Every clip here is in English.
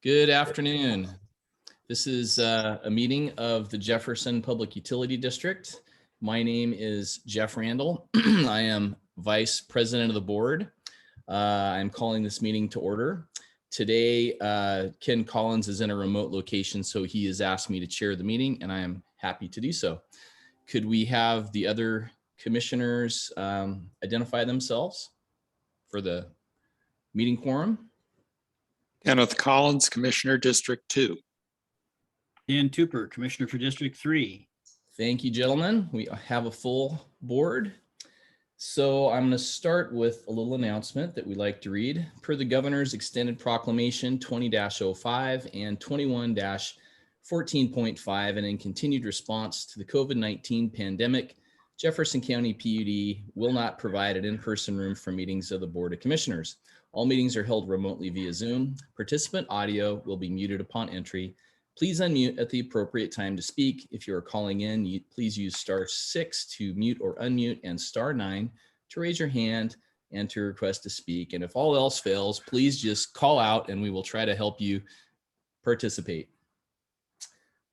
Good afternoon. This is a meeting of the Jefferson Public Utility District. My name is Jeff Randall. I am Vice President of the board. I'm calling this meeting to order. Today, Ken Collins is in a remote location, so he has asked me to chair the meeting, and I am happy to do so. Could we have the other commissioners identify themselves for the meeting quorum? Kenneth Collins, Commissioner, District 2. Dan Tupper, Commissioner for District 3. Thank you, gentlemen. We have a full board. So I'm going to start with a little announcement that we like to read. Per the Governor's Extended Proclamation 20-05 and 21-14.5, and in continued response to the COVID-19 pandemic, Jefferson County PUD will not provide an in-person room for meetings of the Board of Commissioners. All meetings are held remotely via Zoom. Participant audio will be muted upon entry. Please unmute at the appropriate time to speak. If you are calling in, please use *6 to mute or unmute and *9 to raise your hand and to request to speak. And if all else fails, please just call out and we will try to help you participate.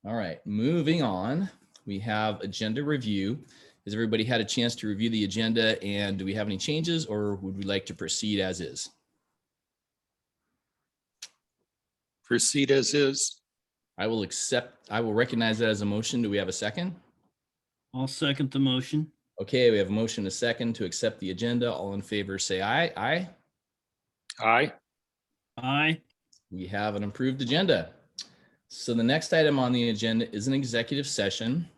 All right, moving on. We have agenda review. Has everybody had a chance to review the agenda, and do we have any changes, or would we like to proceed as is? Proceed as is. I will recognize that as a motion. Do we have a second? I'll second the motion. Okay, we have a motion and a second to accept the agenda. All in favor say aye. Aye. Aye. Aye. We have an approved agenda. So the next item on the agenda is an executive session.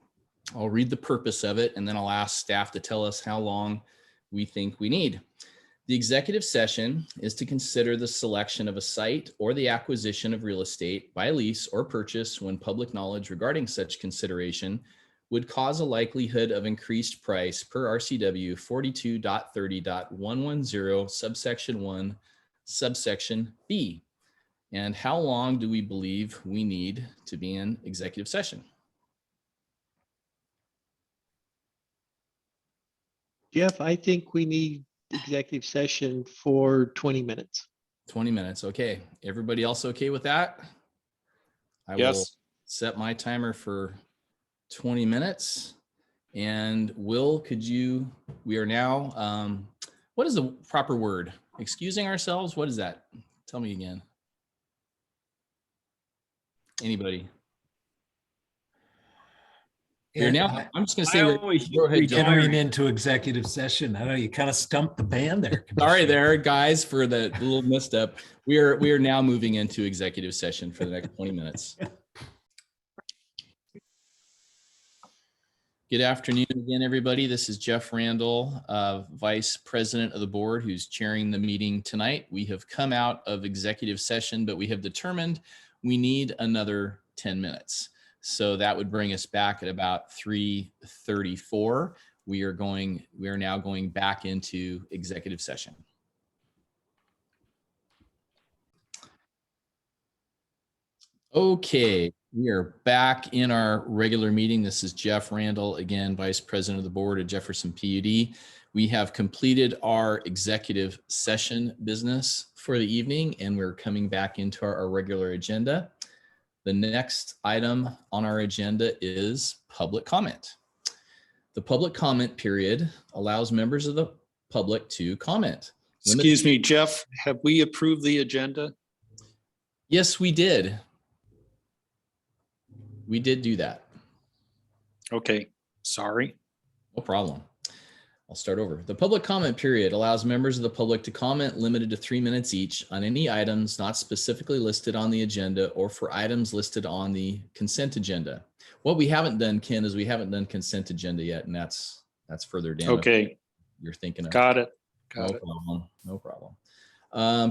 I'll read the purpose of it, and then I'll ask staff to tell us how long we think we need. The executive session is to consider the selection of a site or the acquisition of real estate by lease or purchase when public knowledge regarding such consideration would cause a likelihood of increased price per RCW 42.30.110 subsection 1 subsection B. And how long do we believe we need to be in executive session? Jeff, I think we need executive session for 20 minutes. 20 minutes. Okay. Everybody else okay with that? I will Yes. set my timer for 20 minutes. And Will, we are now, what is the proper word? Excusing ourselves? What is that? Tell me again. Anybody? We're now, I'm just going to say, go ahead, Joe. Entering into executive session. I know you kind of stumped the band there. Sorry there, guys, for the little misstep. We are now moving into executive session for the next 20 minutes. Good afternoon again, everybody. This is Jeff Randall, Vice President of the board, who's chairing the meeting tonight. We have come out of executive session, but we have determined we need another 10 minutes. So that would bring us back at about 3:34. We are now going back into executive session. Okay, we are back in our regular meeting. This is Jeff Randall, again, Vice President of the Board at Jefferson PUD. We have completed our executive session business for the evening, and we're coming back into our regular agenda. The next item on our agenda is public comment. The public comment period allows members of the public to comment. Excuse me, Jeff, have we approved the agenda? Yes, we did. We did do that. Okay, sorry. No problem. I'll start over. The public comment period allows members of the public to comment limited to 3 minutes each on any items not specifically listed on the agenda or for items listed on the consent agenda. What we haven't done, Ken, is we haven't done consent agenda yet, and that's further down. Okay. You're thinking of. Got it. No problem.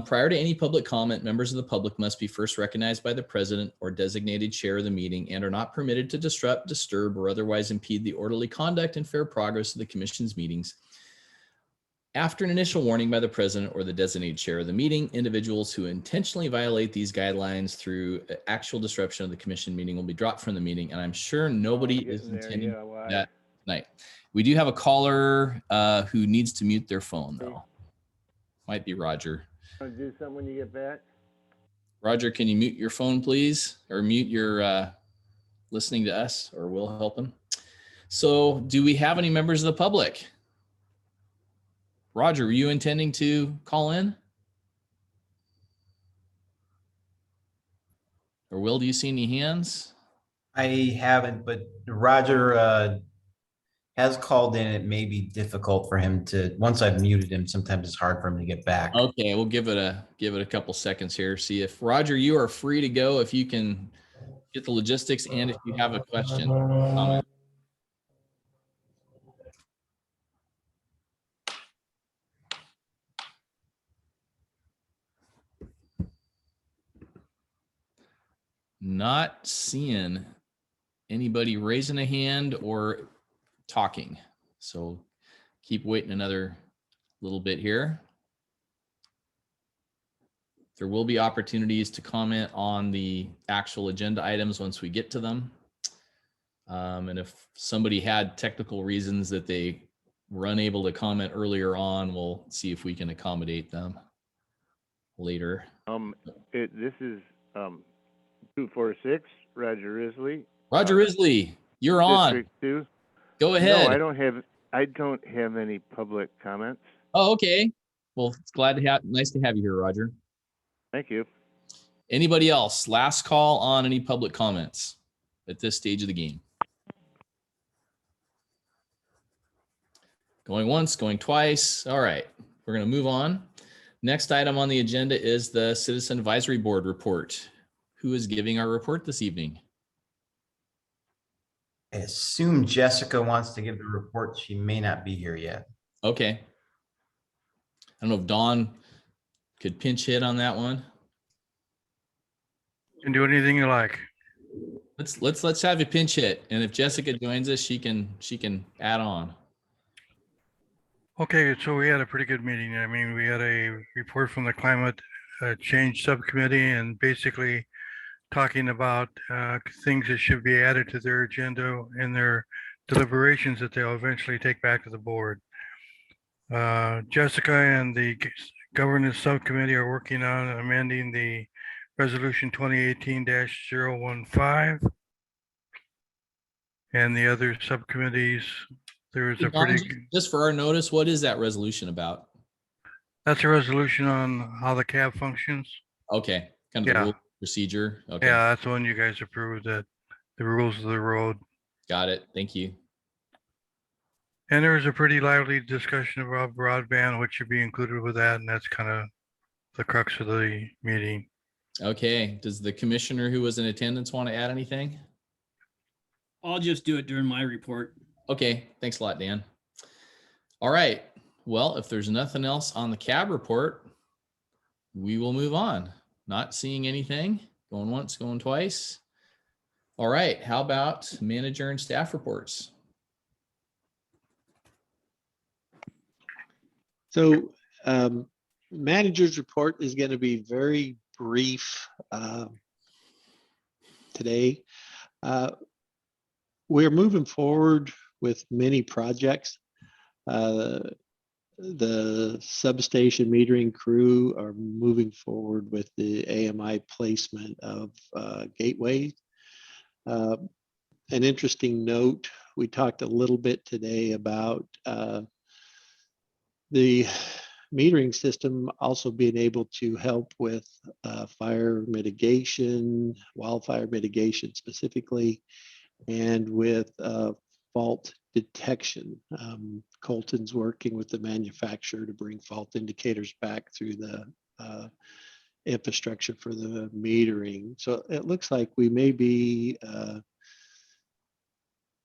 Prior to any public comment, members of the public must be first recognized by the president or designated chair of the meeting and are not permitted to disrupt, disturb, or otherwise impede the orderly conduct and fair progress of the commission's meetings. After an initial warning by the president or the designated chair of the meeting, individuals who intentionally violate these guidelines through actual disruption of the commission meeting will be dropped from the meeting. And I'm sure nobody is intending that tonight. We do have a caller who needs to mute their phone, though. Might be Roger. Want to do something when you get back? Roger, can you mute your phone, please? Or mute your listening to us, or we'll help him. So do we have any members of the public? Roger, were you intending to call in? Or Will, do you see any hands? I haven't, but Roger has called in. It may be difficult for him to, once I've muted him, sometimes it's hard for him to get back. Okay, we'll give it a couple seconds here. See if Roger, you are free to go if you can get the logistics and if you have a question, comment. Not seeing anybody raising a hand or talking. So keep waiting another little bit here. There will be opportunities to comment on the actual agenda items once we get to them. And if somebody had technical reasons that they were unable to comment earlier on, we'll see if we can accommodate them later. This is 246, Roger Isley. Roger Isley, you're on. District 2. Go ahead. No, I don't have any public comments. Oh, okay. Well, it's nice to have you here, Roger. Thank you. Anybody else? Last call on any public comments at this stage of the game. Going once, going twice. All right, we're going to move on. Next item on the agenda is the Citizen Advisory Board report. Who is giving our report this evening? I assume Jessica wants to give the report. She may not be here yet. Okay. I don't know if Dawn could pinch hit on that one. You can do anything you like. Let's have you pinch hit, and if Jessica joins us, she can add on. Okay, so we had a pretty good meeting. I mean, we had a report from the Climate Change Subcommittee and basically talking about things that should be added to their agenda in their deliberations that they'll eventually take back to the board. Jessica and the Governance Subcommittee are working on amending the Resolution 2018-015. And the other subcommittees, there's a pretty, Just for our notice, what is that resolution about? that's a resolution on how the cab functions. Okay, kind of the Yeah. rule procedure. Okay, Yeah, that's the one you guys approved, that the rules of the road. got it. Thank you. And there was a pretty lively discussion about broadband, which should be included with that, and that's kind of the crux of the meeting. Okay, does the commissioner who was in attendance want to add anything? I'll just do it during my report. Okay, thanks a lot, Dan. All right, well, if there's nothing else on the cab report, we will move on. Not seeing anything, going once, going twice. All right, how about manager and staff reports? So manager's report is going to be very brief today. We're moving forward with many projects. The substation metering crew are moving forward with the AMI placement of gateways. An interesting note, we talked a little bit today about the metering system also being able to help with fire mitigation, wildfire mitigation specifically, and with fault detection. Colton's working with the manufacturer to bring fault indicators back through the infrastructure for the metering. So it looks like we may be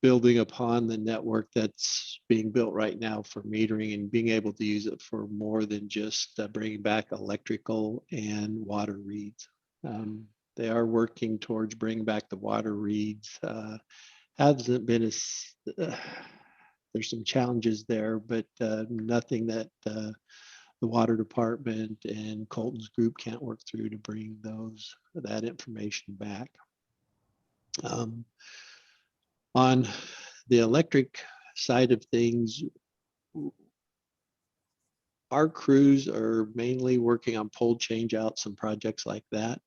building upon the network that's being built right now for metering and being able to use it for more than just bringing back electrical and water reads. They are working towards bringing back the water reads. Hasn't been as, there's some challenges there, but nothing that the water department and Colton's group can't work through to bring that information back. On the electric side of things, our crews are mainly working on pole change outs and projects like that.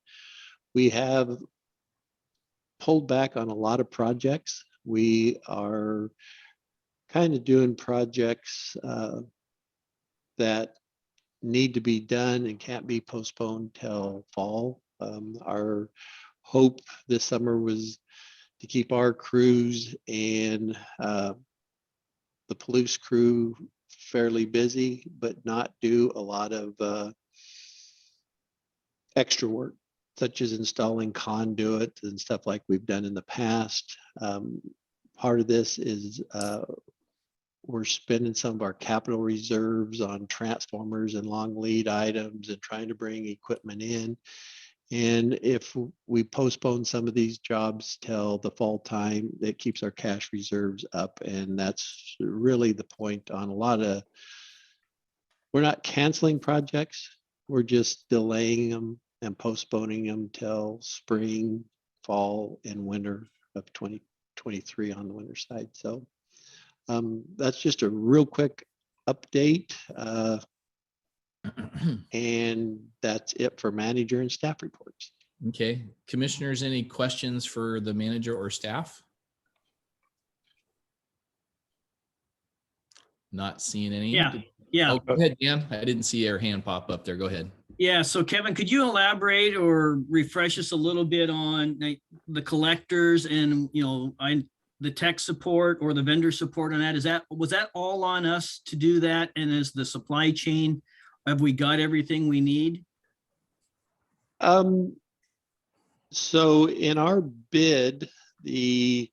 We have pulled back on a lot of projects. We are kind of doing projects that need to be done and can't be postponed till fall. Our hope this summer was to keep our crews and the police crew fairly busy, but not do a lot of extra work, such as installing conduit and stuff like we've done in the past. Part of this is we're spending some of our capital reserves on transformers and long lead items and trying to bring equipment in. And if we postpone some of these jobs till the fall time, that keeps our cash reserves up. And that's really the point on a lot of, we're not canceling projects. We're just delaying them and postponing them till spring, fall, and winter of 2023 on the winter side. So that's just a real quick update. And that's it for manager and staff reports. Okay, commissioners, any questions for the manager or staff? Not seeing any. Yeah. Oh, go ahead, Dan. I didn't see your hand pop up there. Go ahead. Yeah. So Kevin, could you elaborate or refresh us a little bit on the collectors and, the tech support or the vendor support on that? Was that all on us to do that? And as the supply chain, have we got everything we need? So in our bid, the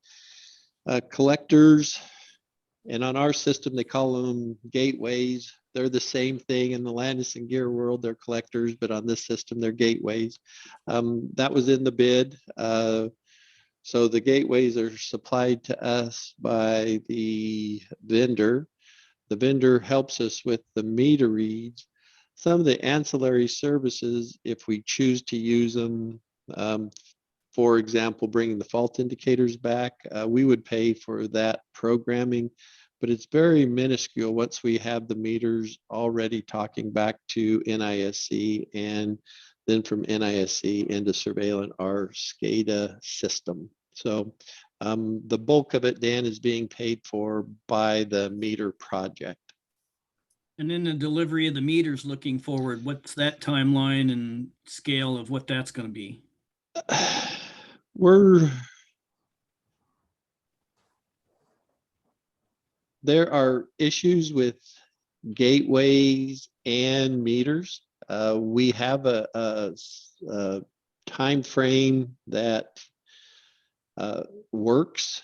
collectors, and on our system, they call them gateways. They're the same thing in the Landis and Gear world. They're collectors, but on this system, they're gateways. That was in the bid. So the gateways are supplied to us by the vendor. The vendor helps us with the meter reads. Some of the ancillary services, if we choose to use them, for example, bringing the fault indicators back, we would pay for that programming, but it's very minuscule once we have the meters already talking back to NISC and then from NISC into Surveillance, our SCADA system. So the bulk of it, Dan, is being paid for by the meter project. And then the delivery of the meters looking forward, what's that timeline and scale of what that's going to be? There are issues with gateways and meters. We have a time frame that works.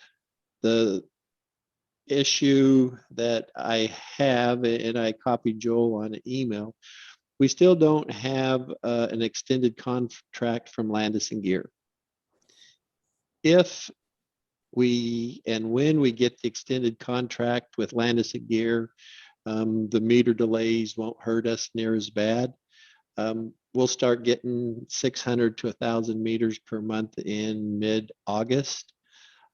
The issue that I have, and I copied Joel on an email, we still don't have an extended contract from Landis and Gear. If we and when we get the extended contract with Landis and Gear, the meter delays won't hurt us near as bad. We'll start getting 600 to 1,000 meters per month in mid-August.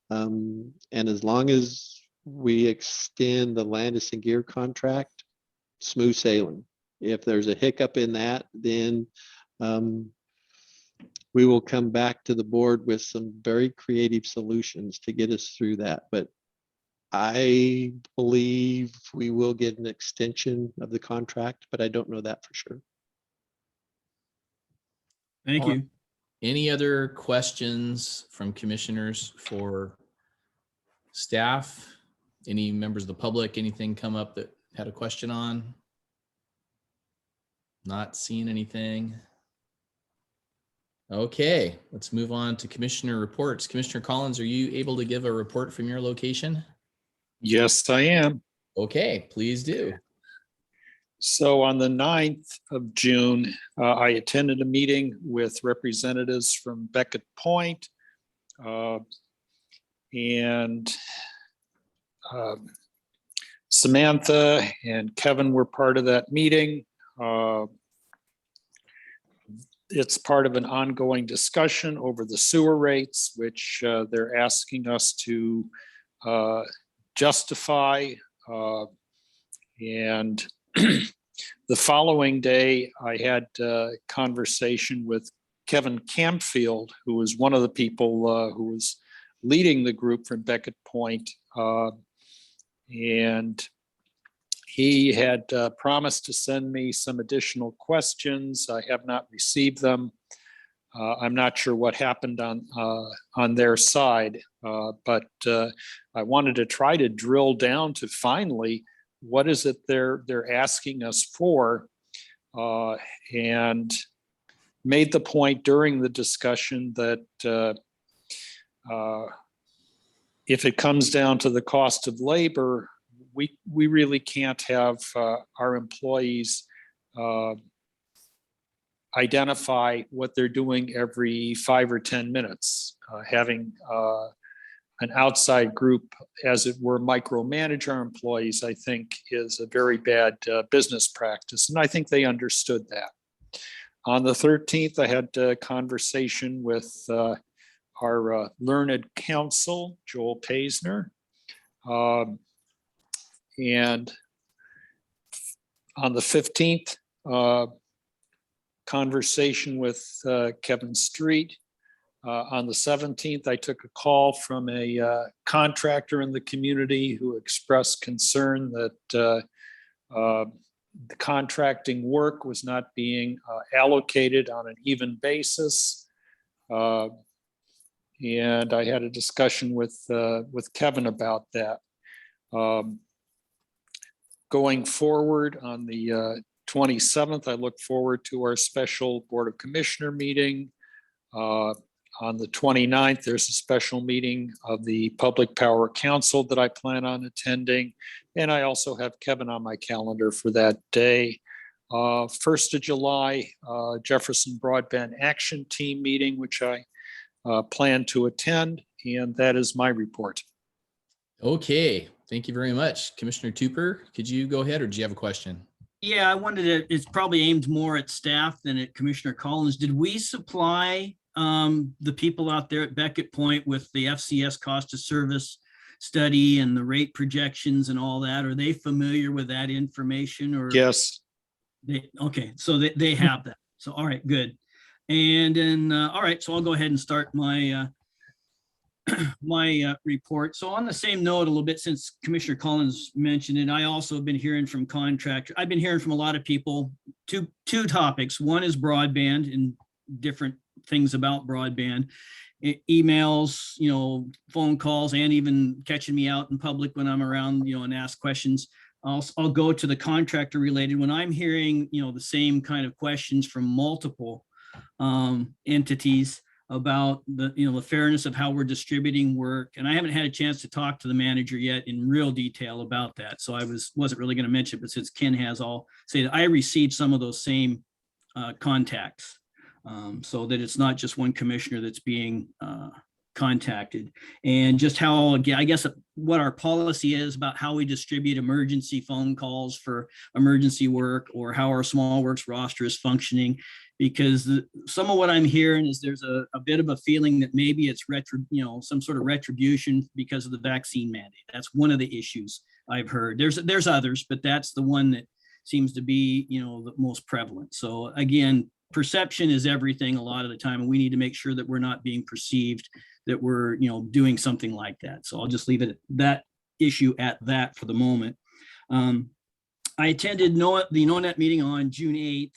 And as long as we extend the Landis and Gear contract, smooth sailing. If there's a hiccup in that, then we will come back to the board with some very creative solutions to get us through that. But I believe we will get an extension of the contract, but I don't know that for sure. Thank you. Any other questions from commissioners for staff? Any members of the public, anything come up that had a question on? Not seeing anything. Okay, let's move on to commissioner reports. Commissioner Collins, are you able to give a report from your location? Yes, I am. Okay, please do. So on the 9th of June, I attended a meeting with representatives from Beckett Point, and Samantha and Kevin were part of that meeting. It's part of an ongoing discussion over the sewer rates, which they're asking us to justify. And The following day, I had a conversation with Kevin Campfield, who was one of the people who was leading the group from Beckett Point. And he had promised to send me some additional questions. I have not received them. I'm not sure what happened on their side, but I wanted to try to drill down to finally what is it they're asking us for, and made the point during the discussion that if it comes down to the cost of labor, we really can't have our employees identify what they're doing every 5 or 10 minutes. Having an outside group, as it were, micromanage our employees, I think is a very bad business practice. And I think they understood that. On the 13th, I had a conversation with our learned counsel, Joel Paisner. And on the 15th, conversation with Kevin Street. On the 17th, I took a call from a contractor in the community who expressed concern that the contracting work was not being allocated on an even basis. And I had a discussion with Kevin about that. Going forward on the 27th, I look forward to our special Board of Commissioner meeting. On the 29th, there's a special meeting of the Public Power Council that I plan on attending. And I also have Kevin on my calendar for that day. 1st of July, Jefferson Broadband Action Team meeting, which I plan to attend. And that is my report. Okay, thank you very much. Commissioner Tupper, could you go ahead or do you have a question? Yeah, I wanted to, it's probably aimed more at staff than at Commissioner Collins. Did we supply the people out there at Beckett Point with the FCS cost of service study and the rate projections and all that? Are they familiar with that information? Or Yes. Okay, so they have that. So, all right, good. And then, all right, so I'll go ahead and start my my report. So on the same note, a little bit, since Commissioner Collins mentioned it, I also have been hearing from contractors. I've been hearing from a lot of people, two topics. One is broadband and different things about broadband, emails, you know, phone calls, and even catching me out in public when I'm around, you know, and ask questions. I'll go to the contractor related. When I'm hearing, you know, the same kind of questions from multiple entities about the, you know, the fairness of how we're distributing work. And I haven't had a chance to talk to the manager yet in real detail about that. So I wasn't really going to mention it, but since Ken has, I'll say that I received some of those same contacts, so that it's not just one commissioner that's being contacted, and just how, I guess, what our policy is about how we distribute emergency phone calls for emergency work, or how our small works roster is functioning. Because some of what I'm hearing is there's a bit of a feeling that maybe it's some sort of retribution because of the vaccine mandate. That's one of the issues I've heard. There's others, but that's the one that seems to be, you know, the most prevalent. So again, perception is everything a lot of the time, and we need to make sure that we're not being perceived that we're, you know, doing something like that. So I'll just leave it at that issue at that for the moment. I attended the NONET meeting on June 8th.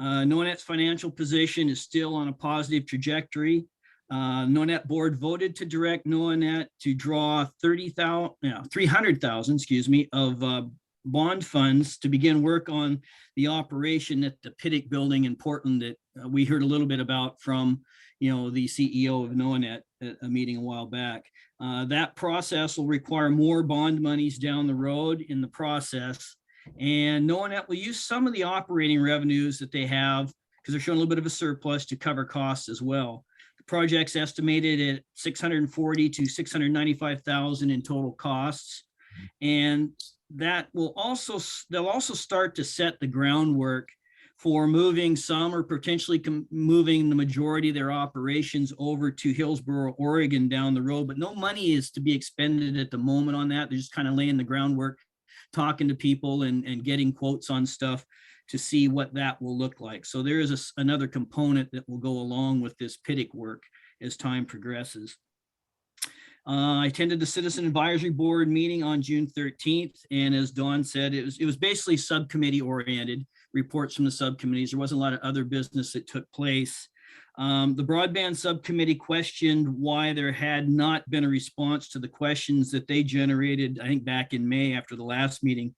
NONET's financial position is still on a positive trajectory. NONET board voted to direct NONET to draw $300,000, of bond funds to begin work on the operation at the Pittick building in Portland that we heard a little bit about from, you know, the CEO of NONET at a meeting a while back. That process will require more bond monies down the road in the process. And NONET will use some of the operating revenues that they have, because they're showing a little bit of a surplus, to cover costs as well. The project's estimated at $640,000 to $695,000 in total costs. And that will they'll also start to set the groundwork for moving some, or potentially moving the majority of their operations over to Hillsboro, Oregon down the road. But no money is to be expended at the moment on that. They're just kind of laying the groundwork talking to people and getting quotes on stuff to see what that will look like. So there is another component that will go along with this PIDIC work as time progresses. I attended the Citizen Advisory Board meeting on June 13th. And as Dawn said, it was basically subcommittee oriented, reports from the subcommittees. There wasn't a lot of other business that took place. The broadband subcommittee questioned why there had not been a response to the questions that they generated, I think back in May after the last meeting.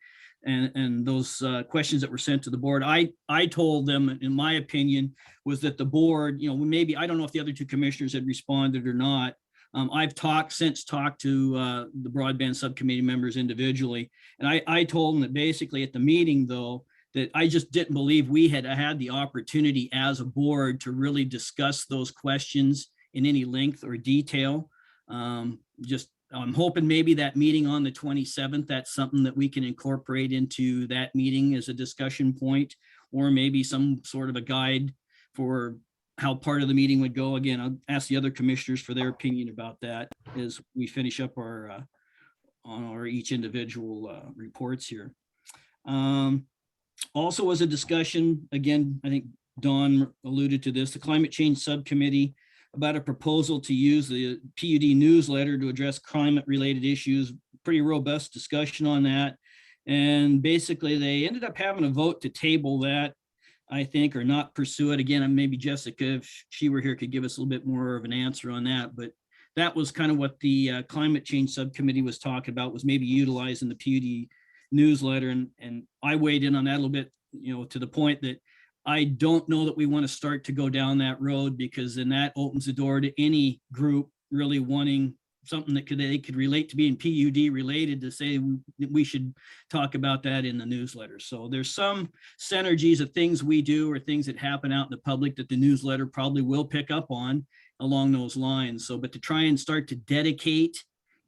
And those questions that were sent to the board, I told them, in my opinion, was that the board, maybe, I don't know if the other two commissioners had responded or not. I've since talked to the broadband subcommittee members individually. And I told them that basically at the meeting, though, that I just didn't believe we had the opportunity as a board to really discuss those questions in any length or detail. I'm hoping maybe that meeting on the 27th, that's something that we can incorporate into that meeting as a discussion point, or maybe some sort of a guide for how part of the meeting would go. Again, I'll ask the other commissioners for their opinion about that as we finish up on our each individual reports here. Also was a discussion, again, I think Dawn alluded to this, the Climate Change Subcommittee, about a proposal to use the PUD newsletter to address climate-related issues. Pretty robust discussion on that. And basically, they ended up having a vote to table that, I think, or not pursue it. Again, maybe Jessica, if she were here, could give us a little bit more of an answer on that. But that was kind of what the Climate Change Subcommittee was talking about, was maybe utilizing the PUD newsletter. And I weighed in on that a little bit, to the point that I don't know that we want to start to go down that road, because then that opens the door to any group really wanting something that they could relate to being PUD related, to say we should talk about that in the newsletter. So there's some synergies of things we do or things that happen out in the public that the newsletter probably will pick up on along those lines. So, but to try and start to dedicate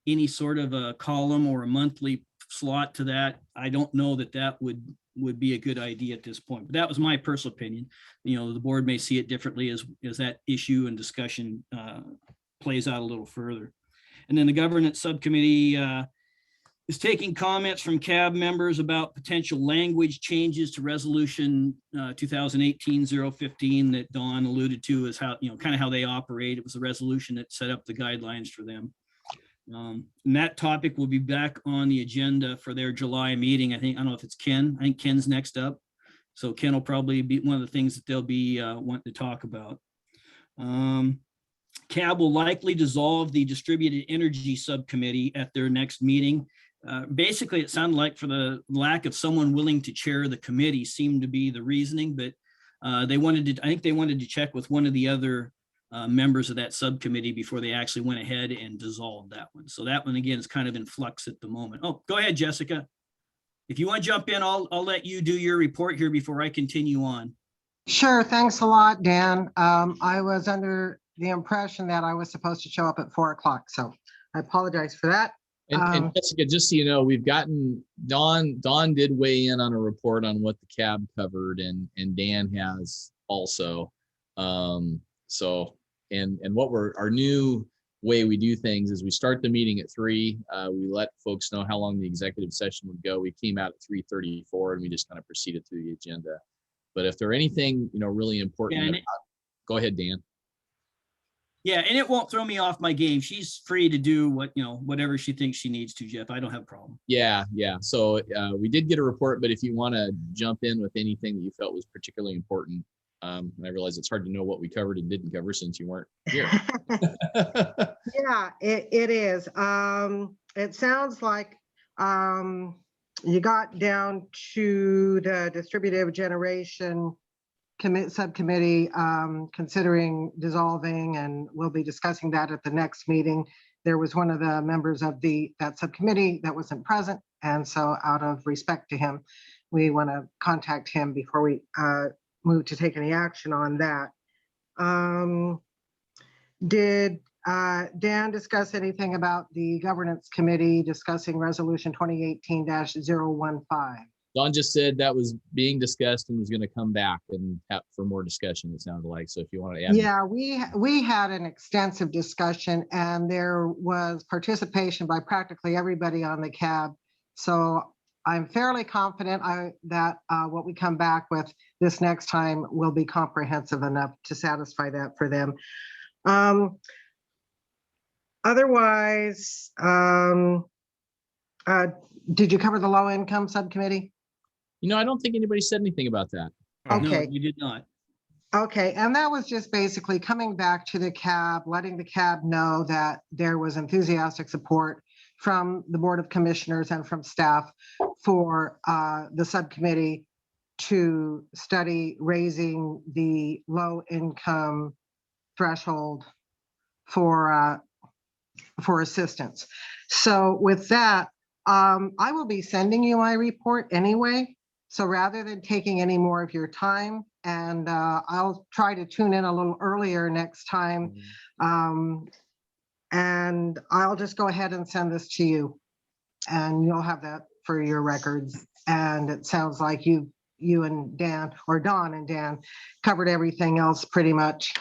any sort of a column or a monthly slot to that, I don't know that would be a good idea at this point. But that was my personal opinion. The board may see it differently as that issue and discussion plays out a little further. And then the governance subcommittee is taking comments from CAB members about potential language changes to resolution 2018-015 that Dawn alluded to, as how, kind of how they operate. It was a resolution that set up the guidelines for them. And that topic will be back on the agenda for their July meeting. I don't know if it's Ken. I think Ken's next up. So Ken will probably be one of the things that they'll be wanting to talk about. CAB will likely dissolve the distributed energy subcommittee at their next meeting. Basically, it sounded like for the lack of someone willing to chair the committee seemed to be the reasoning, but I think they wanted to check with one of the other members of that subcommittee before they actually went ahead and dissolved that one. So that one, again, is kind of in flux at the moment. Oh, go ahead, Jessica. If you want to jump in, I'll let you do your report here before I continue on. Sure. Thanks a lot, Dan. I was under the impression that I was supposed to show up at 4 o'clock, so I apologize for that. And Jessica, just so you know, we've gotten Dawn did weigh in on a report on what the CAB covered, and Dan has also. And what our new way we do things is we start the meeting at 3. We let folks know how long the executive session would go. We came out at 3:34 and we just kind of proceeded through the agenda. But if there anything, really important, go ahead, Dan. Yeah, and it won't throw me off my game. She's free to do whatever she thinks she needs to, Jeff. I don't have a problem. Yeah. So we did get a report, but if you want to jump in with anything that you felt was particularly important, and I realize it's hard to know what we covered and didn't cover since you weren't here. Yeah, it is. It sounds like you got down to the distributive generation subcommittee considering dissolving, and we'll be discussing that at the next meeting. There was one of the members of that subcommittee that wasn't present, and so out of respect to him, we want to contact him before we move to take any action on that. Did Dan discuss anything about the governance committee discussing resolution 2018-015? Dawn just said that was being discussed and was going to come back and have for more discussion, it sounded like. So if you want to add. Yeah, we had an extensive discussion, and there was participation by practically everybody on the CAB. So I'm fairly confident that what we come back with this next time will be comprehensive enough to satisfy that for them. Otherwise, did you cover the low income subcommittee? I don't think anybody said anything about that. No, Okay. you did not. Okay, and that was just basically coming back to the CAB, letting the CAB know that there was enthusiastic support from the Board of Commissioners and from staff for the subcommittee to study raising the low income threshold for assistance. So with that, I will be sending you my report anyway. So rather than taking any more of your time, and I'll try to tune in a little earlier next time. And I'll just go ahead and send this to you, and you'll have that for your records. And it sounds like you and Dan, or Don and Dan, covered everything else pretty much.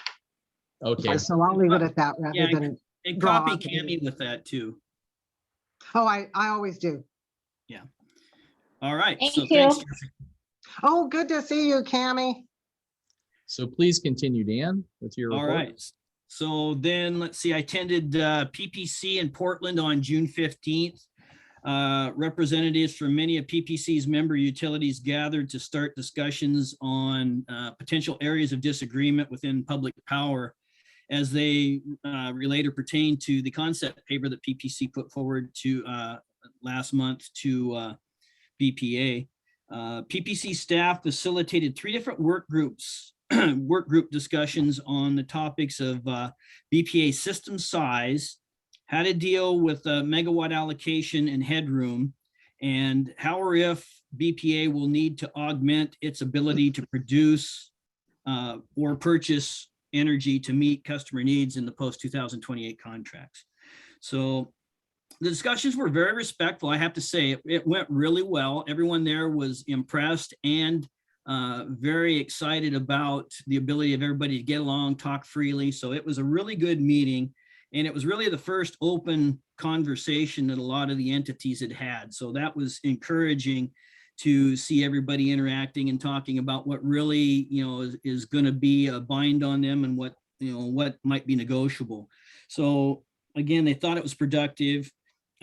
Okay. So I'll leave it at that rather Yeah, than. And draw copy out the- Cammy with that too. Oh, I always do. All right. Thank So you. thanks, Jeffrey. Oh, good to see you, Cammie. So please continue, Dan, with your All report. right. So then let's see, I attended PPC in Portland on June 15th. Representatives from many of PPC's member utilities gathered to start discussions on potential areas of disagreement within public power as they relate or pertain to the concept paper that PPC put forward to last month to BPA. PPC staff facilitated 3 different work group discussions on the topics of BPA system size, how to deal with megawatt allocation and headroom, and how or if BPA will need to augment its ability to produce or purchase energy to meet customer needs in the post-2028 contracts. So the discussions were very respectful. I have to say, it went really well. Everyone there was impressed and very excited about the ability of everybody to get along, talk freely. So it was a really good meeting. And it was really the first open conversation that a lot of the entities had had. So that was encouraging to see everybody interacting and talking about what really, is going to be a bind on them and what might be negotiable. So again, they thought it was productive.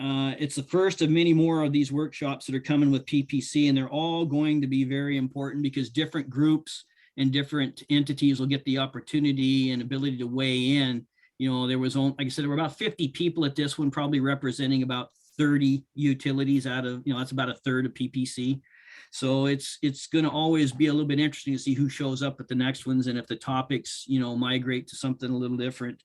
It's the first of many more of these workshops that are coming with PPC, and they're all going to be very important because different groups and different entities will get the opportunity and ability to weigh in. There was only, like I said, there were about 50 people at this one, probably representing about 30 utilities out of, that's about a third of PPC. So it's going to always be a little bit interesting to see who shows up at the next ones and if the topics, migrate to something a little different.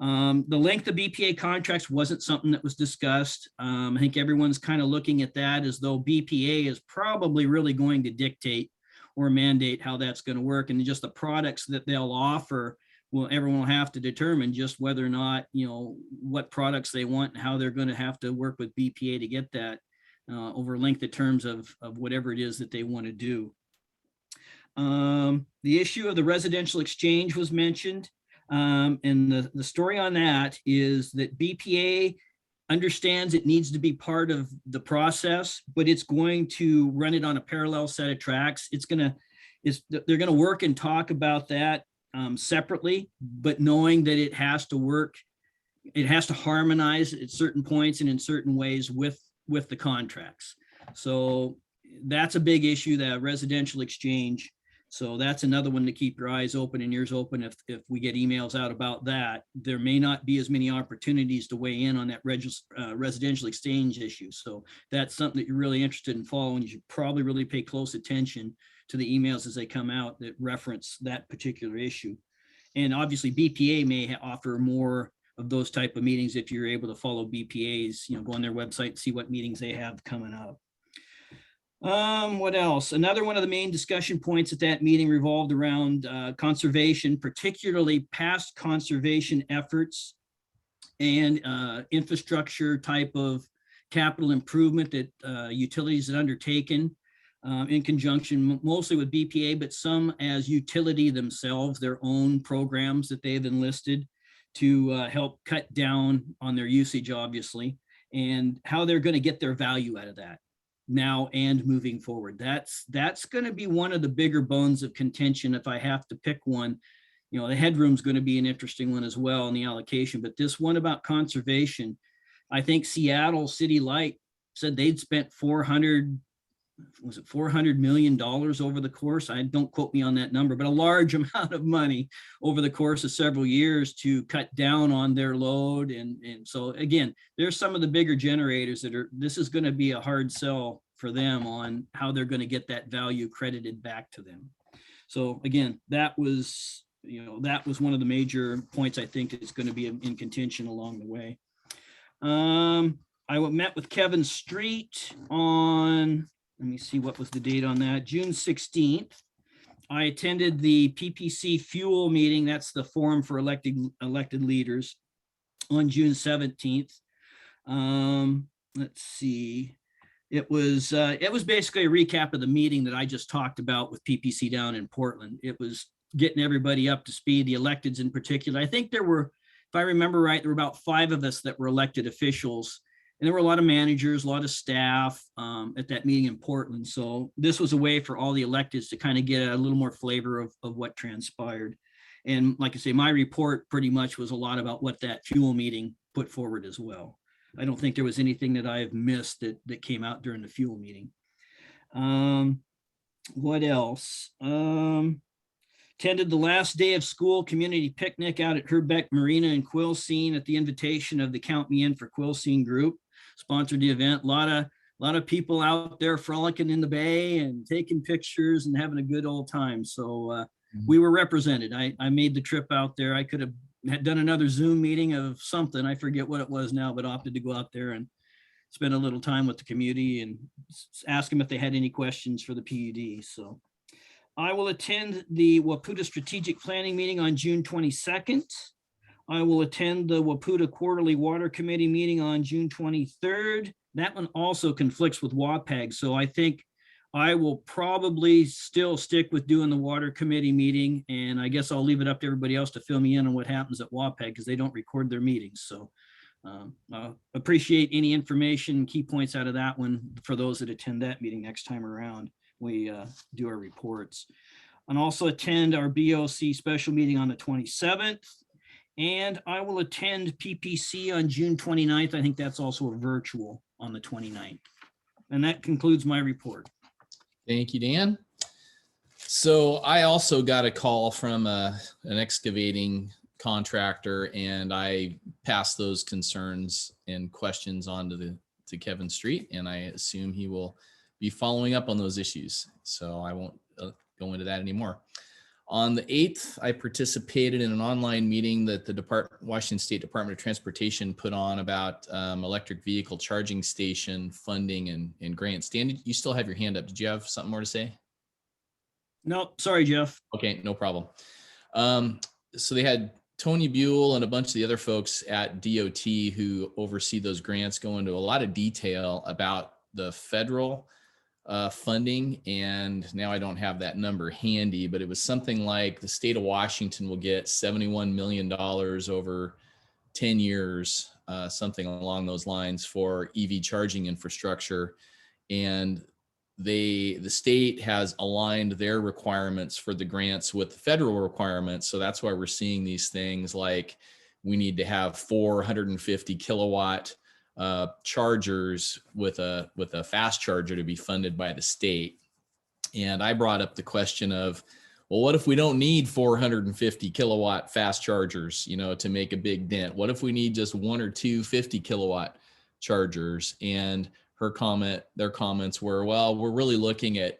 The length of BPA contracts wasn't something that was discussed. I think everyone's kind of looking at that as though BPA is probably really going to dictate or mandate how that's going to work, and just the products that they'll offer. Well, everyone will have to determine just whether or not, what products they want and how they're going to have to work with BPA to get that over length of terms of whatever it is that they want to do. The issue of the residential exchange was mentioned. And the story on that is that BPA understands it needs to be part of the process, but it's going to run it on a parallel set of tracks. They're going to work and talk about that separately, but knowing that it has to work, it has to harmonize at certain points and in certain ways with the contracts. So that's a big issue, that residential exchange. So that's another one to keep your eyes open and ears open. If we get emails out about that, there may not be as many opportunities to weigh in on that residential exchange issue. So that's something that you're really interested in following. You should probably really pay close attention to the emails as they come out that reference that particular issue. And obviously BPA may offer more of those type of meetings if you're able to follow BPA's, go on their website and see what meetings they have coming up. What else? Another one of the main discussion points at that meeting revolved around conservation, particularly past conservation efforts and infrastructure type of capital improvement that utilities had undertaken in conjunction mostly with BPA, but some as utility themselves, their own programs that they've enlisted to help cut down on their usage, obviously, and how they're going to get their value out of that. now and moving forward. That's going to be one of the bigger bones of contention if I have to pick one. You know, the headroom is going to be an interesting one as well in the allocation, but this one about conservation, I think Seattle City Light said they'd spent $400 million over the course. I don't quote me on that number, but a large amount of money over the course of several years to cut down on their load. And so again, there's some of the bigger generators that this is going to be a hard sell for them on how they're going to get that value credited back to them. So again, that was one of the major points I think is going to be in contention along the way. I met with Kevin Street on, let me see, what was the date on that? June 16th. I attended the PPC fuel meeting. That's the forum for elected leaders on June 17th. Let's see. It was basically a recap of the meeting that I just talked about with PPC down in Portland. It was getting everybody up to speed, the electeds in particular. I think there were, if I remember right, there were about 5 of us that were elected officials. And there were a lot of managers, a lot of staff at that meeting in Portland. So this was a way for all the electeds to kind of get a little more flavor of what transpired. And like I say, my report pretty much was a lot about what that fuel meeting put forward as well. I don't think there was anything that I have missed that came out during the fuel meeting. What else? Attended the last day of school community picnic out at Herbeck Marina in Quilcene at the invitation of the Count Me In for Quilcene group. Sponsored the event. A lot of people out there frolicking in the bay and taking pictures and having a good old time. So we were represented. I made the trip out there. I could have done another Zoom meeting of something. I forget what it was now, but opted to go out there and spend a little time with the community and ask them if they had any questions for the PUD. So I will attend the Waputa Strategic Planning meeting on June 22nd. I will attend the Waputa Quarterly Water Committee meeting on June 23rd. That one also conflicts with WAPAG. So I think I will probably still stick with doing the Water Committee meeting. And I guess I'll leave it up to everybody else to fill me in on what happens at WAPAG because they don't record their meetings. So appreciate any information, key points out of that one for those that attend that meeting next time around. We do our reports. And also attend our BOC special meeting on the 27th. And I will attend PPC on June 29th. I think that's also a virtual on the 29th. And that concludes my report. Thank you, Dan. So I also got a call from an excavating contractor, and I passed those concerns and questions on to Kevin Street, and I assume he will be following up on those issues. So I won't go into that anymore. On the 8th, I participated in an online meeting that the Washington State Department of Transportation put on about electric vehicle charging station funding and grants. Dan, you still have your hand up. Did you have something more to say? No, sorry, Jeff. Okay, no problem. So they had Tony Buell and a bunch of the other folks at DOT who oversee those grants go into a lot of detail about the federal funding, and now I don't have that number handy, but it was something like the state of Washington will get $71 million over 10 years, something along those lines for EV charging infrastructure. And the state has aligned their requirements for the grants with the federal requirements. So that's why we're seeing these things like we need to have 450 kilowatt chargers with a fast charger to be funded by the state. And I brought up the question of, well, what if we don't need 450 kilowatt fast chargers, to make a big dent? What if we need just 1 or 2 50 kilowatt chargers? And their comments were, well, we're really looking at,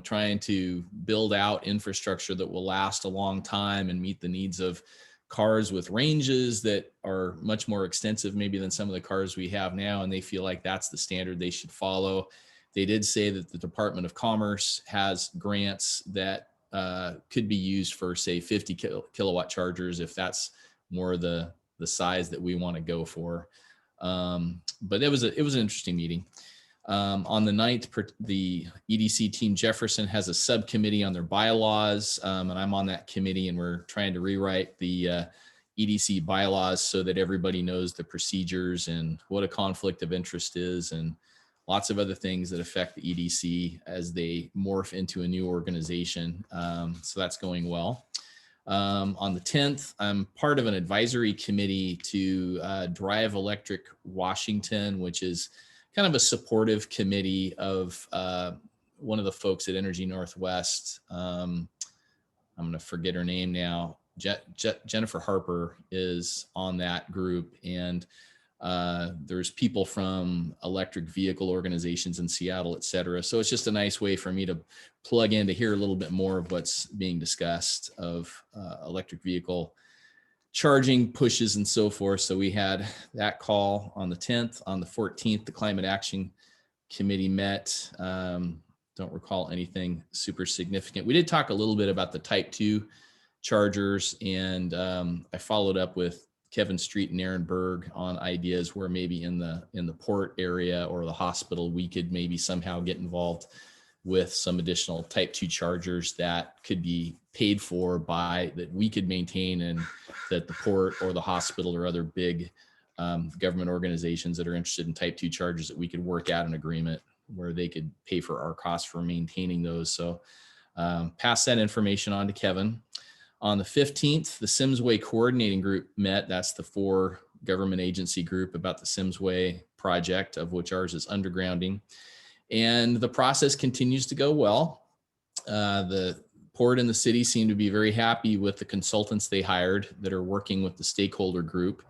trying to build out infrastructure that will last a long time and meet the needs of cars with ranges that are much more extensive maybe than some of the cars we have now. And they feel like that's the standard they should follow. They did say that the Department of Commerce has grants that could be used for, say, 50 kilowatt chargers, if that's more the size that we want to go for. But it was an interesting meeting. On the 9th, the EDC team Jefferson has a subcommittee on their bylaws, and I'm on that committee, and we're trying to rewrite the EDC bylaws so that everybody knows the procedures and what a conflict of interest is and lots of other things that affect the EDC as they morph into a new organization. So that's going well. On the 10th, I'm part of an advisory committee to Drive Electric Washington, which is kind of a supportive committee of one of the folks at Energy Northwest. I'm going to forget her name now. Jennifer Harper is on that group, and there's people from electric vehicle organizations in Seattle, et cetera. So it's just a nice way for me to plug in to hear a little bit more of what's being discussed of electric vehicle charging pushes and so forth. So we had that call on the 10th. On the 14th, the Climate Action Committee met. Don't recall anything super significant. We did talk a little bit about the Type 2 chargers, and I followed up with Kevin Street and Aaron Berg on ideas where maybe in the port area or the hospital, we could maybe somehow get involved with some additional Type 2 chargers that could be paid for by, that we could maintain, and that the port or the hospital or other big government organizations that are interested in Type 2 chargers, that we could work out an agreement where they could pay for our costs for maintaining those. So pass that information on to Kevin. On the 15th, the Simsway Coordinating Group met. That's the 4 government agency group about the Simsway project, of which ours is undergrounding. And the process continues to go well. The port and the city seem to be very happy with the consultants they hired that are working with the stakeholder group.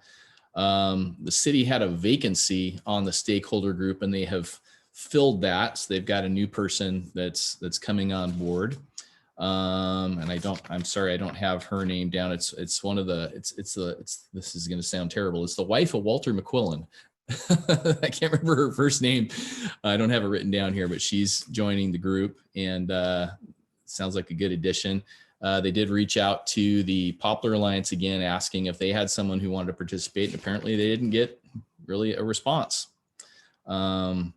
The city had a vacancy on the stakeholder group, and they have filled that. So they've got a new person that's coming on board. And I'm sorry, I don't have her name down. It's one of the, this is going to sound terrible. It's the wife of Walter McQuillan. I can't remember her first name. I don't have it written down here, but she's joining the group, and sounds like a good addition. They did reach out to the Poplar Alliance again, asking if they had someone who wanted to participate. And apparently they didn't get really a response. And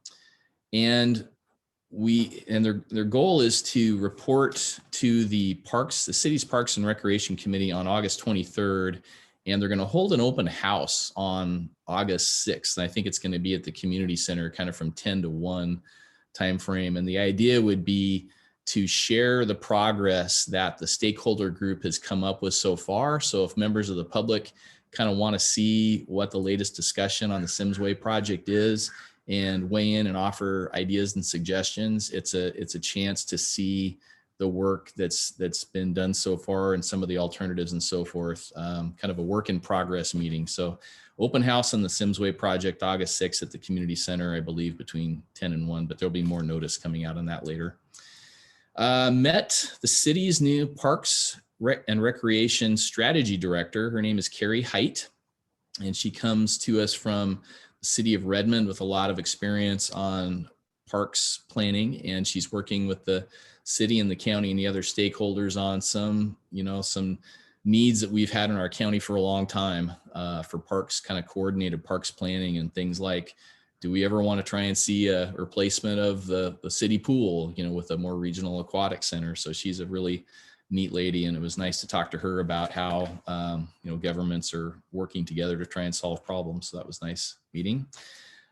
their goal is to report to the city's Parks and Recreation Committee on August 23rd. And they're going to hold an open house on August 6th. And I think it's going to be at the community center, kind of from 10 to 1 timeframe. And the idea would be to share the progress that the stakeholder group has come up with so far. So if members of the public kind of want to see what the latest discussion on the Simsway project is and weigh in and offer ideas and suggestions, it's a chance to see the work that's been done so far and some of the alternatives and so forth, kind of a work in progress meeting. So open house on the Simsway project, August 6th at the community center, I believe between 10 and 1, but there'll be more notice coming out on that later. Met the city's new Parks and Recreation Strategy Director. Her name is Carrie Height, and she comes to us from the city of Redmond with a lot of experience on parks planning, and she's working with the city and the county and the other stakeholders on some needs that we've had in our county for a long time for parks, kind of coordinated parks planning and things like, do we ever want to try and see a replacement of the city pool, with a more regional aquatic center? So she's a really neat lady, and it was nice to talk to her about how, governments are working together to try and solve problems. So that was nice meeting.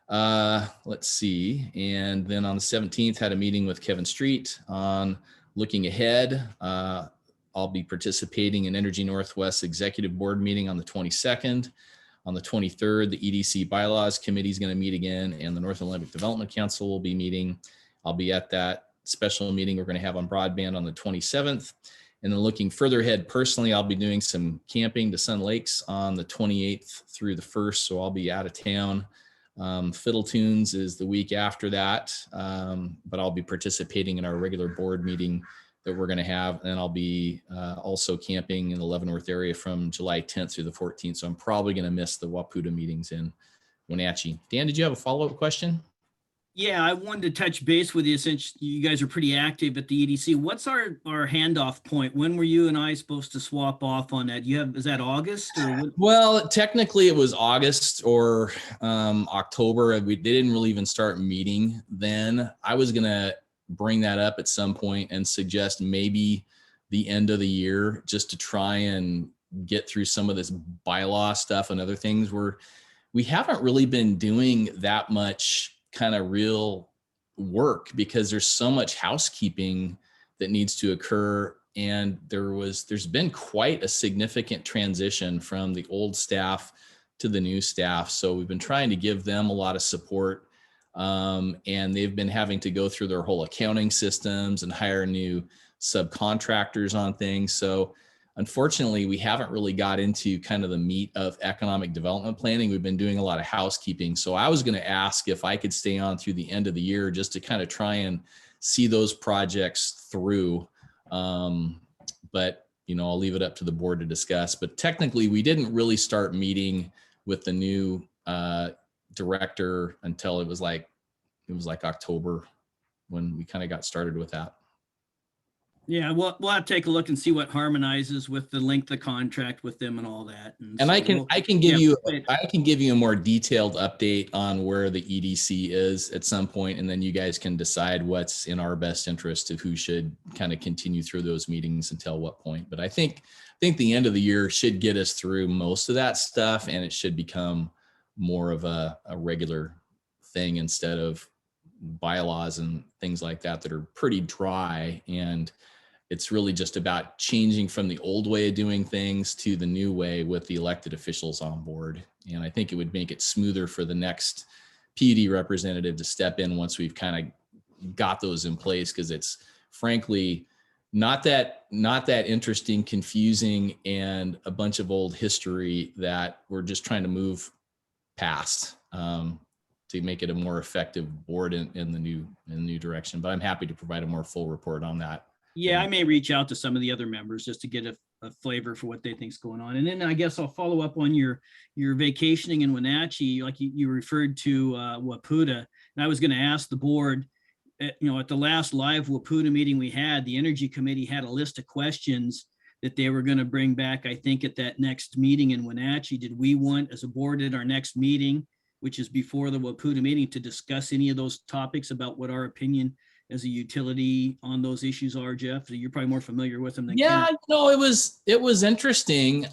Let's see. And then on the 17th, had a meeting with Kevin Street on looking ahead. I'll be participating in Energy Northwest Executive Board meeting on the 22nd. On the 23rd, the EDC Bylaws Committee is going to meet again, and the North Olympic Development Council will be meeting. I'll be at that special meeting we're going to have on broadband on the 27th. And then looking further ahead, personally, I'll be doing some camping to Sun Lakes on the 28th through the 1st, so I'll be out of town. Fiddle Tunes is the week after that, but I'll be participating in our regular board meeting that we're going to have. And I'll be also camping in the Leavenworth area from July 10th through the 14th. So I'm probably going to miss the Waputa meetings in Wenatchee. Dan, did you have a follow-up question? Yeah, I wanted to touch base with you since you guys are pretty active at the EDC. What's our handoff point? When were you and I supposed to swap off on that? Is that August? Or what? Well, technically it was August or October. They didn't really even start meeting then. I was going to bring that up at some point and suggest maybe the end of the year, just to try and get through some of this bylaw stuff and other things where we haven't really been doing that much kind of real work because there's so much housekeeping that needs to occur. And there's been quite a significant transition from the old staff to the new staff. So we've been trying to give them a lot of support. And they've been having to go through their whole accounting systems and hire new subcontractors on things. So unfortunately, we haven't really got into kind of the meat of economic development planning. We've been doing a lot of housekeeping. So I was going to ask if I could stay on through the end of the year just to kind of try and see those projects through. But, you know, I'll leave it up to the board to discuss. But technically, we didn't really start meeting with the new director until it was like October when we kind of got started with that. Yeah, we'll have to take a look and see what harmonizes with the length of contract with them and all that. And so I can give yeah, you a more detailed update on where the EDC is at some point, and then you guys can decide what's in our best interest of who should kind of continue through those meetings until what point. But I think the end of the year should get us through most of that stuff, and it should become more of a regular thing instead of bylaws and things like that are pretty dry. And it's really just about changing from the old way of doing things to the new way with the elected officials on board. And I think it would make it smoother for the next PUD representative to step in once we've kind of got those in place, because it's frankly not that interesting, confusing, and a bunch of old history that we're just trying to move past to make it a more effective board in the new direction. But I'm happy to provide a more full report on that. Yeah, I may reach out to some of the other members just to get a flavor for what they think's going on. And then I guess I'll follow up on your vacationing in Wenatchee, like you referred to Waputa. And I was going to ask the board, at the last live Waputa meeting we had, the Energy Committee had a list of questions that they were going to bring back, I think, at that next meeting in Wenatchee. Did we want, as a board at our next meeting, which is before the Waputa meeting, to discuss any of those topics about what our opinion as a utility on those issues are, Jeff? You're probably more familiar with them than Yeah, Ken. no, it was interesting.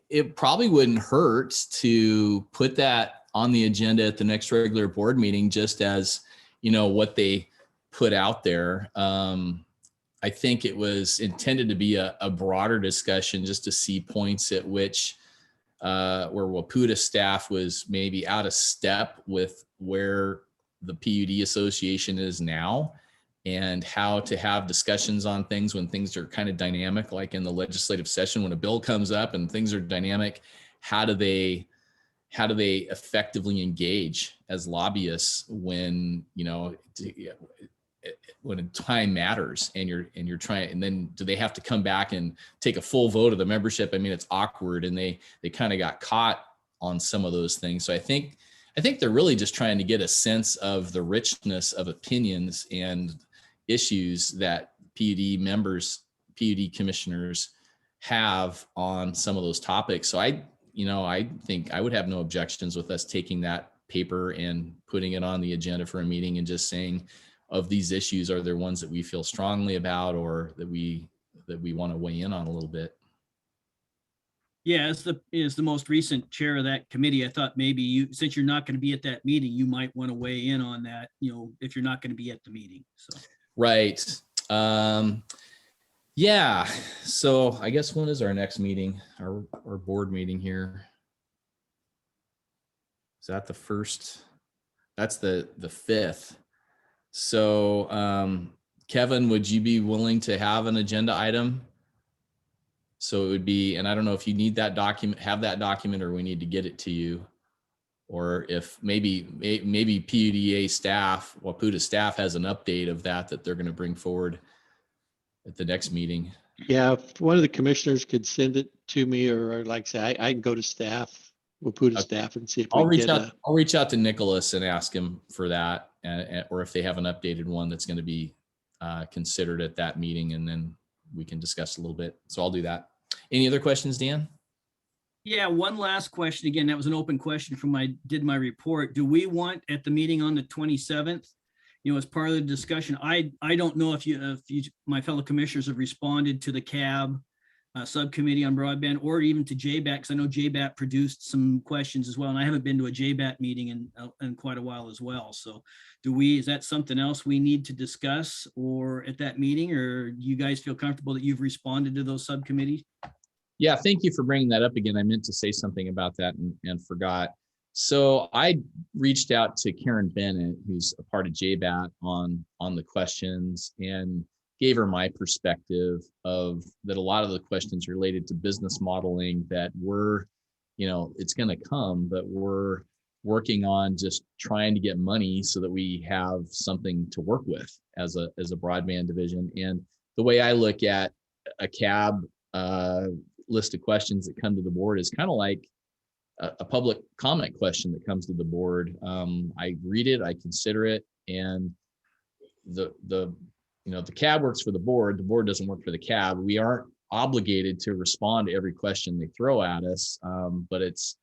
It probably wouldn't hurt to put that on the agenda at the next regular board meeting, just as, what they put out there. I think it was intended to be a broader discussion, just to see points at which where Waputa staff was maybe out of step with where the PUD Association is now, and how to have discussions on things when things are kind of dynamic, like in the legislative session when a bill comes up and things are dynamic. How do they effectively engage as lobbyists when when time matters and you're trying, and then do they have to come back and take a full vote of the membership? I mean, it's awkward, and they kind of got caught on some of those things. So I think they're really just trying to get a sense of the richness of opinions and issues that PUD commissioners have on some of those topics. So I think I would have no objections with us taking that paper and putting it on the agenda for a meeting and just saying, of these issues, are there ones that we feel strongly about or that we want to weigh in on a little bit? Yeah, as the most recent chair of that committee, I thought maybe since you're not going to be at that meeting, you might want to weigh in on that, if you're not going to be at the meeting. So. Right. Yeah. So I guess when is our next meeting, our board meeting here? Is that the first? That's the 5th. So Kevin, would you be willing to have an agenda item? So it would be, and I don't know if you need that document, have that document, or we need to get it to you, or if maybe PUDA staff, Waputa staff has an update of that they're going to bring forward at the next meeting. Yeah, if one of the commissioners could send it to me, or like say, I can go to staff, Waputa staff, and see if I'll reach out to Nicholas and ask him for that, or if they have an updated one that's going to be considered at that meeting, and then we can discuss a little bit. So I'll do that. Any other questions, Dan? Yeah, one last question. Again, that was an open question from my report. Do we want at the meeting on the 27th, as part of the discussion, I don't know if you my fellow commissioners have responded to the CAB subcommittee on broadband, or even to JBAT, because I know JBAT produced some questions as well, and I haven't been to a JBAT meeting in quite a while as well. So is that something else we need to discuss or at that meeting, or do you guys feel comfortable that you've responded to those subcommittees? Yeah, thank you for bringing that up again. I meant to say something about that and forgot. So I reached out to Karen Bennett, who's a part of JBAT, on the questions, and gave her my perspective of that. A lot of the questions related to business modeling that it's going to come, but we're working on just trying to get money so that we have something to work with as a broadband division. And the way I look at a CAB list of questions that come to the board is kind of like a public comment question that comes to the board. I read it, I consider it, and the CAB works for the board doesn't work for the CAB. We aren't obligated to respond to every question they throw at us, but it's,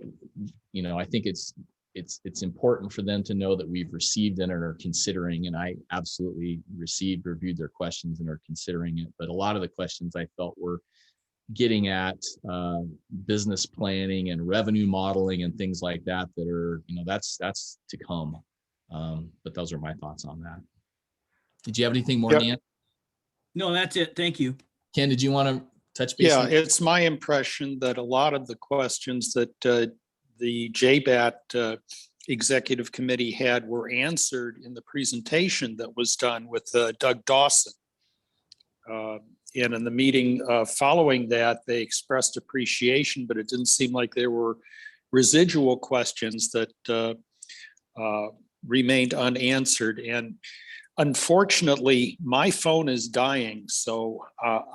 I think it's important for them to know that we've received it and are considering, and I absolutely reviewed their questions and are considering it. But a lot of the questions I felt were getting at business planning and revenue modeling and things like that are, that's to come. But those are my thoughts on that. Did you have anything more, Dan? No, that's it. Thank you. Ken, did you want to touch base? Yeah, it's my impression that a lot of the questions that the JBAT executive committee had were answered in the presentation that was done with Doug Dawson. And in the meeting following that, they expressed appreciation, but it didn't seem like there were residual questions that remained unanswered. And unfortunately, my phone is dying, so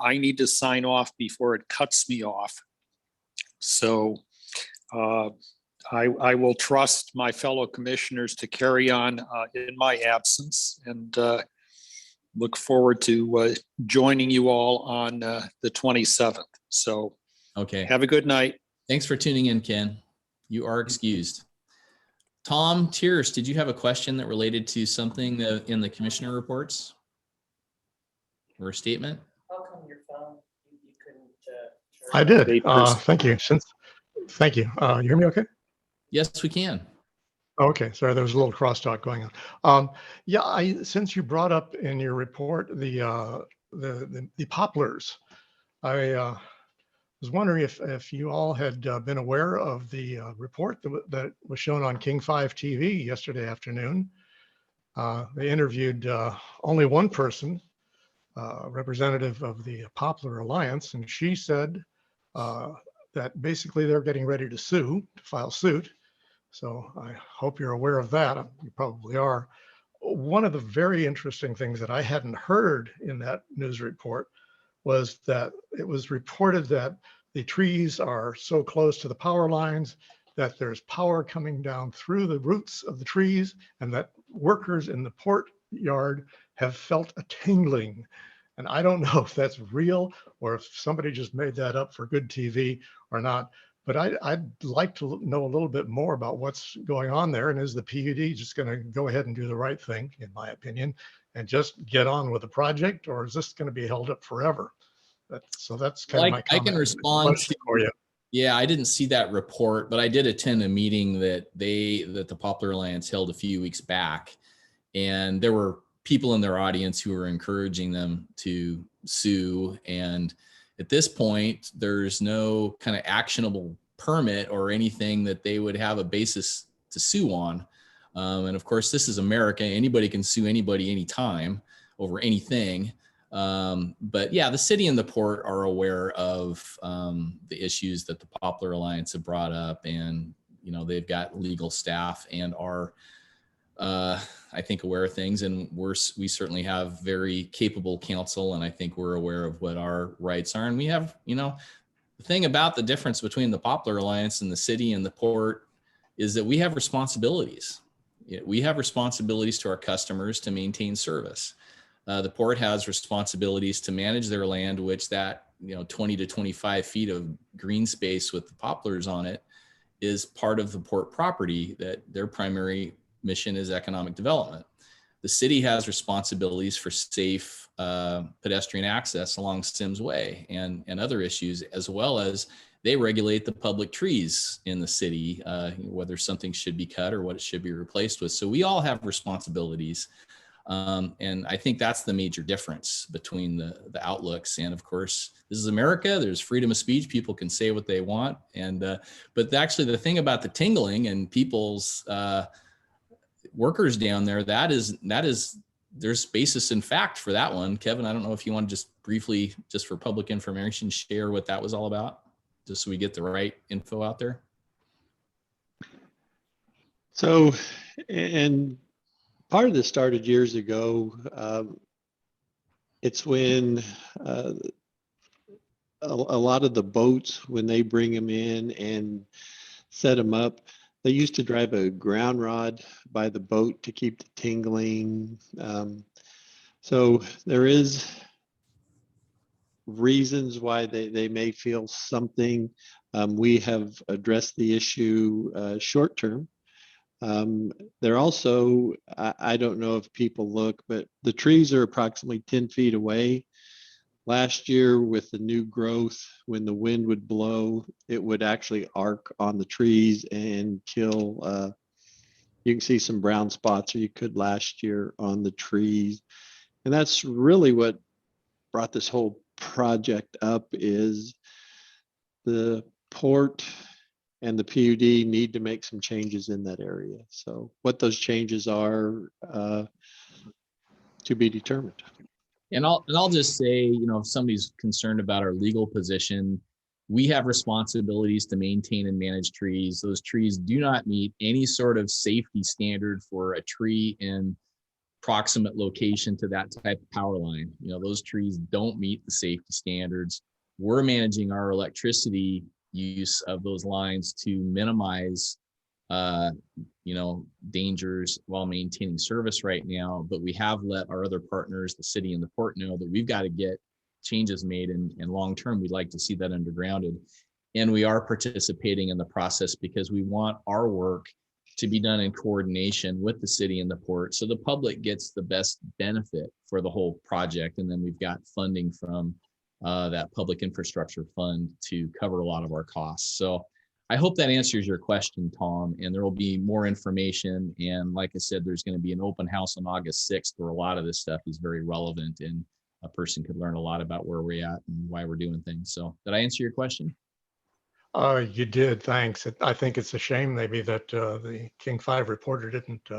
I need to sign off before it cuts me off. So I will trust my fellow commissioners to carry on in my absence, and look forward to joining you all on the 27th. So okay, have a good night. Thanks for tuning in, Ken. You are excused. Tom Tiers, did you have a question that related to something in the commissioner reports or a statement? How come your phone, you couldn't? I did. Thank you. Thank you. You hear me okay? Yes, we can. Okay, sorry, there was a little crosstalk going on. Yeah, since you brought up in your report the poplars, I was wondering if you all had been aware of the report that was shown on King 5 TV yesterday afternoon. They interviewed only one person, representative of the Poplar Alliance, and she said that basically they're getting ready to file suit. So I hope you're aware of that. You probably are. One of the very interesting things that I hadn't heard in that news report was that it was reported that the trees are so close to the power lines that there's power coming down through the roots of the trees, and that workers in the port yard have felt a tingling. And I don't know if that's real or if somebody just made that up for good TV or not. But I'd like to know a little bit more about what's going on there. And is the PUD just going to go ahead and do the right thing, in my opinion, and just get on with the project, or is this going to be held up forever? So that's kind of my comment. I can respond for you. Yeah, I didn't see that report, but I did attend a meeting that the Poplar Alliance held a few weeks back, and there were people in their audience who were encouraging them to sue. And at this point, there's no kind of actionable permit or anything that they would have a basis to sue on. And of course, this is America. Anybody can sue anybody anytime over anything. But yeah, the city and the port are aware of the issues that the Poplar Alliance have brought up, and they've got legal staff and are I think aware of things, and we certainly have very capable counsel, and I think we're aware of what our rights are. And we have, the thing about the difference between the Poplar Alliance and the city and the port is that we have responsibilities. We have responsibilities to our customers to maintain service. The port has responsibilities to manage their land, which that 20 to 25 feet of green space with the poplars on it is part of the port property, that their primary mission is economic development. the city has responsibilities for safe pedestrian access along Sims Way and other issues, as well as they regulate the public trees in the city, whether something should be cut or what it should be replaced with. So we all have responsibilities. And I think that's the major difference between the outlooks. And of course, this is America. There's freedom of speech. People can say what they want. And but actually, the thing about the tingling and people's workers down there, that is there's basis in fact for that one. Kevin, I don't know if you want to just briefly, just for public information, share what that was all about, just so we get the right info out there. So, and part of this started years ago. It's when a lot of the boats, when they bring them in and set them up, they used to drive a ground rod by the boat to keep the tingling. So there is reasons why they may feel something. We have addressed the issue short term. They're also, I don't know if people look, but the trees are approximately 10 feet away. Last year with the new growth, when the wind would blow, it would actually arc on the trees and kill. You can see some brown spots, or you could last year on the trees. And that's really what brought this whole project up, is the port and the PUD need to make some changes in that area. So what those changes are to be determined. And I'll just say, if somebody's concerned about our legal position, we have responsibilities to maintain and manage trees. Those trees do not meet any sort of safety standard for a tree in proximate location to that type of power line. Those trees don't meet the safety standards. We're managing our electricity use of those lines to minimize dangers while maintaining service right now. But we have let our other partners, the city and the port, know that we've got to get changes made, and long term we'd like to see that undergrounded. And we are participating in the process because we want our work to be done in coordination with the city and the port, so the public gets the best benefit for the whole project. And then we've got funding from that public infrastructure fund to cover a lot of our costs. So I hope that answers your question, Tom, and there will be more information. And like I said, there's going to be an open house on August 6th where a lot of this stuff is very relevant, and a person could learn a lot about where we're at and why we're doing things. So did I answer your question? You did, thanks. I think it's a shame maybe that the King 5 reporter didn't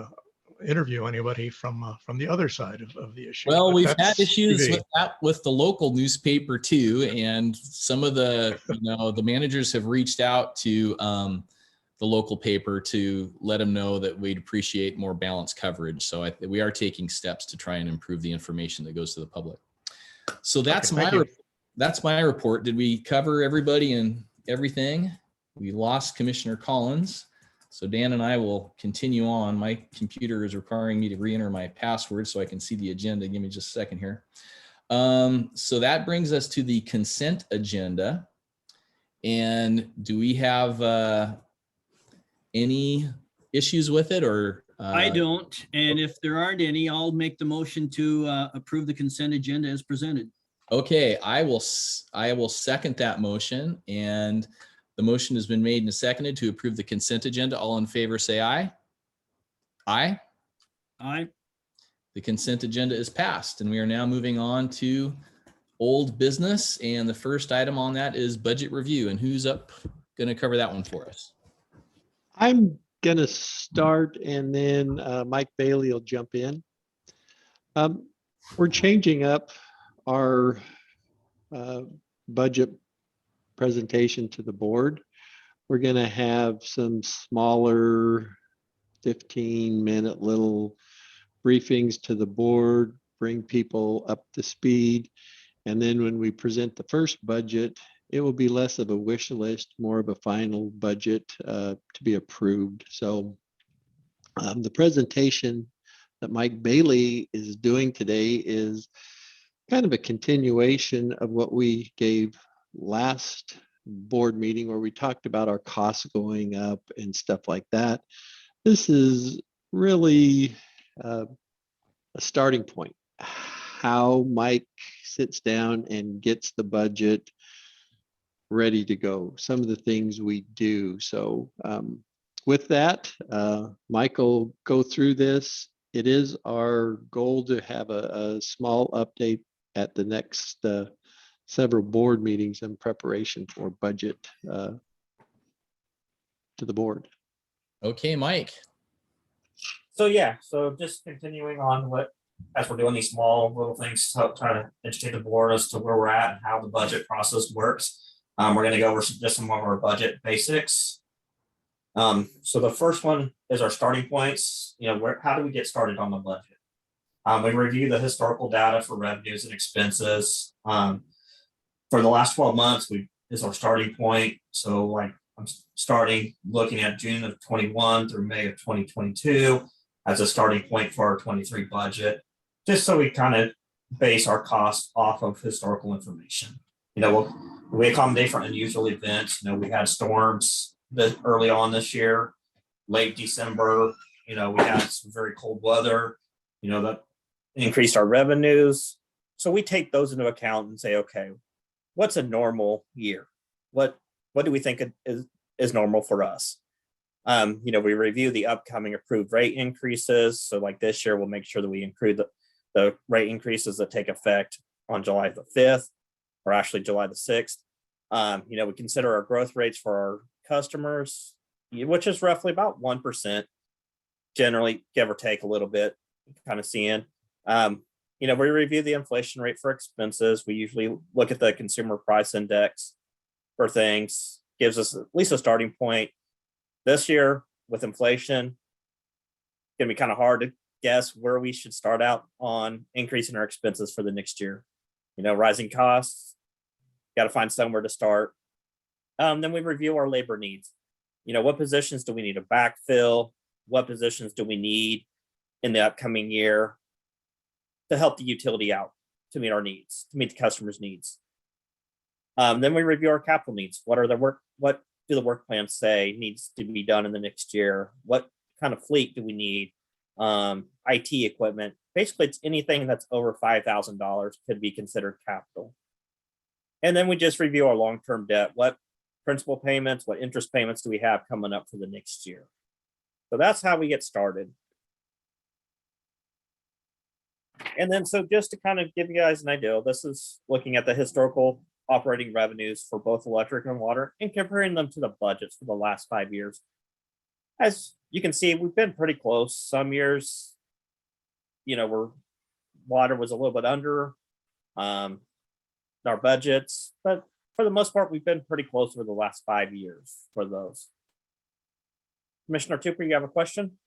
interview anybody from the other side of the issue. Well, but we've had that's issues TV. with that with the local newspaper too, and some of the the managers have reached out to the local paper to let them know that we'd appreciate more balanced coverage. So we are taking steps to try and improve the information that goes to the public. So that's that's my report. Did we cover everybody and everything? We lost Commissioner Collins. So Dan and I will continue on. My computer is requiring me to re-enter my password so I can see the agenda. Give me just a second here. So that brings us to the consent agenda. And do we have any issues with it, or? I don't. And if there aren't any, I'll make the motion to approve the consent agenda as presented. Okay, I will second that motion, and the motion has been made and seconded to approve the consent agenda. All in favor, say aye. Aye. Aye. The consent agenda is passed, and we are now moving on to old business. And the first item on that is budget review. And who's up going to cover that one for us? I'm going to start, and then Mike Bailey will jump in. We're changing up our budget presentation to the board. We're going to have some smaller 15-minute little briefings to the board, bring people up to speed. And then when we present the first budget, it will be less of a wish list, more of a final budget to be approved. So the presentation that Mike Bailey is doing today is kind of a continuation of what we gave last board meeting, where we talked about our costs going up and stuff like that. This is really a starting point. How Mike sits down and gets the budget ready to go, some of the things we do. So with that, Michael, go through this. It is our goal to have a small update at the next several board meetings in preparation for budget to the board. Okay, Mike. So yeah, so just continuing on what, as we're doing these small little things to help try to educate the board as to where we're at and how the budget process works. We're going to go over just some of our budget basics. So the first one is our starting points. You know, how do we get started on the budget? We review the historical data for revenues and expenses. For the last 12 months, is our starting point. So like I'm starting looking at June of 21 through May of 2022 as a starting point for our 23 budget, just so we kind of base our costs off of historical information. You know, we accommodate for unusual events. You know, we had storms early on this year, late December. You know, we had some very cold weather, you know, that increased our revenues. So we take those into account and say, okay, what's a normal year? What do we think is normal for us? You know, we review the upcoming approved rate increases. So like this year, we'll make sure that we include the rate increases that take effect on July the 5th, or actually July the 6th. You know, we consider our growth rates for our customers, which is roughly about 1%, generally, give or take a little bit, kind of seeing. You know, we review the inflation rate for expenses. We usually look at the consumer price index for things, gives us at least a starting point. This year with inflation, it's gonna be kind of hard to guess where we should start out on increasing our expenses for the next year. You know, rising costs, got to find somewhere to start. Then we review our labor needs. You know, what positions do we need to backfill? What positions do we need in the upcoming year to help the utility out, to meet our needs, to meet the customer's needs? Then we review our capital needs. What do the work plans say needs to be done in the next year? What kind of fleet do we need? IT equipment. Basically, it's anything that's over $5,000 could be considered capital. And then we just review our long-term debt. What principal payments, what interest payments do we have coming up for the next year? So that's how we get started. And then, so just to kind of give you guys an idea, this is looking at the historical operating revenues for both electric and water and comparing them to the budgets for the last 5 years. As you can see, we've been pretty close. Some years, you know, where water was a little bit under our budgets, but for the most part, we've been pretty close over the last 5 years for those. Commissioner Tupper, you have a question?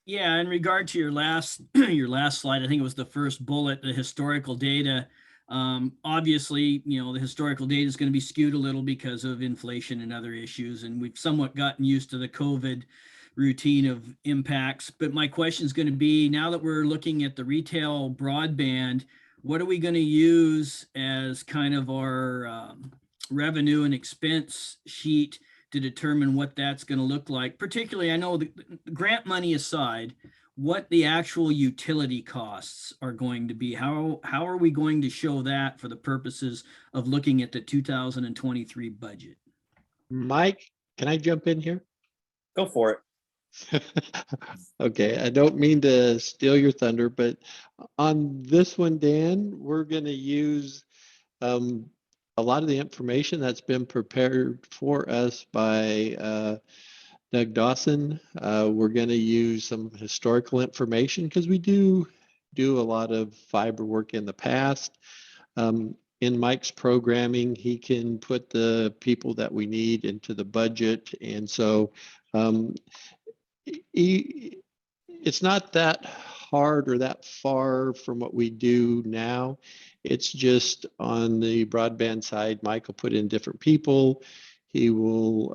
Yeah, in regard to your last your last slide, I think it was the first bullet, the historical data. Obviously, you know, the historical data is going to be skewed a little because of inflation and other issues, and we've somewhat gotten used to the COVID routine of impacts. But my question is going to be, now that we're looking at the retail broadband, what are we going to use as kind of our revenue and expense sheet to determine what that's going to look like? Particularly, I know the grant money aside, what the actual utility costs are going to be. How are we going to show that for the purposes of looking at the 2023 budget? Mike, can I jump in here? Go for it. Okay, I don't mean to steal your thunder, but on this one, Dan, we're going to use a lot of the information that's been prepared for us by Doug Dawson. We're going to use some historical information because we do a lot of fiber work in the past. In Mike's programming, he can put the people that we need into the budget. And so it's not that hard or that far from what we do now. It's just on the broadband side, Mike will put in different people. He will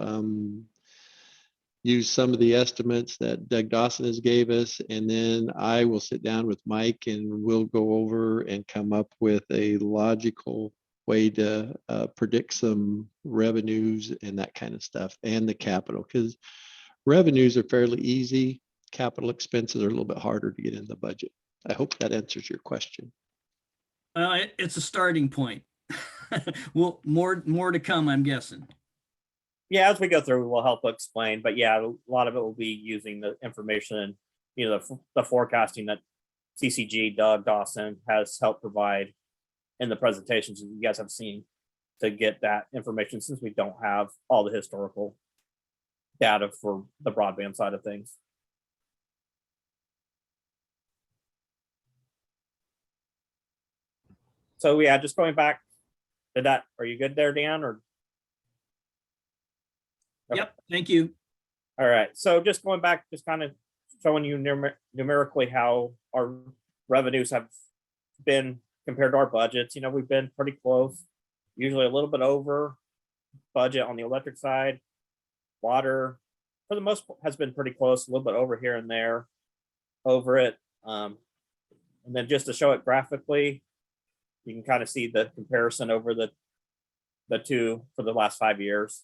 use some of the estimates that Doug Dawson has gave us, and then I will sit down with Mike and we'll go over and come up with a logical way to predict some revenues and that kind of stuff, and the capital, because revenues are fairly easy. Capital expenses are a little bit harder to get in the budget. I hope that answers your question. It's a starting point. Well, more to come, I'm guessing. Yeah, as we go through, we'll help explain, but yeah, a lot of it will be using the information, the forecasting that CCG Doug Dawson has helped provide in the presentations that you guys have seen to get that information, since we don't have all the historical data for the broadband side of things. So yeah, just going back to that, are you good there, Dan? Or Yep, thank you. all right, so just going back, just kind of showing you numerically how our revenues have been compared to our budgets. We've been pretty close, usually a little bit over budget on the electric side. Water, for the most part, has been pretty close, a little bit over here and there, over it. And then just to show it graphically, you can kind of see the comparison over the two for the last 5 years.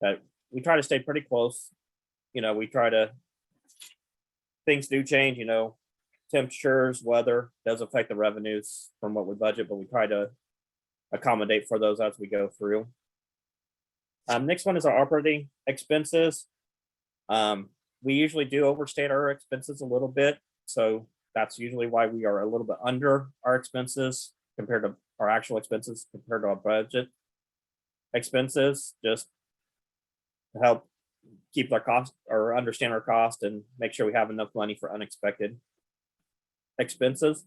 That we try to stay pretty close. We try to, things do change, temperatures, weather does affect the revenues from what we budget, but we try to accommodate for those as we go through. Next one is our operating expenses. We usually do overstate our expenses a little bit, so that's usually why we are a little bit under our expenses compared to our actual expenses compared to our budget expenses, just to help keep our cost or understand our cost and make sure we have enough money for unexpected expenses.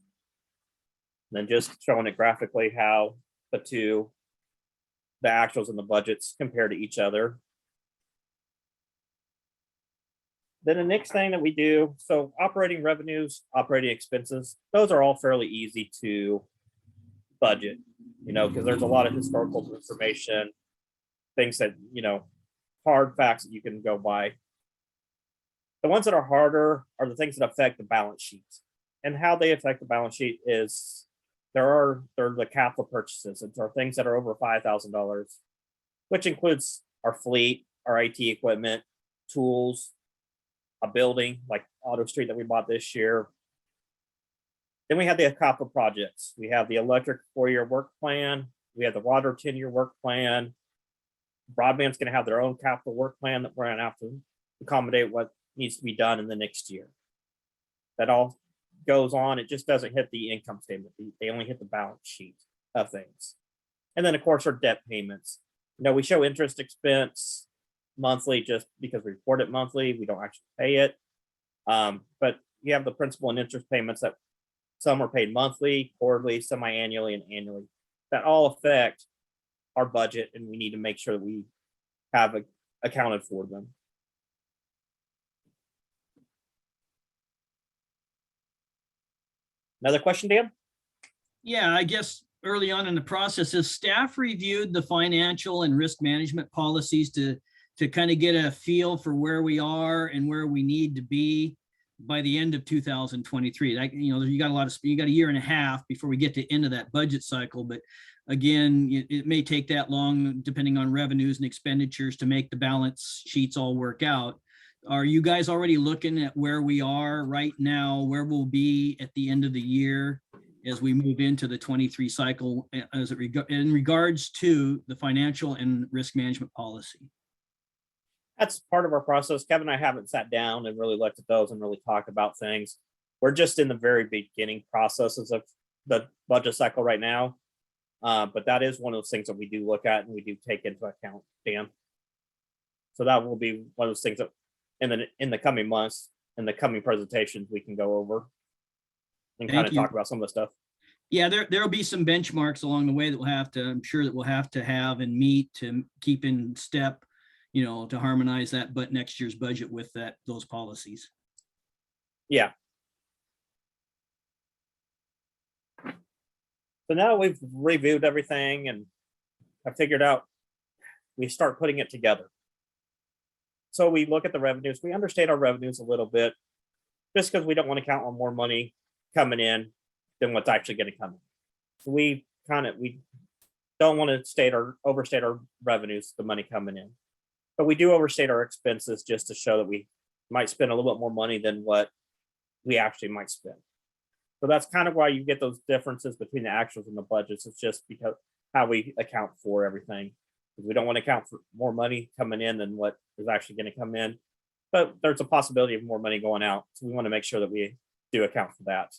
And then just showing it graphically how the actuals and the budgets compare to each other. Then the next thing that we do, so operating revenues, operating expenses, those are all fairly easy to budget, because there's a lot of historical information, things that, hard facts that you can go by. The ones that are harder are the things that affect the balance sheet. And how they affect the balance sheet is they're the capital purchases. It's our things that are over $5,000, which includes our fleet, our IT equipment, tools, a building like Auto Street that we bought this year. Then we have the capital projects. We have the electric 4-year work plan. We have the water 10-year work plan. Broadband's going to have their own capital work plan that we're going to have to accommodate what needs to be done in the next year. That all goes on. It just doesn't hit the income statement. They only hit the balance sheet of things. And then, of course, our debt payments. We show interest expense monthly just because we report it monthly. We don't actually pay it. But you have the principal and interest payments that some are paid monthly, quarterly, semi-annually, and annually. That all affect our budget, and we need to make sure that we have accounted for them. Another question, Dan? Yeah, I guess early on in the process, has staff reviewed the financial and risk management policies to kind of get a feel for where we are and where we need to be by the end of 2023? You got a year and a half before we get to the end of that budget cycle, but again, it may take that long depending on revenues and expenditures to make the balance sheets all work out. Are you guys already looking at where we are right now, where we'll be at the end of the year as we move into the 23 cycle in regards to the financial and risk management policy? That's part of our process. Kevin and I haven't sat down and really looked at those and really talked about things. We're just in the very beginning processes of the budget cycle right now. But that is one of those things that we do look at and we do take into account, Dan. So that will be one of those things that in the coming months, in the coming presentations, we can go over and kind of talk about some of the stuff. Yeah, there'll be some benchmarks along the way that I'm sure that we'll have to have and meet to keep in step, to harmonize that, but next year's budget with those policies. Yeah. So now we've reviewed everything and I figured out we start putting it together. So we look at the revenues. We understate our revenues a little bit just because we don't want to count on more money coming in than what's actually going to come in. So we don't want to overstate our revenues, the money coming in. But we do overstate our expenses just to show that we might spend a little bit more money than what we actually might spend. So that's kind of why you get those differences between the actuals and the budgets. It's just because how we account for everything. We don't want to account for more money coming in than what is actually going to come in. But there's a possibility of more money going out. So we want to make sure that we do account for that.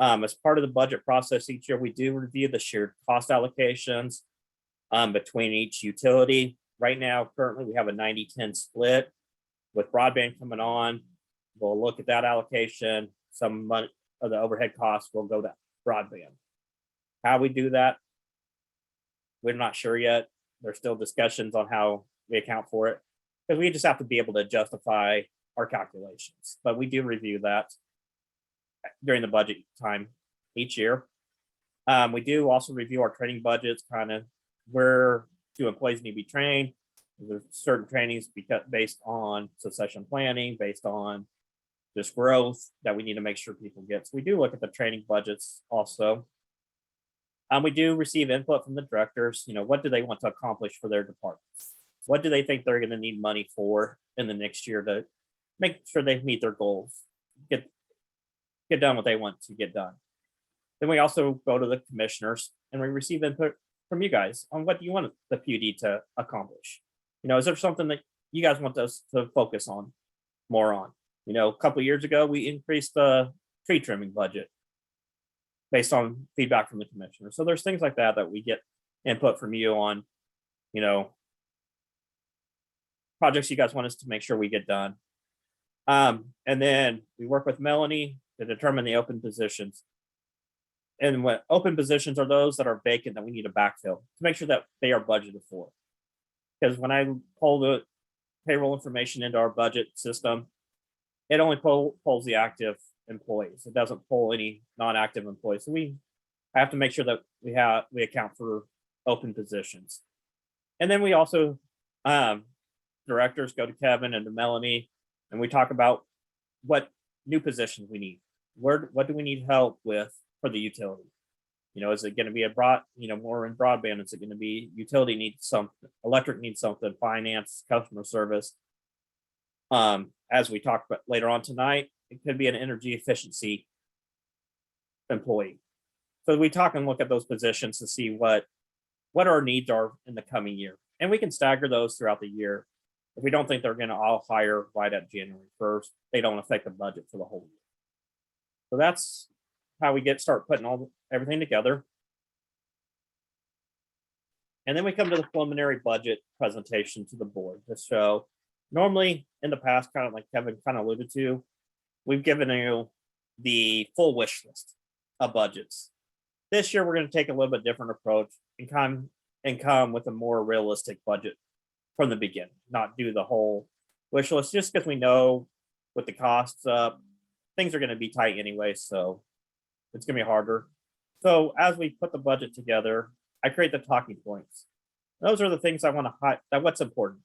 As part of the budget process each year, we do review the shared cost allocations between each utility. Right now, currently, we have a 90-10 split. With broadband coming on, we'll look at that allocation. Some money of the overhead costs will go to broadband. How we do that, we're not sure yet. There's still discussions on how we account for it, because we just have to be able to justify our calculations. But we do review that during the budget time each year. We do also review our training budgets, kind of where do employees need to be trained. There's certain trainings based on succession planning, based on just growth that we need to make sure people get. So we do look at the training budgets also. We do receive input from the directors. What do they want to accomplish for their departments? What do they think they're going to need money for in the next year to make sure they meet their goals, get done what they want to get done. Then we also go to the commissioners and we receive input from you guys on what do you want the PUD to accomplish. Is there something that you guys want us to focus on more on? A couple of years ago, we increased the tree trimming budget based on feedback from the commissioner. So there's things like that that we get input from you on, projects you guys want us to make sure we get done. And then we work with Melanie to determine the open positions. And what open positions are those that are vacant that we need to backfill to make sure that they are budgeted for. Because when I pull the payroll information into our budget system, it only pulls the active employees. It doesn't pull any non-active employees. So we have to make sure that we account for open positions. And then we also directors go to Kevin and to Melanie, and we talk about what new positions we need. What do we need help with for the utility? Is it going to be more in broadband? Is it going to be utility needs something, electric needs something, finance, customer service? As we talked about later on tonight, it could be an energy efficiency employee. So we talk and look at those positions to see what our needs are in the coming year. And we can stagger those throughout the year. If we don't think they're going to all hire right at January 1st, they don't affect the budget for the whole year. So that's how we start putting everything together. And then we come to the preliminary budget presentation to the board. So normally in the past, kind of like Kevin kind of alluded to, we've given you the full wish list of budgets. This year, we're going to take a little bit different approach and come with a more realistic budget from the beginning, not do the whole wish list, just because we know with the costs up, things are going to be tight anyway. So it's going to be harder. So as we put the budget together, I create the talking points. Those are the things I want to highlight. What's important.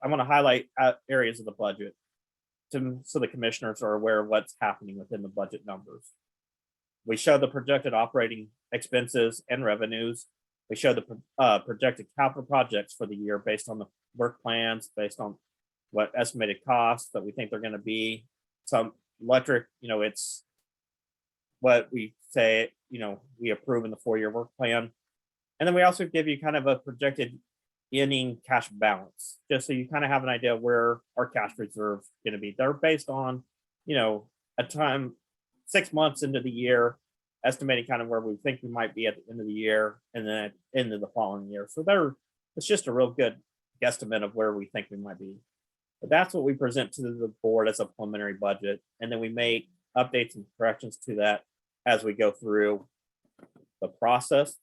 I want to highlight areas of the budget so the commissioners are aware of what's happening within the budget numbers. We show the projected operating expenses and revenues. We show the projected capital projects for the year based on the work plans, based on what estimated costs that we think they're going to be. Some electric, it's what we say, we approve in the 4-year work plan. And then we also give you kind of a projected ending cash balance, just so you kind of have an idea of where our cash reserves going to be. They're based on, a time 6 months into the year, estimating kind of where we think we might be at the end of the year and then into the following year. So it's just a real good guesstimate of where we think we might be. But that's what we present to the board as a preliminary budget. And then we make updates and corrections to that as we go through the process,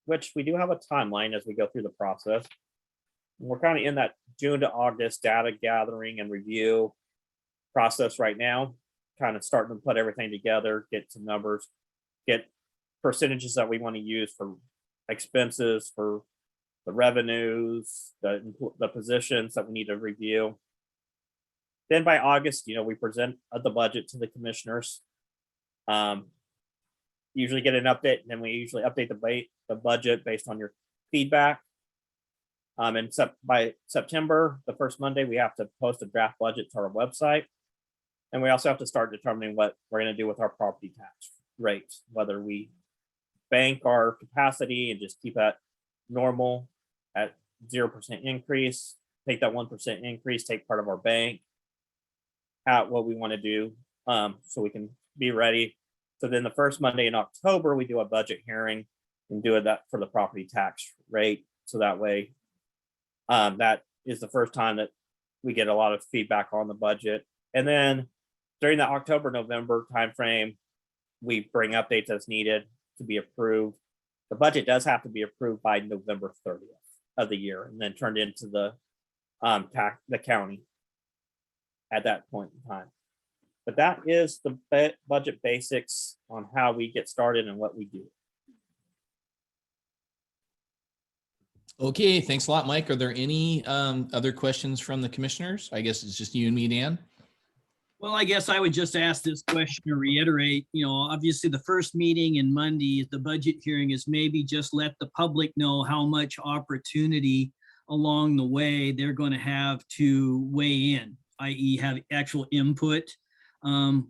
which we do have a timeline as we go through the process. And we're kind of in that June to August data gathering and review process right now, kind of starting to put everything together, get some numbers, get percentages that we want to use for expenses, for the revenues, the positions that we need to review. Then by August, we present the budget to the commissioners. Usually get an update, and then we usually update the budget based on your feedback. And by September, the first Monday, we have to post a draft budget to our website. And we also have to start determining what we're going to do with our property tax rates, whether we bank our capacity and just keep that normal at 0% increase, take that 1% increase, take part of our bank, at what we want to do, so we can be ready. So then the first Monday in October, we do a budget hearing and do that for the property tax rate. So that way, that is the first time that we get a lot of feedback on the budget. And then during the October, November timeframe, we bring updates as needed to be approved. The budget does have to be approved by November 30th of the year and then turned into the county at that point in time. But that is the budget basics on how we get started and what we do. Okay, thanks a lot, Mike. Are there any other questions from the commissioners? I guess it's just you and me, Dan. Well, I guess I would just ask this question to reiterate, obviously the first meeting in Monday, the budget hearing, is maybe just let the public know how much opportunity along the way they're going to have to weigh in, i.e. have actual input.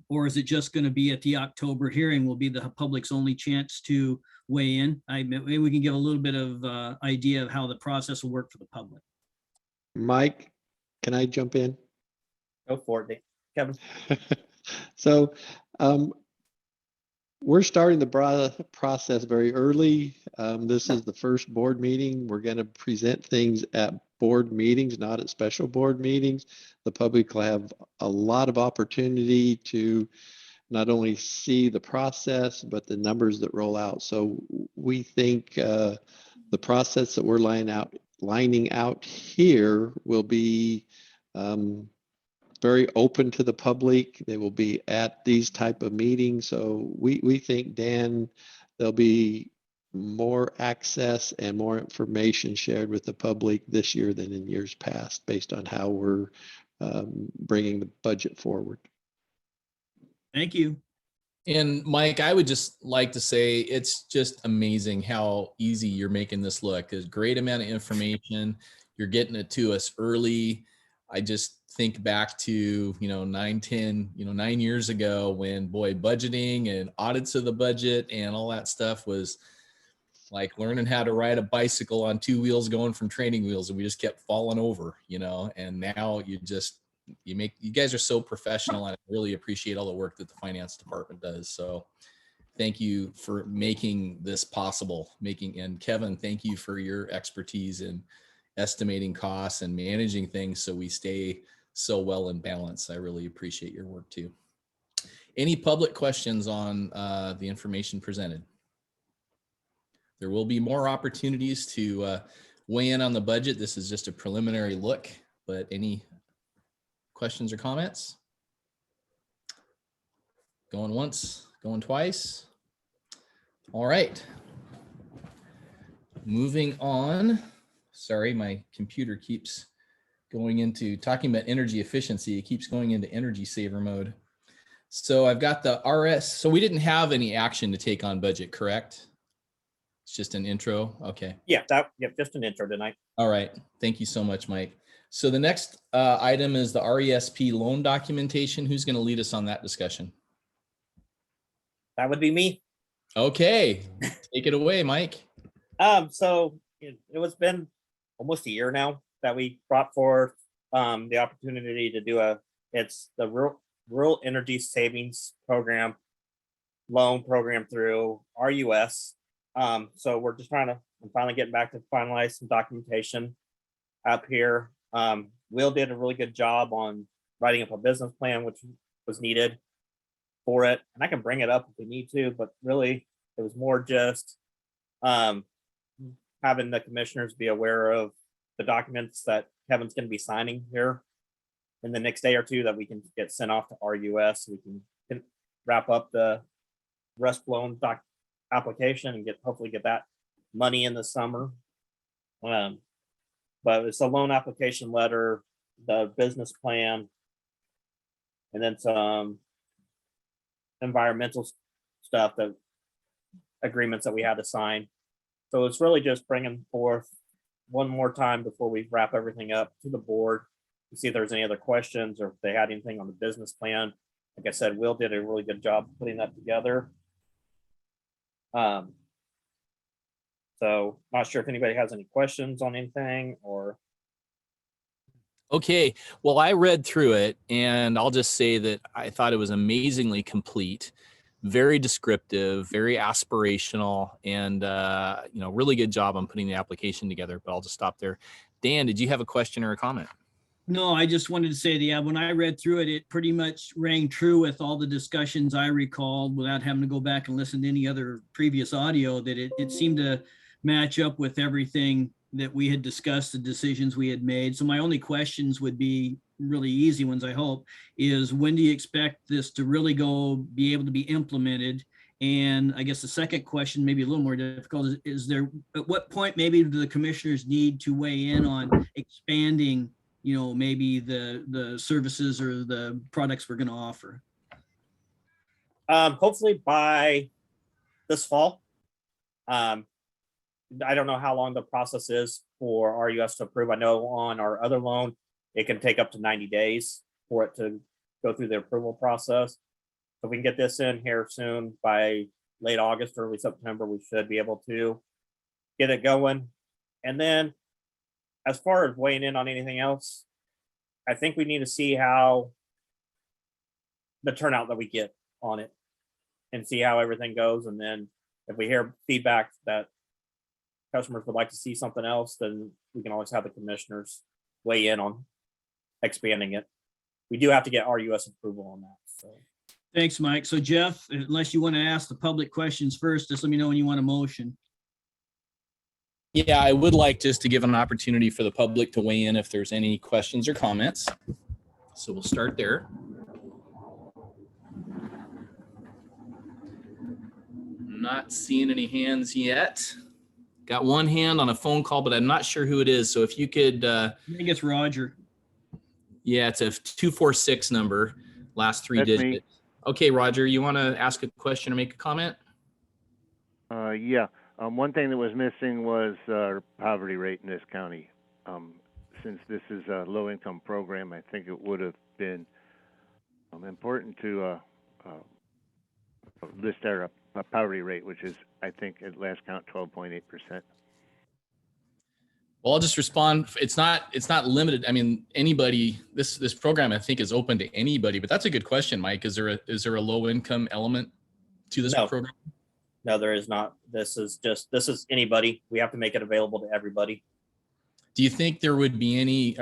Or is it just going to be at the October hearing will be the public's only chance to weigh in? Maybe we can give a little bit of idea of how the process will work for the public. Mike, can I jump in? Go for it, Kevin. So we're starting the process very early. This is the first board meeting. We're going to present things at board meetings, not at special board meetings. The public will have a lot of opportunity to not only see the process, but the numbers that roll out. So we think the process that we're lining out here will be very open to the public. They will be at these type of meetings. So we think, Dan, there'll be more access and more information shared with the public this year than in years past, based on how we're bringing the budget forward. Thank you. And Mike, I would just like to say it's just amazing how easy you're making this look. There's a great amount of information. You're getting it to us early. I just think back to, 9 years ago when, boy, budgeting and audits of the budget and all that stuff was like learning how to ride a bicycle on two wheels going from training wheels, and we just kept falling over, and now you guys are so professional, and I really appreciate all the work that the finance department does. So thank you for making this possible, and Kevin, thank you for your expertise in estimating costs and managing things so we stay so well in balance. I really appreciate your work too. Any public questions on the information presented? There will be more opportunities to weigh in on the budget. This is just a preliminary look, but any questions or comments? Going once, going twice. All right. Moving on. Sorry, my computer keeps going into talking about energy efficiency. It keeps going into energy saver mode. So I've got the RS. So we didn't have any action to take on budget, correct? It's just an intro. Okay. Yeah, just an intro tonight. All right. Thank you so much, Mike. So the next item is the RESP loan documentation. Who's going to lead us on that discussion? That would be me. Okay. Take it away, Mike. So it was been almost a year now that we brought forth the opportunity to do it's the Rural Energy Savings Program loan program through RUS. So we're just I'm finally getting back to finalize some documentation up here. Will did a really good job on writing up a business plan, which was needed for it. And I can bring it up if we need to, but really it was more just having the commissioners be aware of the documents that Kevin's going to be signing here in the next day or two that we can get sent off to RUS. So we can wrap up the RESP loan application and hopefully get that money in the summer. But it's a loan application letter, the business plan, and then some environmental stuff, agreements that we had to sign. So it's really just bringing forth one more time before we wrap everything up to the board to see if there's any other questions or if they had anything on the business plan Like I said, Will did a really good job putting that together. So not sure if anybody has any questions on anything or. Okay, well, I read through it and I'll just say that I thought it was amazingly complete, very descriptive, very aspirational, and really good job on putting the application together. But I'll just stop there. Dan, did you have a question or a comment? No, I just wanted to say that, yeah, when I read through it, it pretty much rang true with all the discussions I recalled without having to go back and listen to any other previous audio, that it seemed to match up with everything that we had discussed, the decisions we had made. So my only questions would be really easy ones, I hope, is when do you expect this to really be able to be implemented? And I guess the second question, maybe a little more difficult, is there, at what point maybe do the commissioners need to weigh in on expanding, maybe the services or the products we're going to offer? Hopefully by this fall. I don't know how long the process is for RUS to approve. I know on our other loan, it can take up to 90 days for it to go through the approval process. So we can get this in here soon by late August, early September, we should be able to get it going. And then as far as weighing in on anything else, I think we need to see how the turnout that we get on it and see how everything goes. And then if we hear feedback that customers would like to see something else, then we can always have the commissioners weigh in on expanding it. We do have to get RUS approval on that. So. Thanks, Mike. So Jeff, unless you want to ask the public questions first, just let me know when you want a motion. Yeah, I would like just to give an opportunity for the public to weigh in if there's any questions or comments. So we'll start there. Not seeing any hands yet. Got one hand on a phone call, but I'm not sure who it is. So if you could. I think it's Roger. Yeah, it's a 246 number, last three That's digits. me. Okay, Roger, you want to ask a question or make a comment? Yeah. One thing that was missing was our poverty rate in this county. Since this is a low-income program, I think it would have been important to list our poverty rate, which is, I think, at last count, 12.8%. Well, I'll just respond. It's not limited. I mean, anybody, this program, I think, is open to anybody, but that's a good question, Mike. Is there a low income element to this program? No, there is not. This is anybody. We have to make it available to everybody. Do you think there would be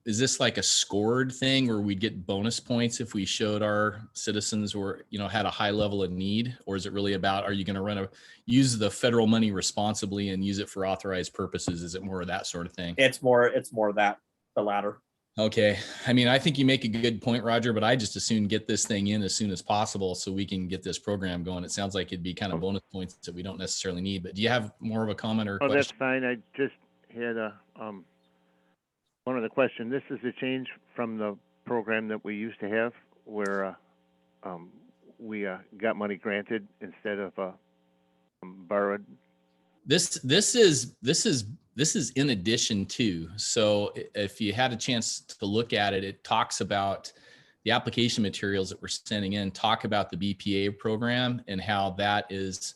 is this like a scored thing where we'd get bonus points if we showed our citizens or, had a high level of need? Or is it really about, are you going to use the federal money responsibly and use it for authorized purposes? Is it more of that sort of thing? It's more that, the latter. Okay. I mean, I think you make a good point, Roger, but I just as soon get this thing in as soon as possible so we can get this program going. It sounds like it'd be kind of bonus points that we don't necessarily need, but do you have more of a comment or a question? That's fine. I just had one other question. This is a change from the program that we used to have where we got money granted instead of borrowed. This is in addition to. So if you had a chance to look at it, it talks about the application materials that we're sending in, talk about the BPA program and how that is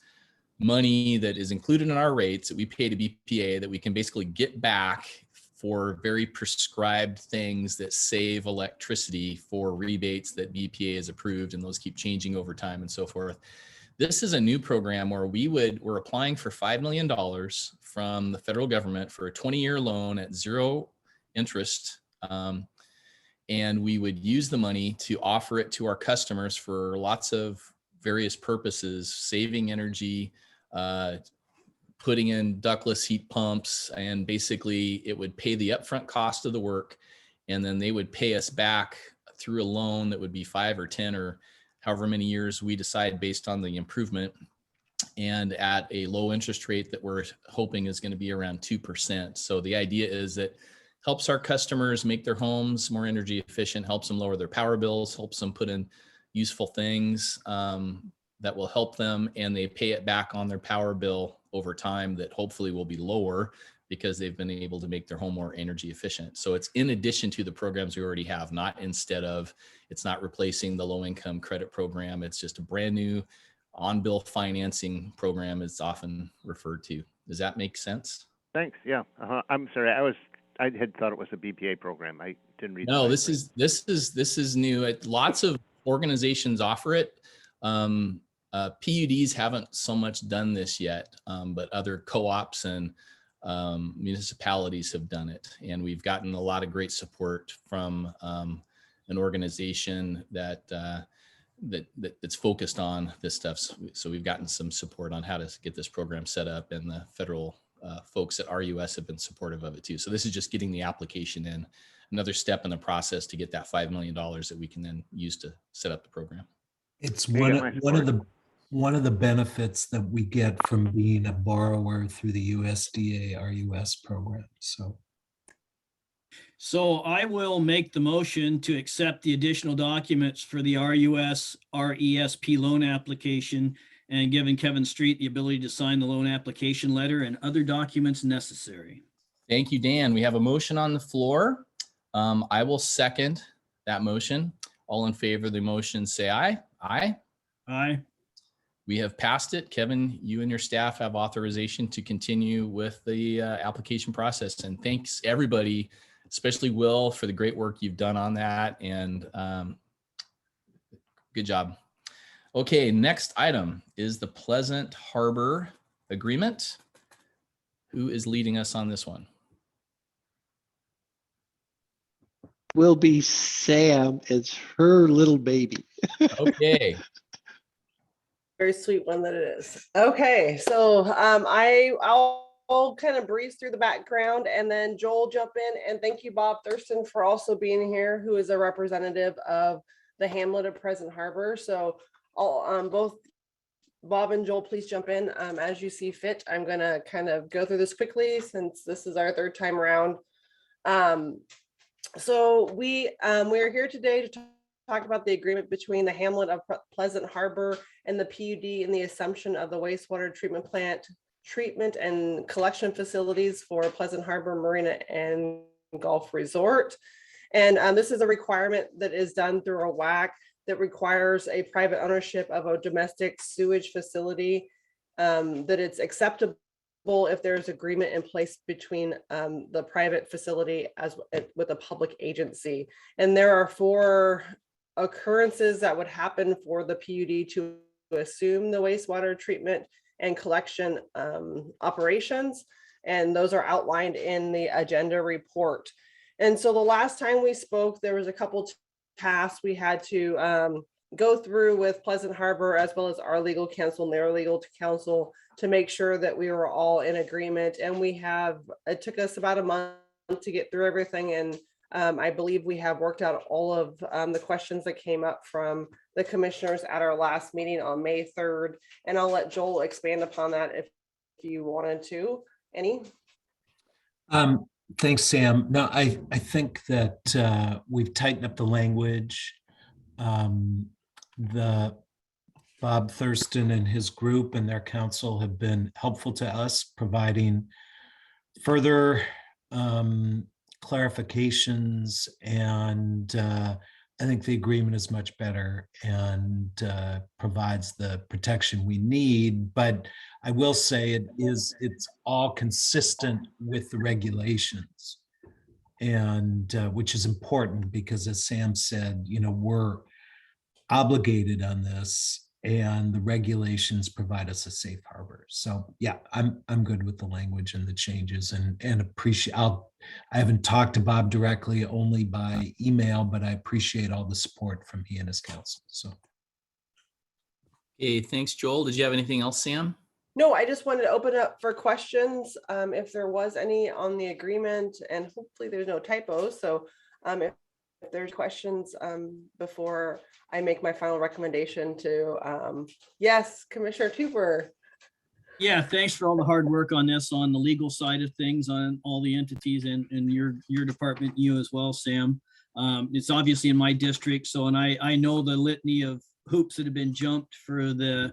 money that is included in our rates that we pay to BPA that we can basically get back for very prescribed things that save electricity for rebates that BPA has approved, and those keep changing over time and so forth. This is a new program where we're applying for $5 million from the federal government for a 20-year loan at zero interest. And we would use the money to offer it to our customers for lots of various purposes, saving energy, putting in ductless heat pumps, and basically it would pay the upfront cost of the work. And then they would pay us back through a loan that would be 5 or 10 or however many years we decide based on the improvement, and at a low interest rate that we're hoping is going to be around 2%. So the idea is that helps our customers make their homes more energy efficient, helps them lower their power bills, helps them put in useful things that will help them, and they pay it back on their power bill over time that hopefully will be lower because they've been able to make their home more energy efficient. So it's in addition to the programs we already have, not instead of, it's not replacing the low income credit program. It's just a brand new on-bill financing program, it's often referred to. Does that make sense? Thanks. Yeah. I'm sorry. I had thought it was a BPA program. I didn't read. No, the this is new. Lots of organizations offer it. PUDs haven't so much done this yet, but other co-ops and municipalities have done it, and we've gotten a lot of great support from an organization that's focused on this stuff. So we've gotten some support on how to get this program set up, and the federal folks at RUS have been supportive of it too. So this is just getting the application in, another step in the process to get that $5 million that we can then use to set up the program. It's You got my support. one of the benefits that we get from being a borrower through the USDA RUS program. So I will make the motion to accept the additional documents for the RUS RESP loan application and giving Kevin Street the ability to sign the loan application letter and other documents necessary. Thank you, Dan. We have a motion on the floor. I will second that motion. All in favor of the motion, say aye. Aye. Aye. We have passed it. Kevin, you and your staff have authorization to continue with the application process. And thanks everybody, especially Will, for the great work you've done on that. And good job. Okay, next item is the Pleasant Harbor Agreement. Who is leading us on this one? Will be Sam. It's her little baby. Okay. Very sweet one that it is. Okay, so I'll kind of breeze through the background and then Joel jump in. And thank you, Bob Thurston, for also being here, who is a representative of the hamlet of Pleasant Harbor. So I'll both Bob and Joel, please jump in as you see fit. I'm gonna kind of go through this quickly since this is our third time around. So we are here today to talk about the agreement between the hamlet of Pleasant Harbor and the PUD and the assumption of the wastewater treatment plant treatment and collection facilities for Pleasant Harbor Marina and Golf Resort. And this is a requirement that is done through a WAC that requires a private ownership of a domestic sewage facility, that it's acceptable if there's agreement in place between the private facility as with a public agency. And there are 4 occurrences that would happen for the PUD to assume the wastewater treatment and collection operations. And those are outlined in the agenda report. And so the last time we spoke, there was a couple tasks we had to go through with Pleasant Harbor, as well as our legal counsel and their legal counsel, to make sure that we were all in agreement. And it took us about a month to get through everything. And I believe we have worked out all of the questions that came up from the commissioners at our last meeting on May 3rd. And I'll let Joel expand upon that if you wanted to. Any? Thanks, Sam. No, I think that we've tightened up the language. The Bob Thurston and his group and their counsel have been helpful to us, providing further clarifications, and I think the agreement is much better and provides the protection we need. But I will say it's all consistent with the regulations, and which is important because, as Sam said, we're obligated on this, and the regulations provide us a safe harbor. So yeah, I'm good with the language and the changes, and appreciate. I haven't talked to Bob directly, only by email, but I appreciate all the support from he and his counsel. So. Okay, thanks, Joel. Did you have anything else, Sam? No, I just wanted to open up for questions, if there was any on the agreement, and hopefully there's no typos. So if there's questions before I make my final recommendation to, yes, Commissioner Tupper. Yeah, thanks for all the hard work on this, on the legal side of things, on all the entities and your department, you as well, Sam. It's obviously in my district, so, and I know the litany of hoops that have been jumped for the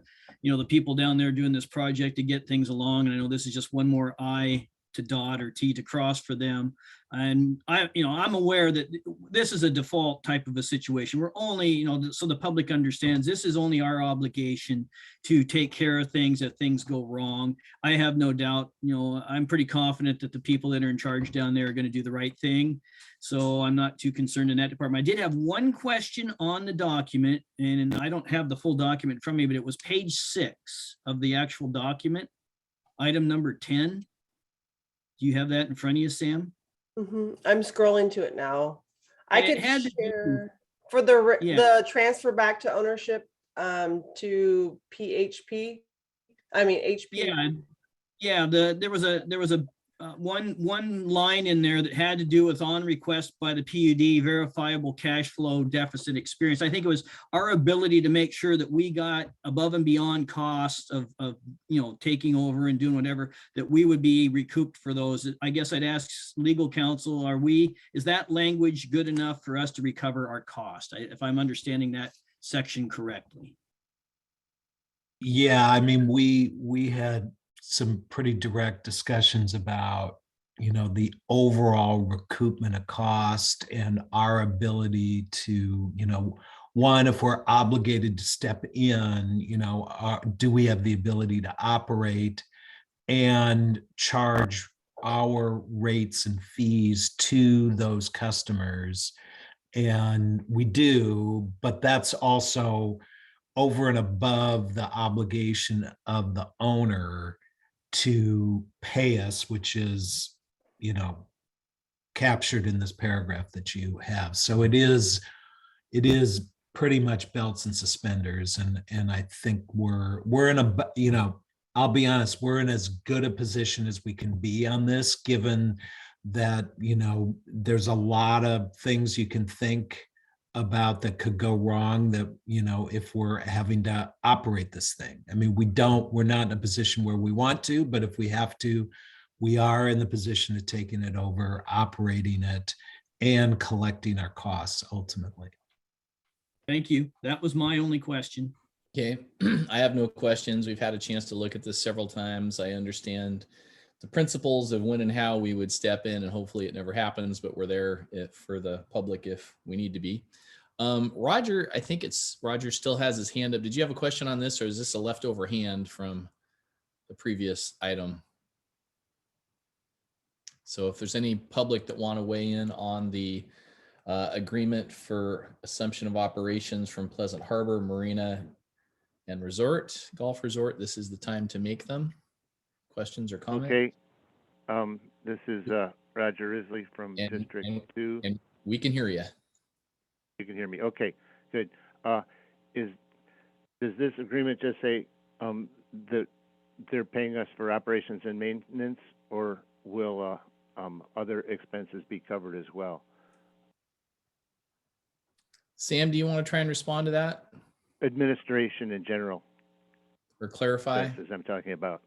people down there doing this project to get things along. And I know this is just one more I to dot or T to cross for them. And I'm aware that this is a default type of a situation. We're only, so the public understands, this is only our obligation to take care of things if things go wrong. I have no doubt, I'm pretty confident that the people that are in charge down there are going to do the right thing. So I'm not too concerned in that department. I did have one question on the document, and I don't have the full document from me, but it was page 6 of the actual document, item number 10. Do you have that in front of you, Sam? I'm scrolling to it now. I It could had to do- share for the Yeah. the transfer back to ownership to PHP. I mean HP. Yeah. There was a one line in there that had to do with on request by the PUD verifiable cash flow deficit experience. I think it was our ability to make sure that we got above and beyond costs of taking over and doing whatever, that we would be recouped for those. I guess I'd ask legal counsel, is that language good enough for us to recover our cost? If I'm understanding that section correctly. Yeah, I mean, we had some pretty direct discussions about, the overall recoupment of cost and our ability to, one, if we're obligated to step in, do we have the ability to operate and charge our rates and fees to those customers? And we do, but that's also over and above the obligation of the owner to pay us, which is, captured in this paragraph that you have. So it is pretty much belts and suspenders. And I think we're in I'll be honest, we're in as good a position as we can be on this, given that, there's a lot of things you can think about that could go wrong, that, if we're having to operate this thing. I mean, we're not in a position where we want to, but if we have to, we are in the position of taking it over, operating it, and collecting our costs ultimately. Thank you. That was my only question. Okay, I have no questions. We've had a chance to look at this several times. I understand the principles of when and how we would step in, and hopefully it never happens, but we're there for the public if we need to be. Roger, I think Roger still has his hand up. Did you have a question on this, or is this a leftover hand from the previous item? So if there's any public that want to weigh in on the agreement for assumption of operations from Pleasant Harbor Marina and Golf Resort, this is the time to make them. Questions or comments? Okay. This is Roger Isley from District 2. And we can hear you. You can hear me. Okay, good. Does this agreement just say that they're paying us for operations and maintenance, or will other expenses be covered as well? Sam, do you want to try and respond to that? Administration in general. Or clarify? Expenses I'm talking about.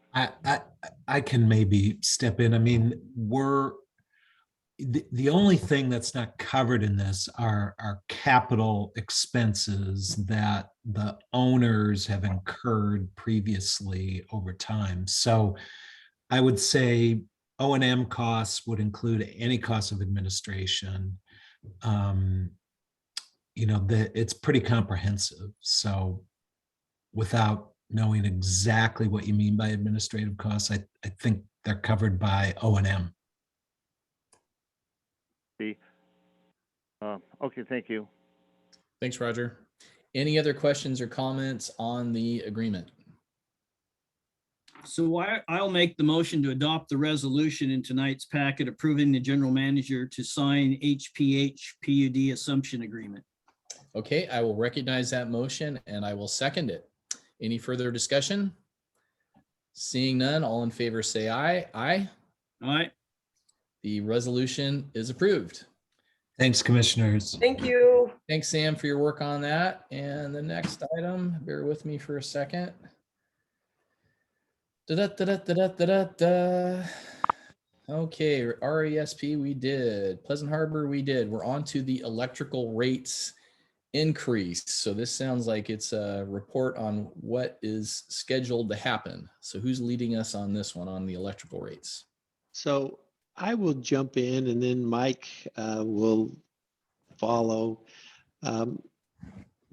I can maybe step in. I mean, the only thing that's not covered in this are capital expenses that the owners have incurred previously over time. So I would say O&M costs would include any cost of administration. It's pretty comprehensive. So without knowing exactly what you mean by administrative costs, I think they're covered by O&M. Okay, thank you. Thanks, Roger. Any other questions or comments on the agreement? So I'll make the motion to adopt the resolution in tonight's packet approving the general manager to sign HPH PUD assumption agreement. Okay, I will recognize that motion and I will second it. Any further discussion? Seeing none, all in favor say aye. Aye. Aye. The resolution is approved. Thanks, commissioners. Thank you. Thanks, Sam, for your work on that. And the next item, bear with me for a second. Okay, RESP we did. Pleasant Harbor we did. We're on to the electrical rates increase. So this sounds like it's a report on what is scheduled to happen. So who's leading us on this one, on the electrical rates? So I will jump in and then Mike will follow. Um,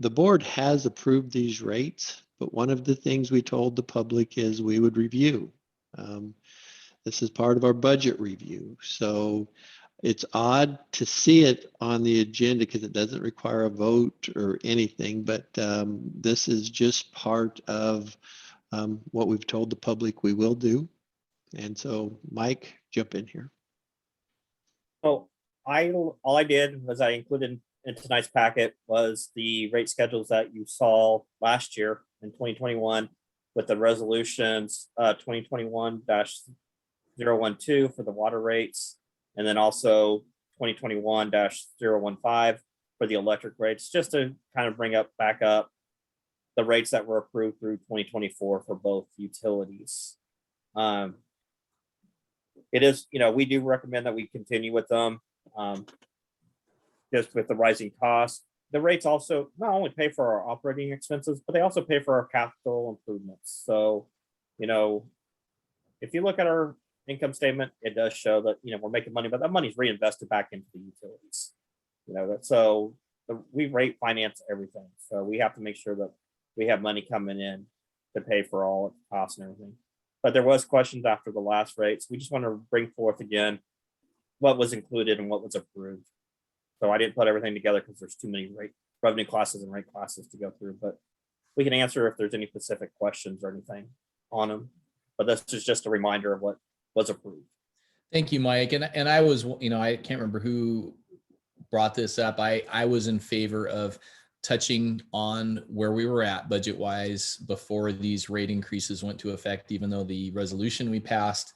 The board has approved these rates, but one of the things we told the public is we would review. This is part of our budget review. So it's odd to see it on the agenda because it doesn't require a vote or anything, but this is just part of what we've told the public we will do. And so Mike, jump in here. So all I did was I included in tonight's packet was the rate schedules that you saw last year in 2021 with the resolutions 2021-012 for the water rates, and then also 2021-015 for the electric rates, just to kind of bring back up the rates that were approved through 2024 for both utilities. It is, we do recommend that we continue with them. Just with the rising costs, the rates also not only pay for our operating expenses, but they also pay for our capital improvements. So, if you look at our income statement, it does show that, we're making money, but that money's reinvested back into the utilities. We rate finance everything. So we have to make sure that we have money coming in to pay for all of the costs and everything. But there was questions after the last rates. We just want to bring forth again what was included and what was approved. So I didn't put everything together because there's too many revenue classes and rate classes to go through, but we can answer if there's any specific questions or anything on them. But this is just a reminder of what was approved. Thank you, Mike. And I was, I can't remember who brought this up. I was in favor of touching on where we were at budget wise before these rate increases went to effect, even though the resolution we passed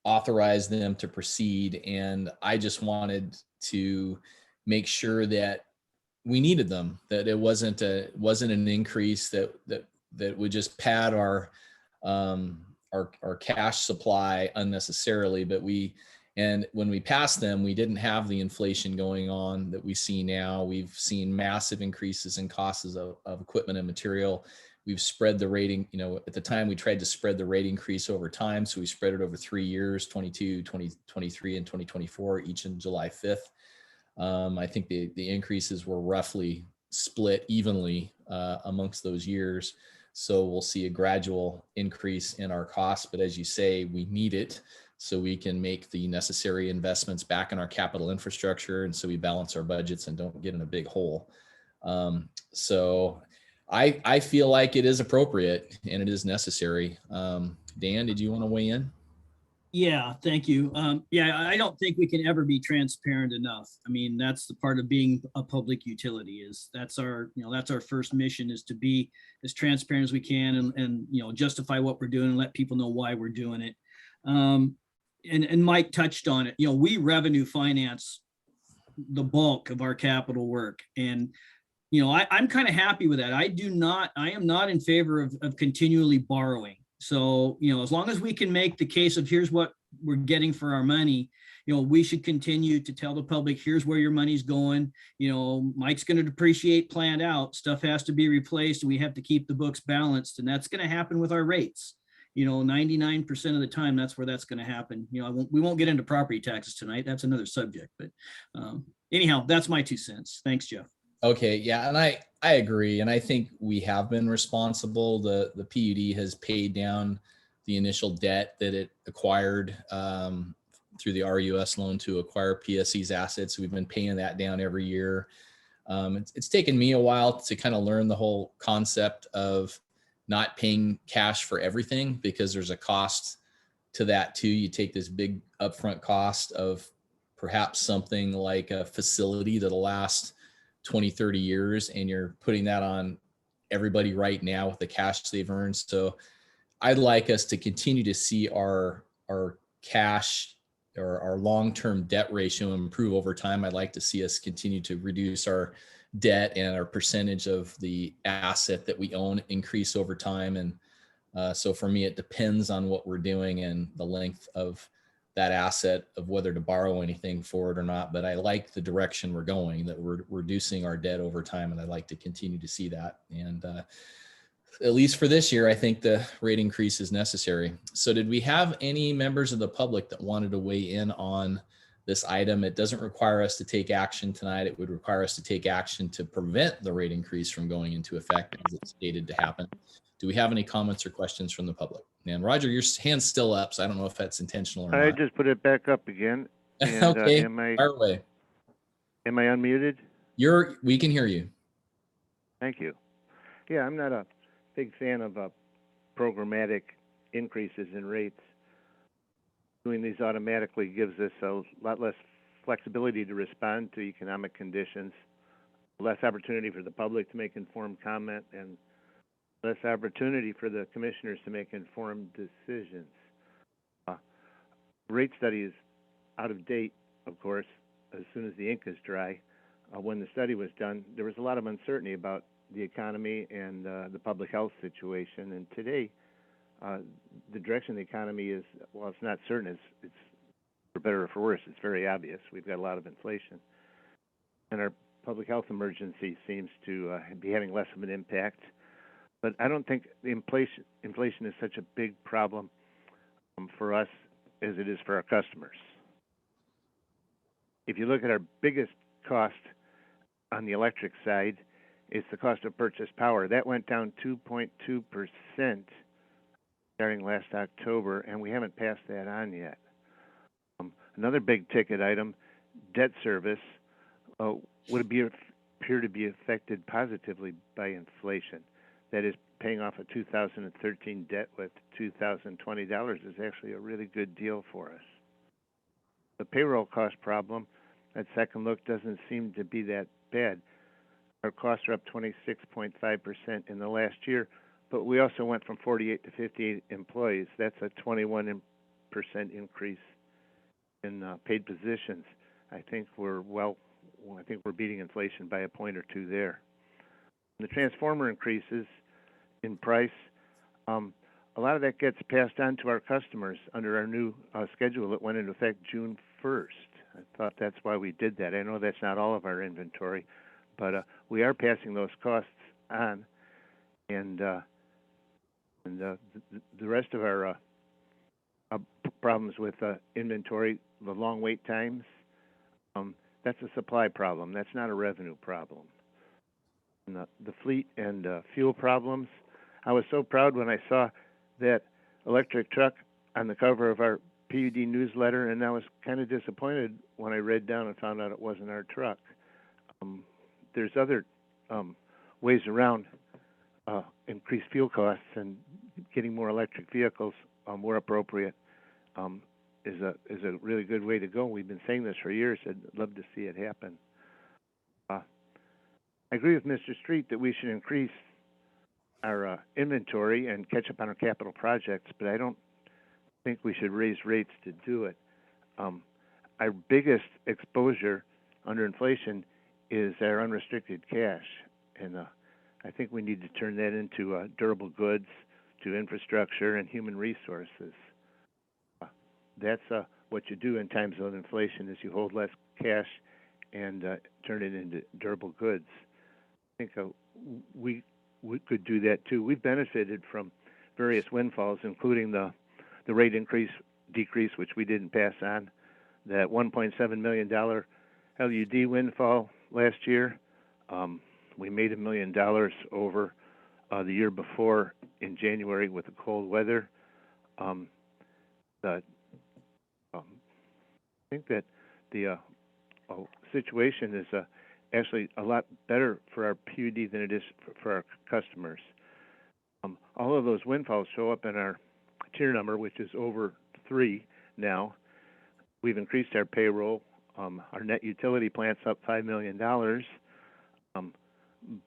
authorized them to proceed. And I just wanted to make sure that we needed them, that it wasn't an increase that would just pad our cash supply unnecessarily. But when we passed them, we didn't have the inflation going on that we see now. We've seen massive increases in costs of equipment and material. We've spread the rating, at the time we tried to spread the rate increase over time. So we spread it over 3 years, 22, 2023, and 2024, each in July 5th. I think the increases were roughly split evenly amongst those years. So we'll see a gradual increase in our costs, but as you say, we need it so we can make the necessary investments back in our capital infrastructure, and so we balance our budgets and don't get in a big hole. So I feel like it is appropriate and it is necessary. Dan, did you want to weigh in? Yeah, thank you. I don't think we can ever be transparent enough. I mean, that's the part of being a public utility that's our first mission, is to be as transparent as we can and justify what we're doing and let people know why we're doing it. And Mike touched on it. We revenue finance the bulk of our capital work. And, I'm kind of happy with that. I am not in favor of continually borrowing. So, as long as we can make the case of here's what we're getting for our money, we should continue to tell the public, here's where your money's going. Mike's going to depreciate planned out. Stuff has to be replaced and we have to keep the books balanced. And that's going to happen with our rates. 99% of the time, that's where that's going to happen. We won't get into property taxes tonight. That's another subject. But anyhow, that's my 2 cents. Thanks, Jeff. Okay, yeah, and I agree, and I think we have been responsible. The PUD has paid down the initial debt that it acquired through the RUS loan to acquire PSC's assets. We've been paying that down every year. It's taken me a while to kind of learn the whole concept of not paying cash for everything, because there's a cost to that too. You take this big upfront cost of perhaps something like a facility that'll last 20, 30 years, and you're putting that on everybody right now with the cash they've earned. So I'd like us to continue to see our cash or our long-term debt ratio improve over time. I'd like to see us continue to reduce our debt and our percentage of the asset that we own increase over time. And so for me, it depends on what we're doing and the length of that asset of whether to borrow anything for it or not. But I like the direction we're going, that we're reducing our debt over time, and I'd like to continue to see that. And at least for this year, I think the rate increase is necessary. So did we have any members of the public that wanted to weigh in on this item? It doesn't require us to take action tonight. It would require us to take action to prevent the rate increase from going into effect as it's stated to happen. Do we have any comments or questions from the public? And Roger, your hand's still up, so I don't know if that's intentional or I not. just put it back up again. And, Okay, am I fire away. unmuted? We can hear you. Thank you. Yeah, I'm not a big fan of programmatic increases in rates. Doing these automatically gives us a lot less flexibility to respond to economic conditions, less opportunity for the public to make informed comment, and less opportunity for the commissioners to make informed decisions. Rate study is out of date, of course, as soon as the ink is dry. When the study was done, there was a lot of uncertainty about the economy and the public health situation. And today, the direction of the economy is, well, it's not certain. It's for better or for worse. It's very obvious. We've got a lot of inflation. And our public health emergency seems to be having less of an impact. But I don't think the inflation is such a big problem for us as it is for our customers. If you look at our biggest cost on the electric side, it's the cost of purchased power. That went down 2.2% starting last October, and we haven't passed that on yet. Another big ticket item, debt service, would appear to be affected positively by inflation. That is, paying off a 2013 debt with $2,020 is actually a really good deal for us. The payroll cost problem, at second look, doesn't seem to be that bad. Our costs are up 26.5% in the last year, but we also went from 48 to 58 employees. That's a 21% increase in paid positions. I think we're beating inflation by a point or two there. And the transformer increases in price, a lot of that gets passed on to our customers under our new schedule that went into effect June 1st. I thought that's why we did that. I know that's not all of our inventory, but we are passing those costs on, and the rest of our problems with inventory, the long wait times, that's a supply problem. That's not a revenue problem. And the fleet and fuel problems, I was so proud when I saw that electric truck on the cover of our PUD newsletter, and I was kind of disappointed when I read down and found out it wasn't our truck. There's other ways around increased fuel costs, and getting more electric vehicles more appropriate is a really good way to go. We've been saying this for years. I'd love to see it happen. I agree with Mr. Street that we should increase our inventory and catch up on our capital projects, but I don't think we should raise rates to do it. Our biggest exposure under inflation is our unrestricted cash, and I think we need to turn that into durable goods, to infrastructure and human resources. That's what you do in times of inflation, is you hold less cash and turn it into durable goods. I think we could do that too. We've benefited from various windfalls, including the rate decrease, which we didn't pass on, that $1.7 million LUD windfall last year. We made $1 million over the year before in January with the cold weather. I think that the situation is actually a lot better for our PUD than it is for our customers. All of those windfalls show up in our tier number, which is over 3 now. We've increased our payroll. Our net utility plant's up $5 million.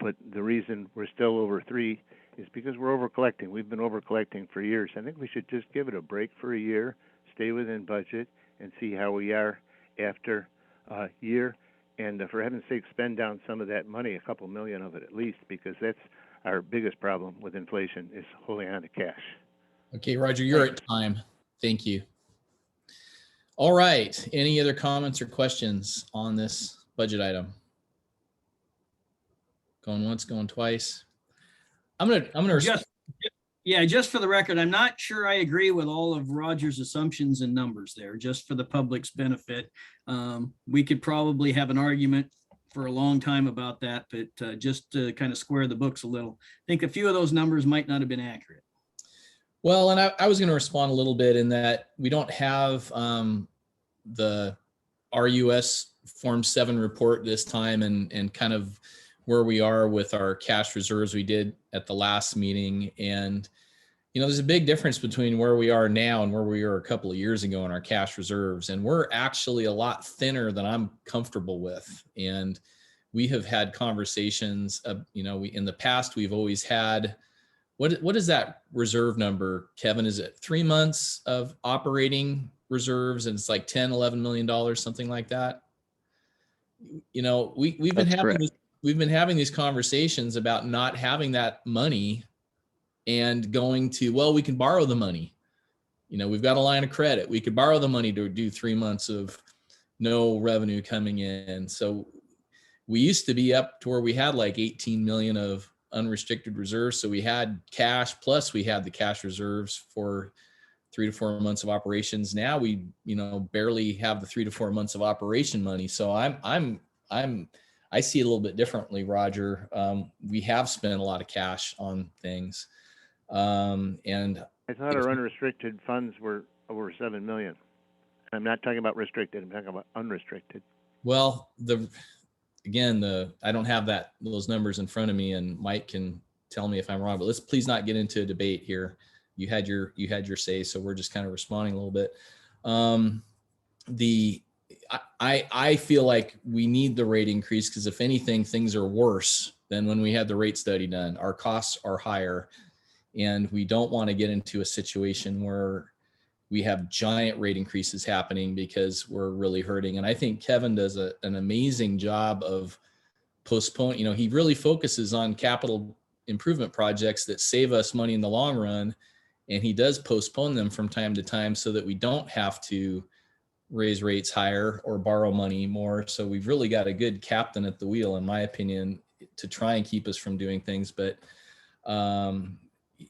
But the reason we're still over 3 is because we're over collecting. We've been over collecting for years. I think we should just give it a break for a year, stay within budget, and see how we are after a year. And for heaven's sake, spend down some of that money, a couple million of it at least, because that's our biggest problem with inflation, is holding on to cash. Okay, Roger, you're at time. Thank you. All right. Any other comments or questions on this budget item? Going once, going twice. gonna Just, yeah, just for the record, I'm not sure I agree with all of Roger's assumptions and numbers there, just for the public's benefit. We could probably have an argument for a long time about that, but just to kind of square the books a little, I think a few of those numbers might not have been accurate. Well, and I was going to respond a little bit in that we don't have the RUS Form 7 report this time, and kind of where we are with our cash reserves we did at the last meeting. And, you know, there's a big difference between where we are now and where we were a couple of years ago in our cash reserves. And we're actually a lot thinner than I'm comfortable with. And we have had conversations, you know, in the past, we've always had, what is that reserve number, Kevin? Is it 3 months of operating reserves? And it's like $10-11 million, something like that. You know, we've been having these conversations about not having that money and going to, well, we can borrow the money. You know, we've got a line of credit. We could borrow the money to do 3 months of no revenue coming in. So we used to be up to where we had like 18 million of unrestricted reserves. So we had cash, plus we had the cash reserves for 3 to 4 months of operations. Now we, you know, barely have the 3 to 4 months of operation money. So I see it a little bit differently, Roger. We have spent a lot of cash on things. And I thought our unrestricted funds were over 7 million. I'm not talking about restricted, I'm talking about unrestricted. Well, I don't have those numbers in front of me, and Mike can tell me if I'm wrong, but let's please not get into a debate here. You had your say, so we're just kind of responding a little bit. I feel like we need the rate increase, because if anything, things are worse than when we had the rate study done. Our costs are higher, and we don't want to get into a situation where we have giant rate increases happening because we're really hurting. And I think Kevin does an amazing job of postponing. You know, he really focuses on capital improvement projects that save us money in the long run, and he does postpone them from time to time so that we don't have to raise rates higher or borrow money more. So we've really got a good captain at the wheel, in my opinion, to try and keep us from doing things. But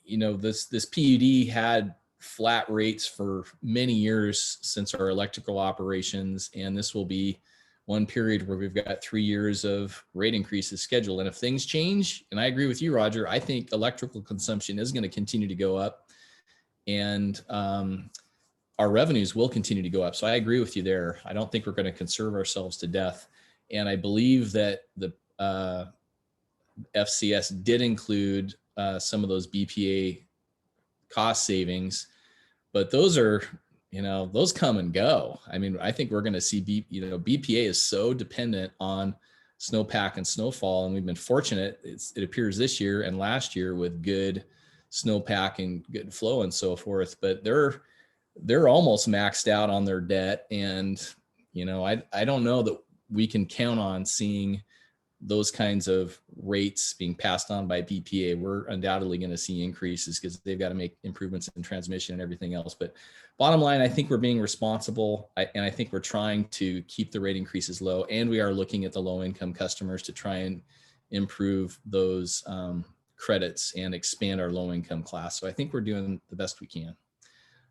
you know, this PUD had flat rates for many years since our electrical operations, and this will be one period where we've got 3 years of rate increases scheduled. And if things change, and I agree with you, Roger, I think electrical consumption is going to continue to go up, and our revenues will continue to go up. So I agree with you there. I don't think we're going to conserve ourselves to death. And I believe that the FCS did include some of those BPA cost savings, but those are, you know, those come and go. I mean, I think we're going to see, BPA is so dependent on snowpack and snowfall. And we've been fortunate, it appears this year and last year, with good snowpack and good flow and so forth, but they're almost maxed out on their debt. And, you know, I don't know that we can count on seeing those kinds of rates being passed on by BPA. We're undoubtedly going to see increases because they've got to make improvements in transmission and everything else. But bottom line, I think we're being responsible, and I think we're trying to keep the rate increases low, and we are looking at the low income customers to try and improve those credits and expand our low income class. So I think we're doing the best we can.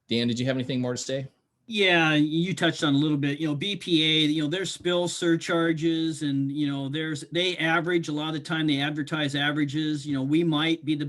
Dan, did you have anything more to say? Yeah, you touched on a little bit, BPA, there's spill surcharges, and, they average, a lot of the time they advertise averages. We might be the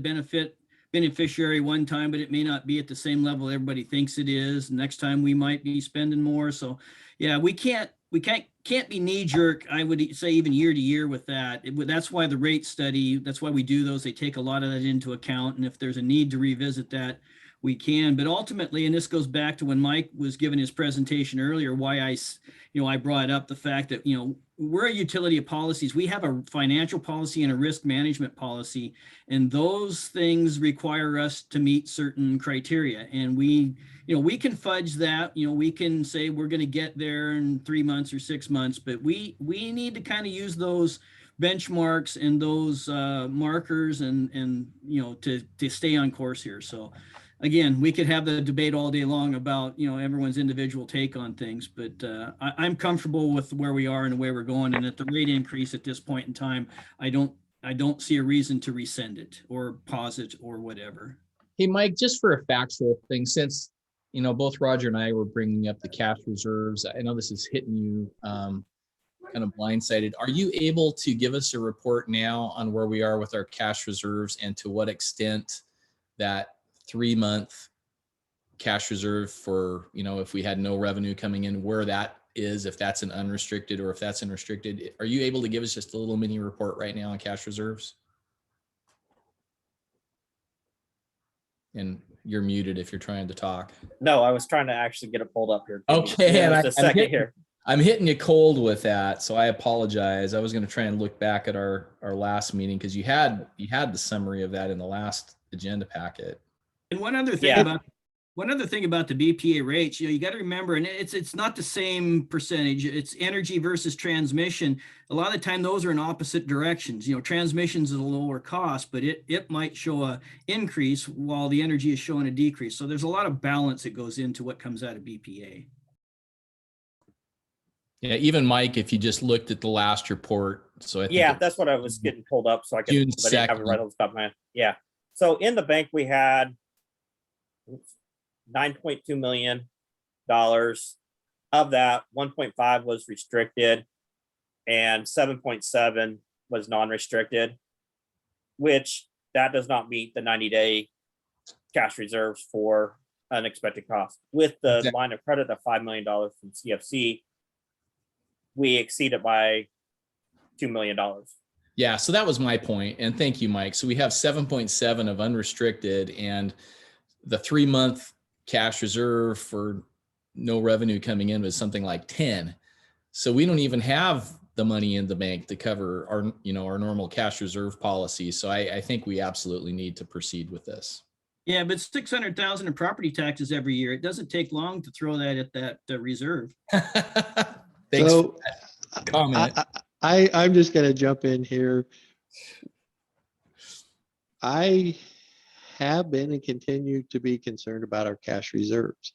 beneficiary one time, but it may not be at the same level everybody thinks it is. Next time we might be spending more. So yeah, we can't be knee jerk, I would say, even year to year with that. That's why the rate study, that's why we do those. They take a lot of that into account. And if there's a need to revisit that, we can. But ultimately, and this goes back to when Mike was giving his presentation earlier, why I brought up the fact that, we're a utility of policies. We have a financial policy and a risk management policy, and those things require us to meet certain criteria. And we can fudge that. We can say we're going to get there in 3 months or 6 months, but we need to kind of use those benchmarks and those markers and to stay on course here. So again, we could have the debate all day long about, everyone's individual take on things, but I'm comfortable with where we are and where we're going. And at the rate increase at this point in time, I don't I don't see a reason to rescind it or pause it or whatever. Hey, Mike, just for a factual thing, since, both Roger and I were bringing up the cash reserves, I know this is hitting you kind of blindsided. Are you able to give us a report now on where we are with our cash reserves and to what extent that 3-month cash reserve for, if we had no revenue coming in, where that is, if that's an unrestricted or if that's an restricted? Are you able to give us just a little mini report right now on cash reserves? And you're muted if you're trying to talk. No, I was trying to actually get it pulled up here. Okay, and just a second here. I'm hitting you cold with that, so I apologize. I was going to try and look back at our last meeting because you had the summary of that in the last agenda packet. And one other thing about the BPA rates, you got to remember, and it's not the same percentage. It's energy versus transmission. A lot of the time, those are in opposite directions. Transmissions is a lower cost, but it might show a increase while the energy is showing a decrease. So there's a lot of balance that goes into what comes out of BPA. Yeah, even Mike, if you just looked at the last report, so I think that's what I was getting pulled up, so I could June have it right on the top of my head. Yeah. So in the bank, we had $9.2 million. Of that, 1.5 was restricted and 7.7 was non-restricted, which that does not meet the 90-day cash reserves for unexpected costs. With the line of credit of $5 million from CFC, we exceed it by $2 million. Yeah, so that was my point, and thank you, Mike. So we have 7.7 of unrestricted, and the 3-month cash reserve for no revenue coming in was something like 10. So we don't even have the money in the bank to cover our normal cash reserve policy. So I think we absolutely need to proceed with this. Yeah, but 600,000 in property taxes every year. It doesn't take long to throw that at that reserve. Thanks So, for that comment. I'm just going to jump in here. I have been and continue to be concerned about our cash reserves.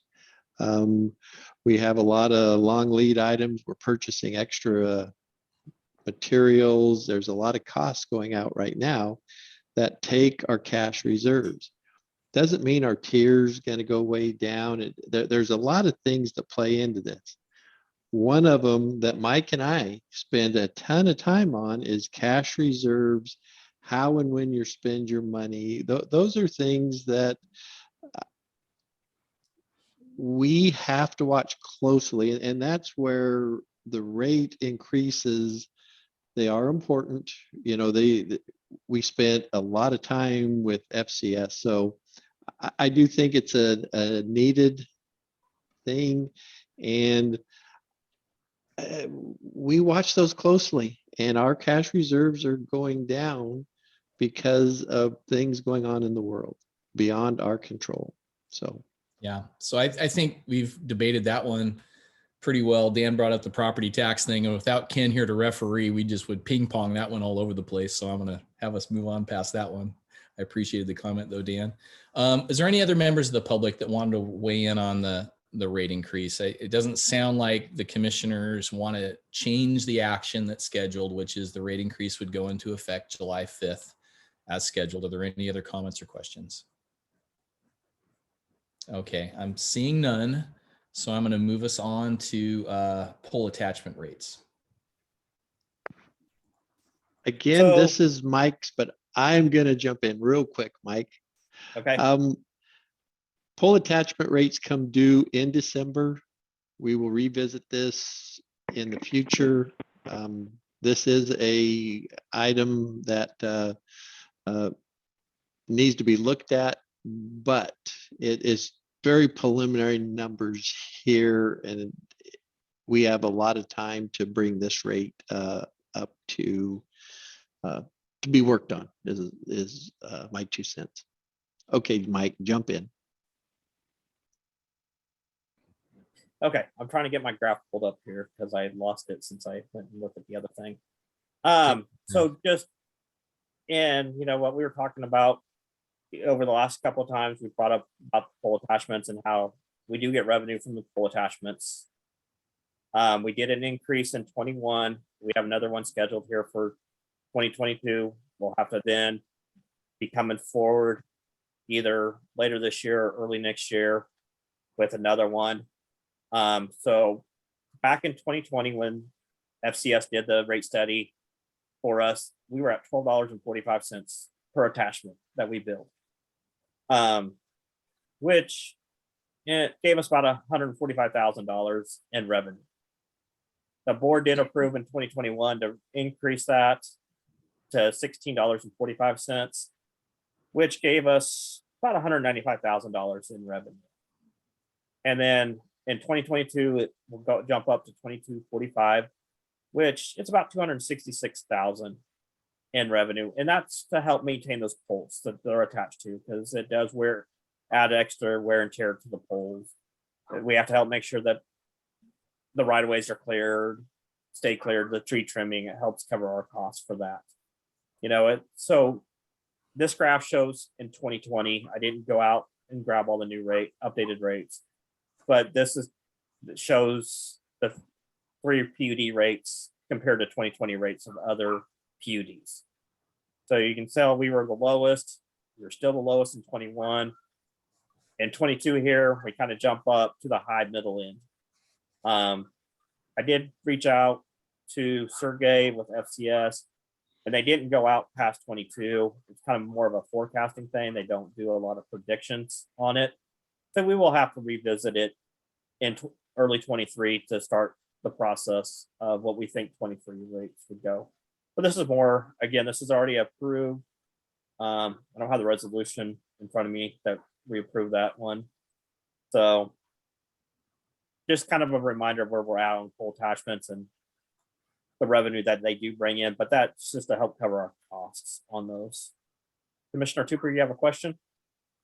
We have a lot of long lead items. We're purchasing extra materials. There's a lot of costs going out right now that take our cash reserves. Doesn't mean our tier's going to go way down. There's a lot of things that play into this. One of them that Mike and I spend a ton of time on is cash reserves, how and when you spend your money. Those are things that we have to watch closely, and that's where the rate increases. They are important. We spent a lot of time with FCS, so I do think it's a needed thing, and we watch those closely, and our cash reserves are going down because of things going on in the world beyond our control. So yeah, so I think we've debated that one pretty well. Dan brought up the property tax thing, and without Ken here to referee, we just would ping pong that one all over the place. So I'm going to have us move on past that one. I appreciated the comment though, Dan. Is there any other members of the public that wanted to weigh in on the rate increase? It doesn't sound like the commissioners want to change the action that's scheduled, which is the rate increase would go into effect July 5th as scheduled. Are there any other comments or questions? Okay, I'm seeing none. So I'm going to move us on to poll attachment rates. Again, this is Mike's, but I'm going to jump in real quick, Mike. Okay. Poll attachment rates come due in December. We will revisit this in the future. This is a item that needs to be looked at, but it is very preliminary numbers here, and we have a lot of time to bring this rate up to be worked on. Is my 2 cents. Okay, Mike, jump in. Okay, I'm trying to get my graph pulled up here because I lost it since I went and looked at the other thing. So just in what we were talking about over the last couple of times, we brought up about the poll attachments and how we do get revenue from the poll attachments. We did an increase in 21. We have another one scheduled here for 2022. We'll have to then be coming forward either later this year or early next year with another one. So back in 2020, when FCS did the rate study for us, we were at $12.45 per attachment that we billed, which it gave us about $145,000 in revenue. The board did approve in 2021 to increase that to $16.45, which gave us about $195,000 in revenue. And then in 2022, it will jump up to $22.45, which it's about $266,000 in revenue. And that's to help maintain those poles that they're attached to, because it does add extra wear and tear to the poles. We have to help make sure that the right of ways are cleared, stay cleared, the tree trimming, it helps cover our costs for that. So this graph shows in 2020, I didn't go out and grab all the new updated rates, but it shows the 3 PUD rates compared to 2020 rates of other PUDs. So you can tell we were the lowest. We were still the lowest in 21. In 22 here, we kind of jump up to the high middle end. I did reach out to Sergey with FCS, and they didn't go out past 22. It's kind of more of a forecasting thing. They don't do a lot of predictions on it. So we will have to revisit it in early 23 to start the process of what we think 23 rates would go. But this is more, again, this is already approved. I don't have the resolution in front of me that we approved that one. So just kind of a reminder of where we're at on pole attachments and the revenue that they do bring in, but that's just to help cover our costs on those. Commissioner Tupper, you have a question?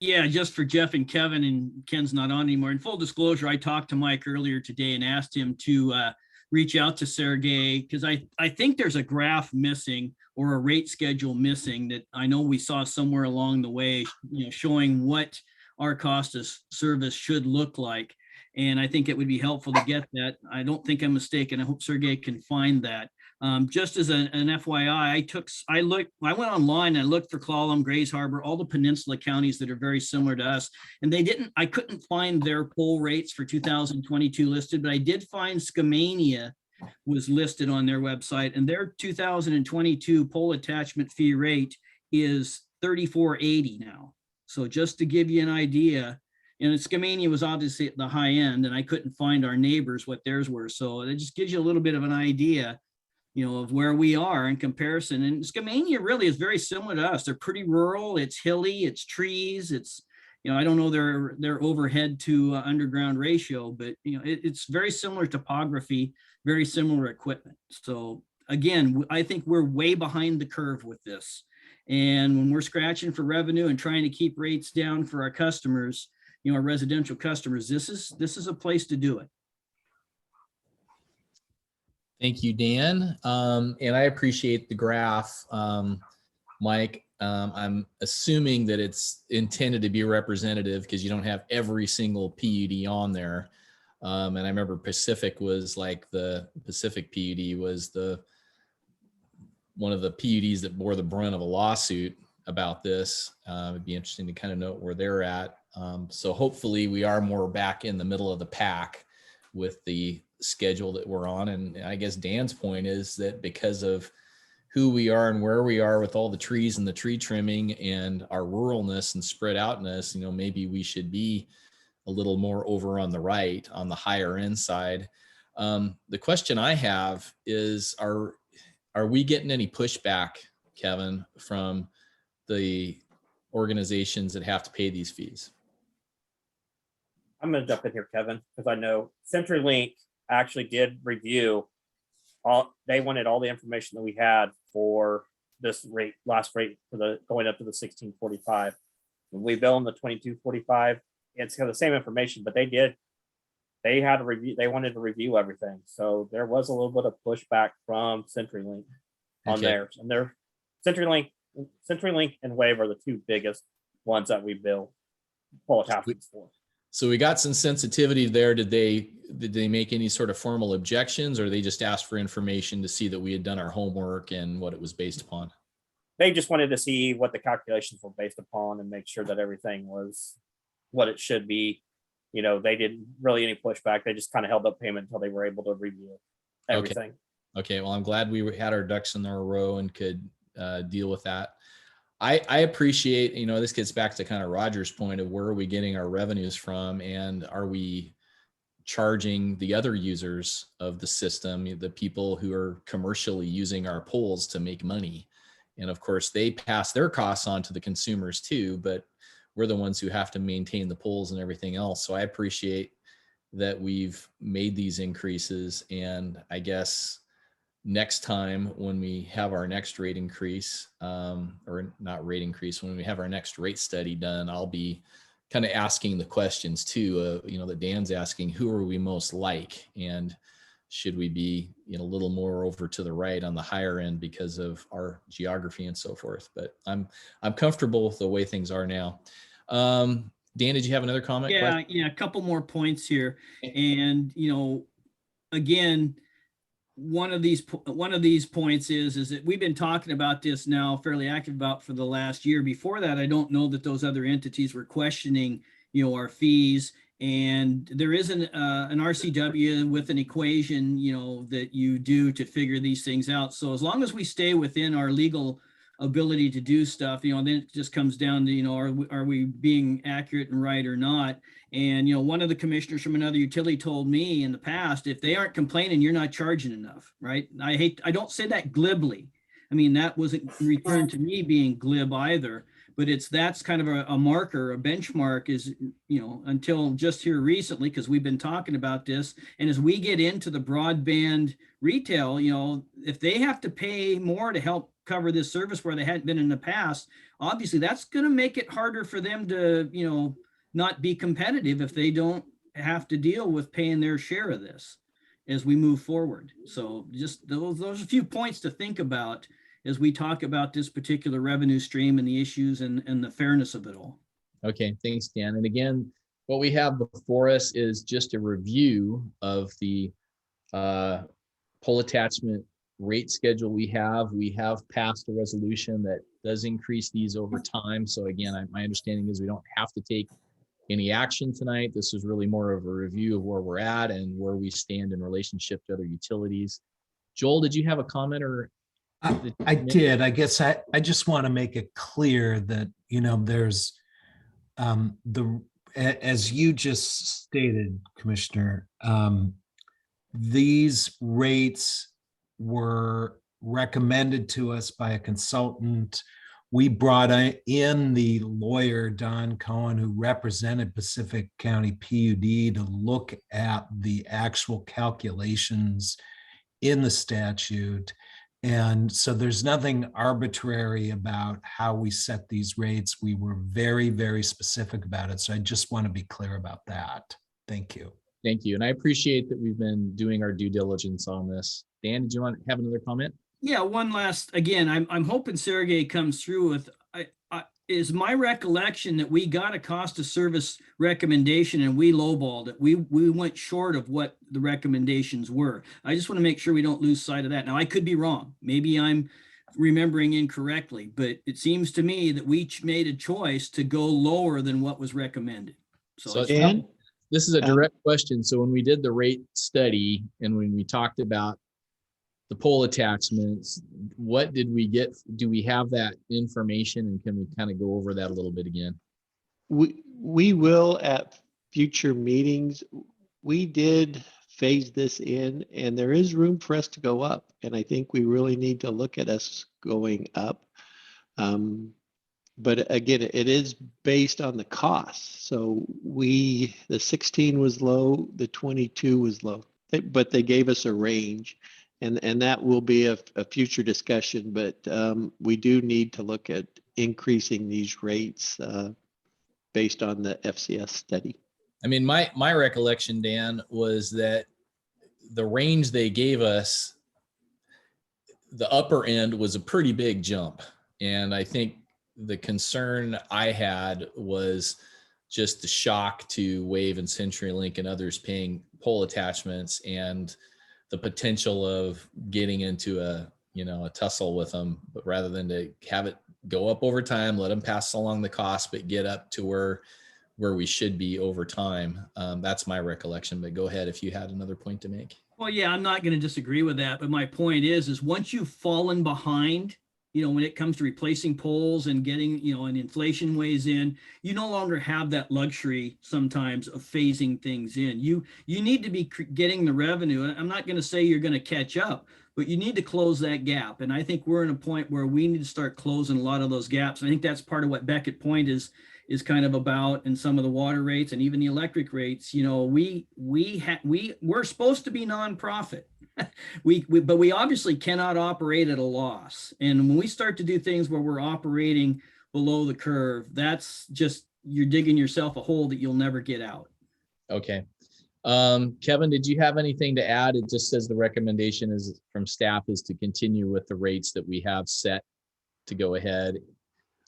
Yeah, just for Jeff and Kevin, and Ken's not on anymore. In full disclosure, I talked to Mike earlier today and asked him to reach out to Sergey, because I think there's a graph missing or a rate schedule missing that I know we saw somewhere along the way, showing what our cost of service should look like. And I think it would be helpful to get that. I don't think I'm mistaken. I hope Sergey can find that. Just as an FYI, I went online and I looked for Clallam, Grays Harbor, all the peninsula counties that are very similar to us. And I couldn't find their poll rates for 2022 listed, but I did find Skamania was listed on their website, and their 2022 poll attachment fee rate is $34.80 now. So just to give you an idea, and Skamania was obviously at the high end, and I couldn't find our neighbors what theirs were. So it just gives you a little bit of an idea, of where we are in comparison. And Skamania really is very similar to us. They're pretty rural. It's hilly. It's trees. It's, I don't know their overhead to underground ratio, but it's very similar topography, very similar equipment. So again, I think we're way behind the curve with this. And when we're scratching for revenue and trying to keep rates down for our customers, our residential customers, this is a place to do it. Thank you, Dan. And I appreciate the graph, Mike. I'm assuming that it's intended to be representative because you don't have every single PUD on there. And I remember Pacific was like the Pacific PUD was one of the PUDs that bore the brunt of a lawsuit about this. It'd be interesting to kind of note where they're at. So hopefully we are more back in the middle of the pack with the schedule that we're on. And I guess Dan's point is that because of who we are and where we are with all the trees and the tree trimming and our ruralness and spread outness, maybe we should be a little more over on the right, on the higher end side. The question I have is, are we getting any pushback, Kevin, from the organizations that have to pay these fees? I'm going to jump in here, Kevin, because I know CenturyLink actually did review they wanted all the information that we had for this last rate for the going up to the 1645. When we bill them the 2245, it's got the same information, but they had to review, they wanted to review everything. So there was a little bit of pushback from CenturyLink on theirs. And their CenturyLink and Wave are the two biggest ones that we bill pole attachments for. So we got some sensitivity there. Did they make any sort of formal objections, or they just asked for information to see that we had done our homework and what it was based upon? they just wanted to see what the calculations were based upon and make sure that everything was what it should be. You know, they didn't really any pushback. They just kind of held up payment until they were able to review everything. Okay, well, I'm glad we had our ducks in a row and could deal with that. I appreciate, you know, this gets back to kind of Roger's point of where are we getting our revenues from, and are we charging the other users of the system, the people who are commercially using our poles to make money. And of course, they pass their costs on to the consumers too, but we're the ones who have to maintain the poles and everything else. So I appreciate that we've made these increases. And I guess next time when we have our next rate increase, or not rate increase, when we have our next rate study done, I'll be kind of asking the questions too, you know, that Dan's asking, who are we most like? And should we be, you know, a little more over to the right on the higher end because of our geography and so forth. But I'm comfortable with the way things are now. Dan, did you have another comment? Yeah, a couple more points here. And, you know, again, one of these points is that we've been talking about this now fairly active about for the last year. Before that, I don't know that those other entities were questioning, you know, our fees. And there is an RCW with an equation, you know, that you do to figure these things out. So as long as we stay within our legal ability to do stuff, you know, then it just comes down to, you know, are we being accurate and right or not? And, you know, one of the commissioners from another utility told me in the past, if they aren't complaining, you're not charging enough, right? I don't say that glibly. I mean, that wasn't returned to me being glib either, but that's kind of a marker, a benchmark is, you know, until just here recently, because we've been talking about this. And as we get into the broadband retail, you know, if they have to pay more to help cover this service where they hadn't been in the past, obviously that's going to make it harder for them to, you know, not be competitive if they don't have to deal with paying their share of this as we move forward. So just those are a few points to think about as we talk about this particular revenue stream and the issues and the fairness of it all. Okay, thanks, Dan. And again, what we have before us is just a review of the pole attachment rate schedule we have. We have passed a resolution that does increase these over time. So again, my understanding is we don't have to take any action tonight. This is really more of a review of where we're at and where we stand in relationship to other utilities. Joel, did you have a comment or? I did. I guess I just want to make it clear that, you know, there's as you just stated, Commissioner, these rates were recommended to us by a consultant. We brought in the lawyer, Don Cohen, who represented Pacific County PUD to look at the actual calculations in the statute. And so there's nothing arbitrary about how we set these rates. We were very, very specific about it. So I just want to be clear about that. Thank you. Thank you. And I appreciate that we've been doing our due diligence on this. Dan, did you want to have another comment? Yeah, one last, again, I'm hoping Sergey comes through with, is my recollection that we got a cost of service recommendation and we lowballed it. We went short of what the recommendations were. I just want to make sure we don't lose sight of that. Now, I could be wrong. Maybe I'm remembering incorrectly, but it seems to me that we made a choice to go lower than what was recommended. So Dan? This is a direct question. So when we did the rate study and when we talked about the pole attachments, what did we get? Do we have that information, and can we kind of go over that a little bit again? We will at future meetings. We did phase this in, and there is room for us to go up. And I think we really need to look at us going up. But again, it is based on the cost. So the 16 was low, the 22 was low, but they gave us a range. And that will be a future discussion, but we do need to look at increasing these rates based on the FCS study. I mean, my recollection, Dan, was that the range they gave us, the upper end was a pretty big jump. And I think the concern I had was just the shock to Wave and CenturyLink and others paying pole attachments and the potential of getting into a a tussle with them, but rather than to have it go up over time, let them pass along the cost, but get up to where we should be over time. That's my recollection, but go ahead if you had another point to make. Well, yeah, I'm not going to disagree with that, but my point is once you've fallen behind, when it comes to replacing poles and getting, and inflation weighs in, you no longer have that luxury sometimes of phasing things in. You need to be getting the revenue. And I'm not going to say you're going to catch up, but you need to close that gap. And I think we're in a point where we need to start closing a lot of those gaps. I think that's part of what Beckett Point is kind of about, and some of the water rates and even the electric rates. We're supposed to be nonprofit. But we obviously cannot operate at a loss. And when we start to do things where we're operating below the curve, that's just, you're digging yourself a hole that you'll never get out. Okay. Kevin, did you have anything to add? It just says the recommendation is from staff is to continue with the rates that we have set to go ahead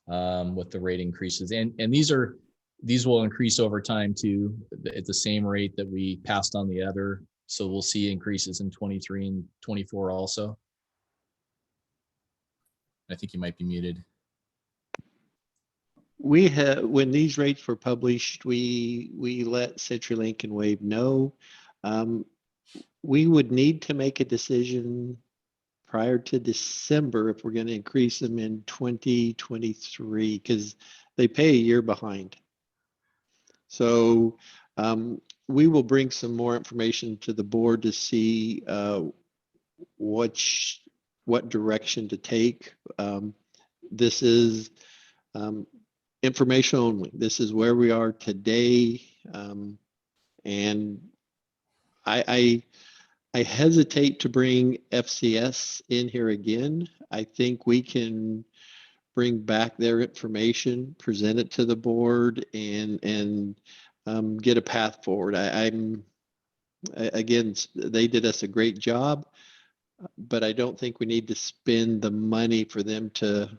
with the rate increases. And these will increase over time too, at the same rate that we passed on the other. So we'll see increases in 23 and 24 also. I think you might be muted. We have, when these rates were published, we let CenturyLink and Wave know. We would need to make a decision prior to December if we're going to increase them in 2023, because they pay a year behind. So we will bring some more information to the board to see what direction to take. This is information only. This is where we are today. And I hesitate to bring FCS in here again. I think we can bring back their information, present it to the board, and get a path forward. Again, they did us a great job, but I don't think we need to spend the money for them to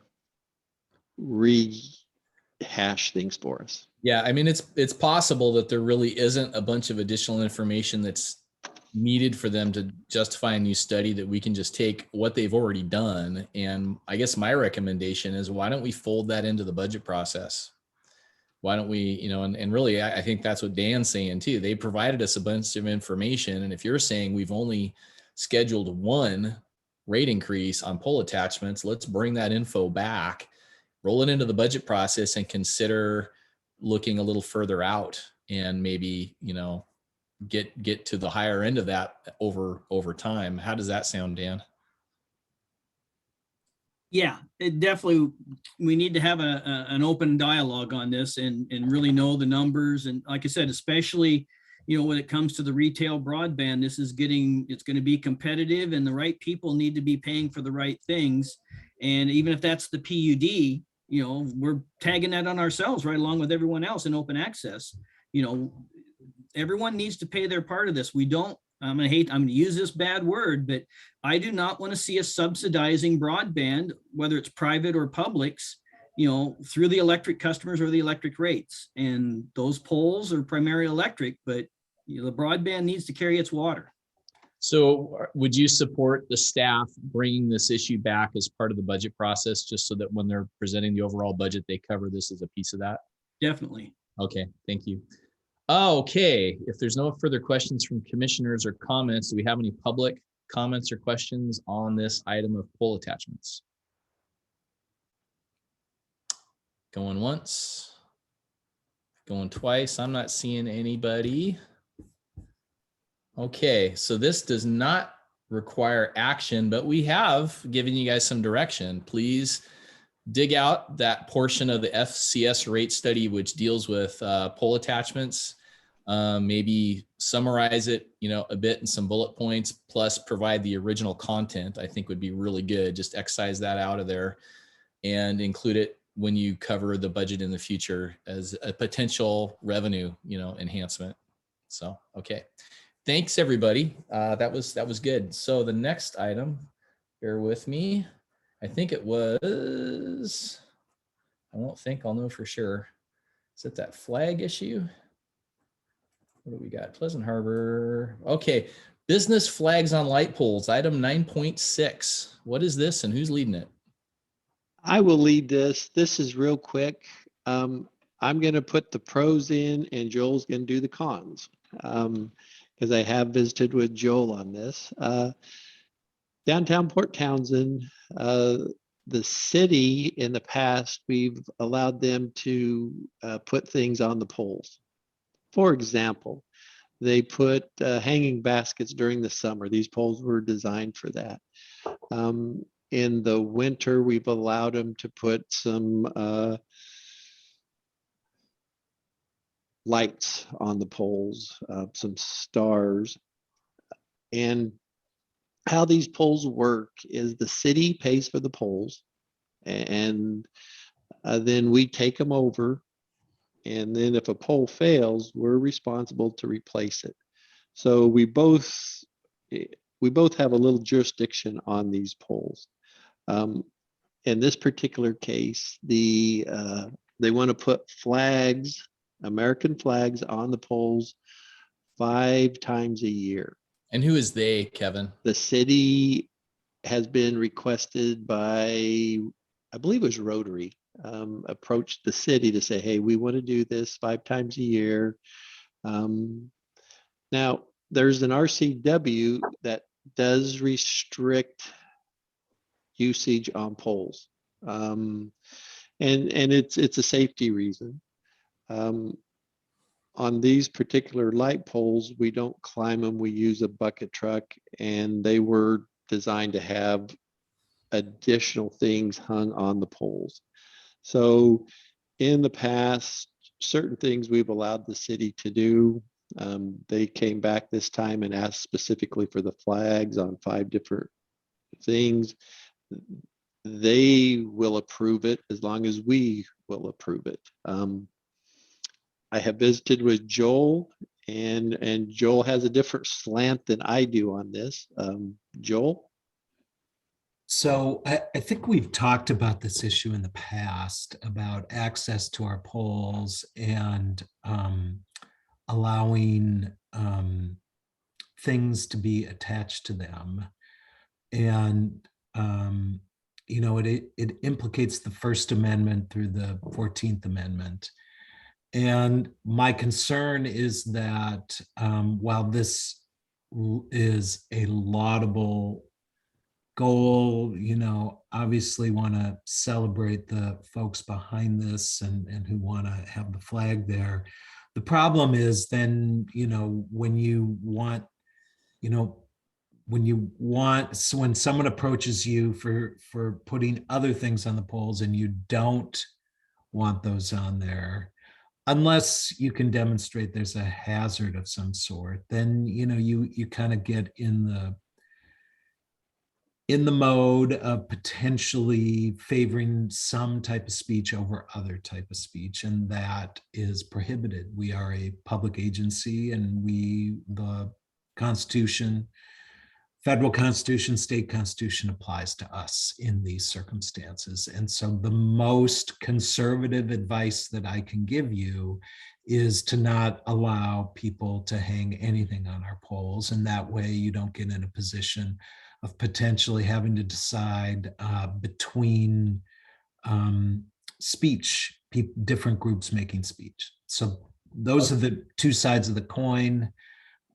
rehash things for us. Yeah, I mean, it's possible that there really isn't a bunch of additional information that's needed for them to justify a new study, that we can just take what they've already done. And I guess my recommendation is, why don't we fold that into the budget process? Why don't we, and really, I think that's what Dan's saying too. They provided us a bunch of information. And if you're saying we've only scheduled one rate increase on pole attachments, let's bring that info back, roll it into the budget process, and consider looking a little further out, and maybe, get to the higher end of that over time. How does that sound, Dan? Yeah, it definitely, we need to have an open dialogue on this and really know the numbers. And like I said, especially, when it comes to the retail broadband, it's going to be competitive, and the right people need to be paying for the right things. And even if that's the PUD, we're tagging that on ourselves right along with everyone else in open access. Everyone needs to pay their part of this. I'm going to use this bad word, but I do not want to see us subsidizing broadband, whether it's private or publics, through the electric customers or the electric rates. And those poles are primarily electric, but the broadband needs to carry its water. So would you support the staff bringing this issue back as part of the budget process, just so that when they're presenting the overall budget, they cover this as a piece of that? Definitely. Okay, thank you. Okay, if there's no further questions from commissioners or comments, do we have any public comments or questions on this item of pole attachments? Going once, going twice. I'm not seeing anybody. Okay, so this does not require action, but we have given you guys some direction. Please dig out that portion of the FCS rate study which deals with pole attachments. Maybe summarize it, a bit in some bullet points, plus provide the original content. I think would be really good. Just excise that out of there and include it when you cover the budget in the future as a potential revenue, enhancement. So, okay. Thanks everybody. That was good. So the next item, bear with me. I think it was, I'll know for sure. Is it that flag issue? What do we got? Pleasant Harbor. Okay. Business flags on light poles, item 9.6. What is this and who's leading it? I will lead this. This is real quick. I'm going to put the pros in and Joel's going to do the cons. Because I have visited with Joel on this. Downtown Port Townsend, the city in the past, we've allowed them to put things on the poles. For example, they put hanging baskets during the summer. These poles were designed for that. In the winter, we've allowed them to put some lights on the poles, some stars. And how these poles work is the city pays for the poles, and then we take them over. And then if a pole fails, we're responsible to replace it. So we both have a little jurisdiction on these poles. In this particular case, they want to put flags, American flags, on the poles 5 times a year. And who is they, Kevin? The city has been requested by, I believe it was Rotary, approached the city to say, hey, we want to do this 5 times a year. Now, there's an RCW that does restrict usage on poles. And it's a safety reason. On these particular light poles, we don't climb them, we use a bucket truck, and they were designed to have additional things hung on the poles. So in the past, certain things we've allowed the city to do. They came back this time and asked specifically for the flags on 5 different things. They will approve it as long as we will approve it. I have visited with Joel, and Joel has a different slant than I do on this. Joel? So I think we've talked about this issue in the past about access to our poles and allowing things to be attached to them. And, it implicates the First Amendment through the 14th Amendment. And my concern is that while this is a laudable goal, obviously want to celebrate the folks behind this and who want to have the flag there. The problem is then, when someone approaches you for putting other things on the poles and you don't want those on there, unless you can demonstrate there's a hazard of some sort, then you kind of get in the mode of potentially favoring some type of speech over other type of speech, and that is prohibited. We are a public agency, and the Constitution, federal Constitution, state Constitution applies to us in these circumstances. And so the most conservative advice that I can give you is to not allow people to hang anything on our poles. And that way you don't get in a position of potentially having to decide between speech, different groups making speech. So those are the 2 sides of the coin.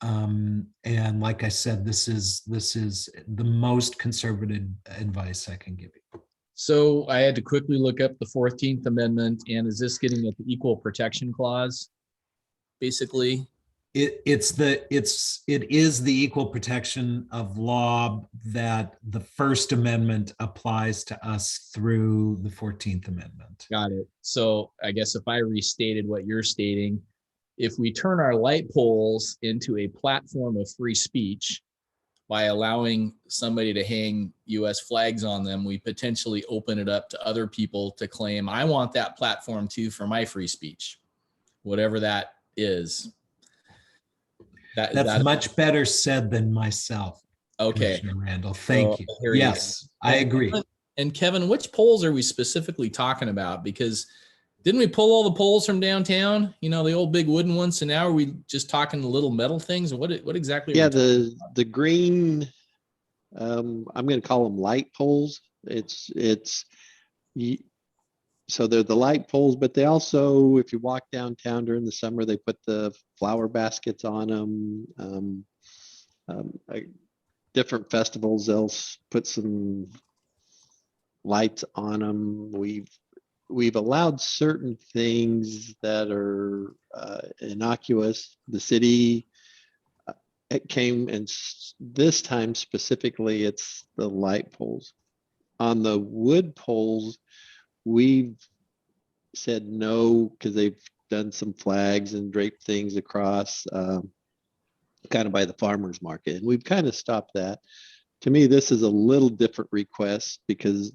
And like I said, this is the most conservative advice I can give you. So I had to quickly look up the 14th Amendment, and is this getting at the Equal Protection Clause? Basically, it is the equal protection of law that the First Amendment applies to us through the 14th Amendment. Got it. So I guess if I restated what you're stating, if we turn our light poles into a platform of free speech by allowing somebody to hang US flags on them, we potentially open it up to other people to claim, I want that platform too for my free speech, whatever that is. That's much better said than myself. Okay. Commissioner Randall, thank you. you. Yes, I agree. And Kevin, which poles are we specifically talking about? Because Didn't we pull all the poles from downtown? You know, the old big wooden ones. So now are we just talking the little metal things? What exactly? Yeah, the green, I'm going to call them light poles. Y- so they're the light poles, but they also, if you walk downtown during the summer, they put the flower baskets on them. Different festivals, they'll put some lights on them. We've allowed certain things that are innocuous. The city it came and this time specifically, it's the light poles. On the wood poles, we've said no because they've done some flags and draped things across kind of by the farmer's market. And we've kind of stopped that. To me, this is a little different request because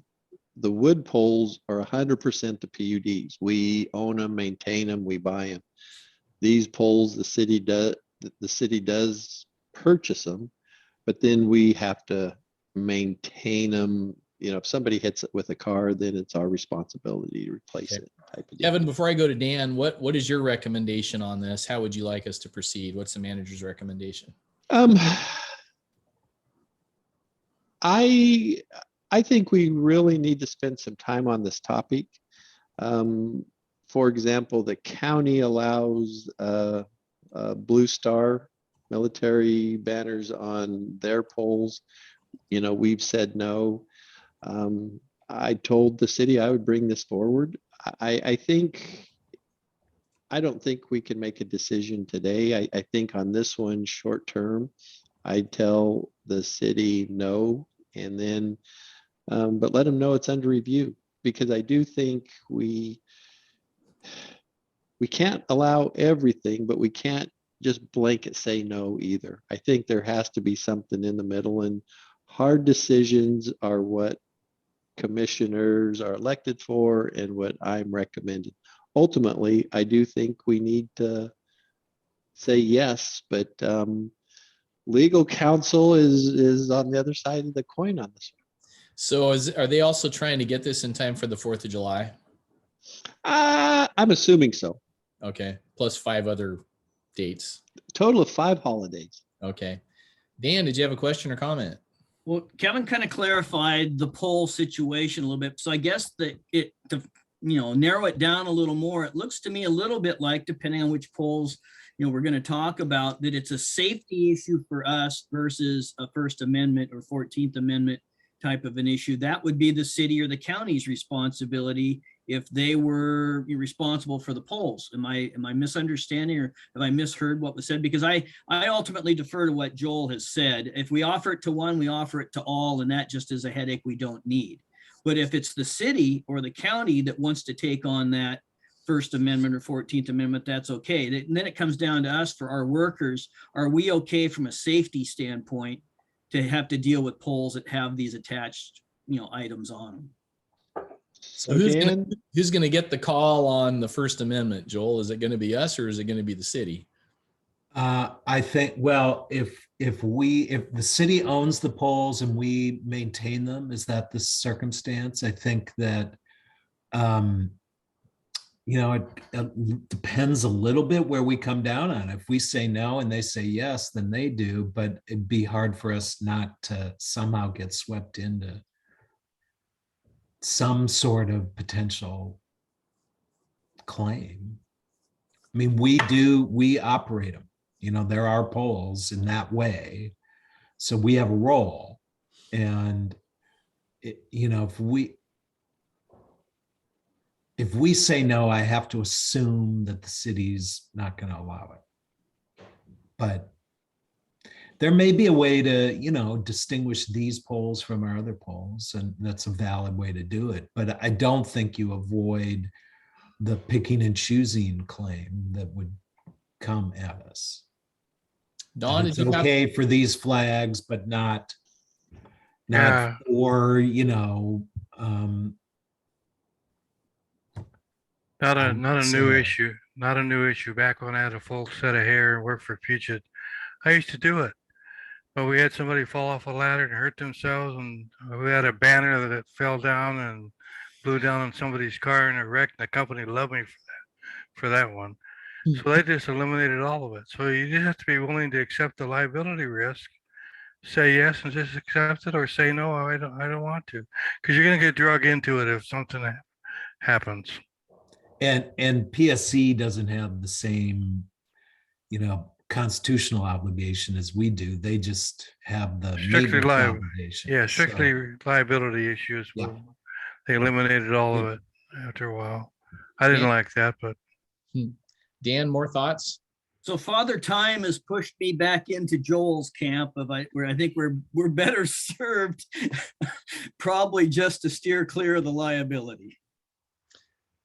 the wood poles are 100% the PUDs. We own them, maintain them, we buy them. These poles, the city does purchase them, but then we have to maintain them. You know, if somebody hits it with a car, then it's our responsibility to replace it. Type of deal. Evan, before I go to Dan, what is your recommendation on this? How would you like us to proceed? What's the manager's recommendation? I think we really need to spend some time on this topic. For example, the county allows Blue Star military banners on their poles. You know, we've said no. I told the city I would bring this forward. I don't think we can make a decision today. I think on this one, short term, I'd tell the city no, and then, but let them know it's under review, because I do think we can't allow everything, but we can't just blanket say no either. I think there has to be something in the middle, and hard decisions are what commissioners are elected for and what I'm recommending. Ultimately, I do think we need to say yes, but legal counsel is on the other side of the coin on this one. So are they also trying to get this in time for the 4th of July? I'm assuming so. Okay. Plus 5 other dates. Total of 5 holidays. Okay. Dan, did you have a question or comment? Well, Kevin kind of clarified the poll situation a little bit. So I guess that to narrow it down a little more, it looks to me a little bit like, depending on which polls we're going to talk about, that it's a safety issue for us versus a First Amendment or 14th Amendment type of an issue. That would be the city or the county's responsibility if they were responsible for the polls. Am I misunderstanding, or have I misheard what was said? Because I ultimately defer to what Joel has said. If we offer it to one, we offer it to all, and that just is a headache we don't need. But if it's the city or the county that wants to take on that First Amendment or 14th Amendment, that's okay. And then it comes down to us for our workers. Are we okay from a safety standpoint to have to deal with polls that have these attached, items on them? So who's going to get the call on the First Amendment, Joel? Is it going to be us, or is it going to be the city? I think, well, if the city owns the polls and we maintain them, is that the circumstance? I think that, it depends a little bit where we come down on. If we say no and they say yes, then they do, but it'd be hard for us not to somehow get swept into some sort of potential claim. I mean, we operate them. There are polls in that way. So we have a role. And, if we say no, I have to assume that the city's not going to allow it. But there may be a way to, distinguish these polls from our other polls, and that's a valid way to do it. But I don't think you avoid the picking and choosing claim that would come at us. Don, it's okay for these flags, but not for, not a new issue. Not a new issue. Back when I had a full set of hair and worked for Puget, I used to do it. But we had somebody fall off a ladder and hurt themselves, and we had a banner that fell down, and blew down on somebody's car in a wreck, and the company loved me for that one. So they just eliminated all of it. So you just have to be willing to accept the liability risk, say yes and just accept it, or say no, I don't want to, because you're gonna get drug into it if something happens. And PSC doesn't have the same, constitutional obligation as we do. They just have the Strictly maintenance liable. obligation. Yeah, So, strictly liability issues. Yeah. They eliminated all of it after a while. I didn't like that, but Dan, more thoughts? So Father Time has pushed me back into Joel's camp where I think we're better served probably just to steer clear of the liability.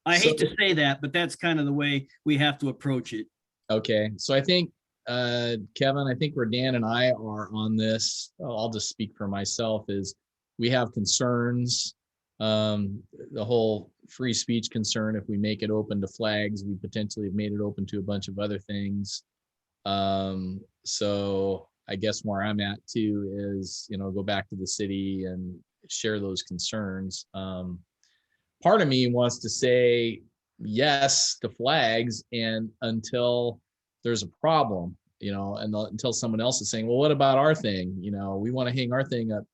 I hate to say that, but that's kind of the way we have to approach it. Okay, so I think, Kevin, I think where Dan and I are on this, I'll just speak for myself, is we have concerns. The whole free speech concern, if we make it open to flags, we potentially have made it open to a bunch of other things. So I guess where I'm at too is, go back to the city and share those concerns. Part of me wants to say yes to flags, and until there's a problem, and until someone else is saying, well, what about our thing? We want to hang our thing up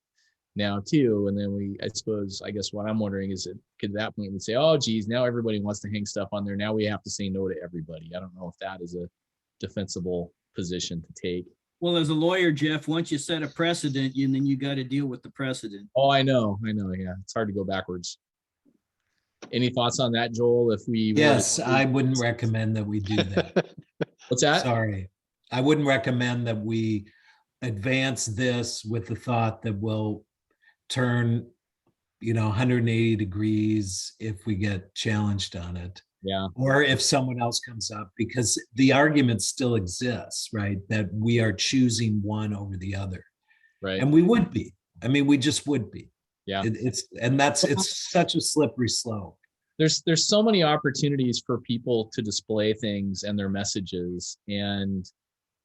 now too. And then I guess what I'm wondering is, could that point we say, oh geez, now everybody wants to hang stuff on there. Now we have to say no to everybody. I don't know if that is a defensible position to take. Well, as a lawyer, Jeff, once you set a precedent, then you got to deal with the precedent. Oh, I know. Yeah, it's hard to go backwards. Any thoughts on that, Joel? If we yes, I wouldn't recommend that we do that. What's that? Sorry. I wouldn't recommend that we advance this with the thought that we'll turn, 180 degrees if we get challenged on it. Yeah. Or if someone else comes up, because the argument still exists, right? That we are choosing one over the other. Right. And we would be. I mean, we just would be. Yeah. It's such a slippery slope. There's so many opportunities for people to display things and their messages. And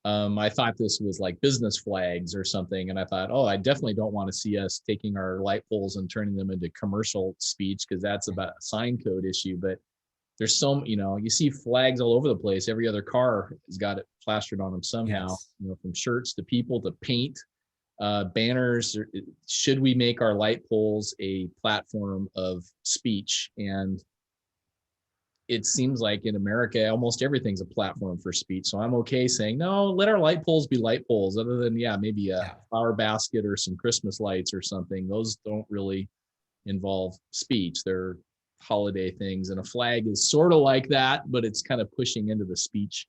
I thought this was like business flags or something. And I thought, I definitely don't want to see us taking our light poles and turning them into commercial speech, because that's about a sign code issue. But there's you see flags all over the place. Every other car has got it plastered on them somehow, Yes. From shirts to people to paint. Banners. Should we make our light poles a platform of speech? And it seems like in America, almost everything's a platform for speech. So I'm okay saying, no, let our light poles be light poles, other than, maybe a flower basket or some Christmas lights or something. Those don't really involve speech. They're holiday things. And a flag is sort of like that, but it's kind of pushing into the speech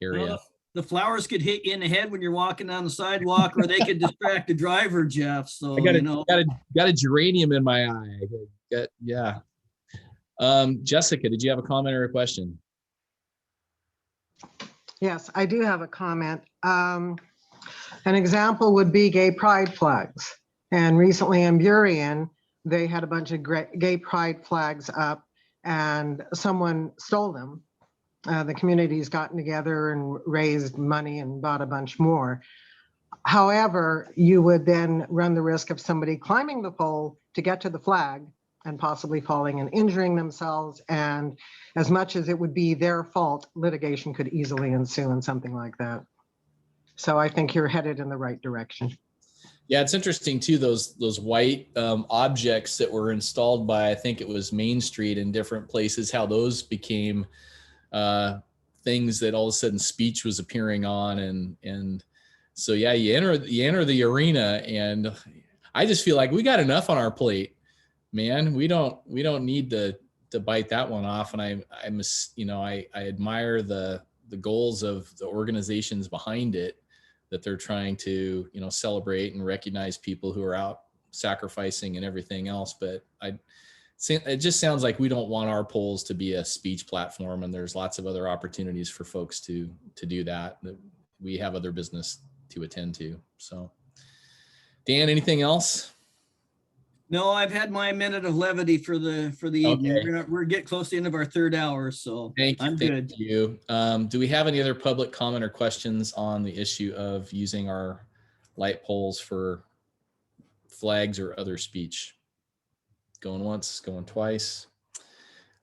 area. Well, the flowers could hit you in the head when you're walking down the sidewalk, or they could distract the driver, Jeff. So I got a geranium in my eye. Yeah. Jessica, did you have a comment or a question? Yes, I do have a comment. An example would be gay pride flags. And recently in Burien, they had a bunch of gay pride flags up, and someone stole them. The community's gotten together and raised money and bought a bunch more. However, you would then run the risk of somebody climbing the pole to get to the flag and possibly falling and injuring themselves. And as much as it would be their fault, litigation could easily ensue in something like that. So I think you're headed in the right direction. Yeah, it's interesting too, those white objects that were installed by, I think it was Main Street in different places, how those became things that all of a sudden speech was appearing on. And so, yeah, you enter the arena, and I just feel like we got enough on our plate, man. We don't need to bite that one off. And I admire the goals of the organizations behind it, that they're trying to, celebrate and recognize people who are out sacrificing and everything else. But it just sounds like we don't want our polls to be a speech platform, and there's lots of other opportunities for folks to do that we have other business to attend to. So, Dan, anything else? No, I've had my minute of levity for the evening. We're getting close to the end of our third hour, so I'm good. Thank you. Do we have any other public comment or questions on the issue of using our light poles for flags or other speech? Going once, going twice.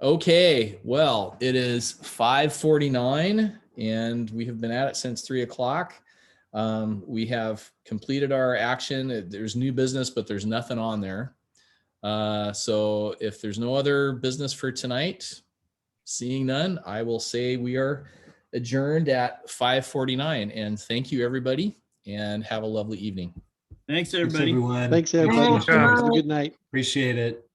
Okay, well, it is 5:49 and we have been at it since 3 o'clock. We have completed our action. There's new business, but there's nothing on there. So if there's no other business for tonight, seeing none, I will say we are adjourned at 5:49. And thank you, everybody, and have a lovely evening. Thanks, Thanks, everybody. everyone. Thanks, everybody. Thanks, guys. Have a good night. Appreciate it.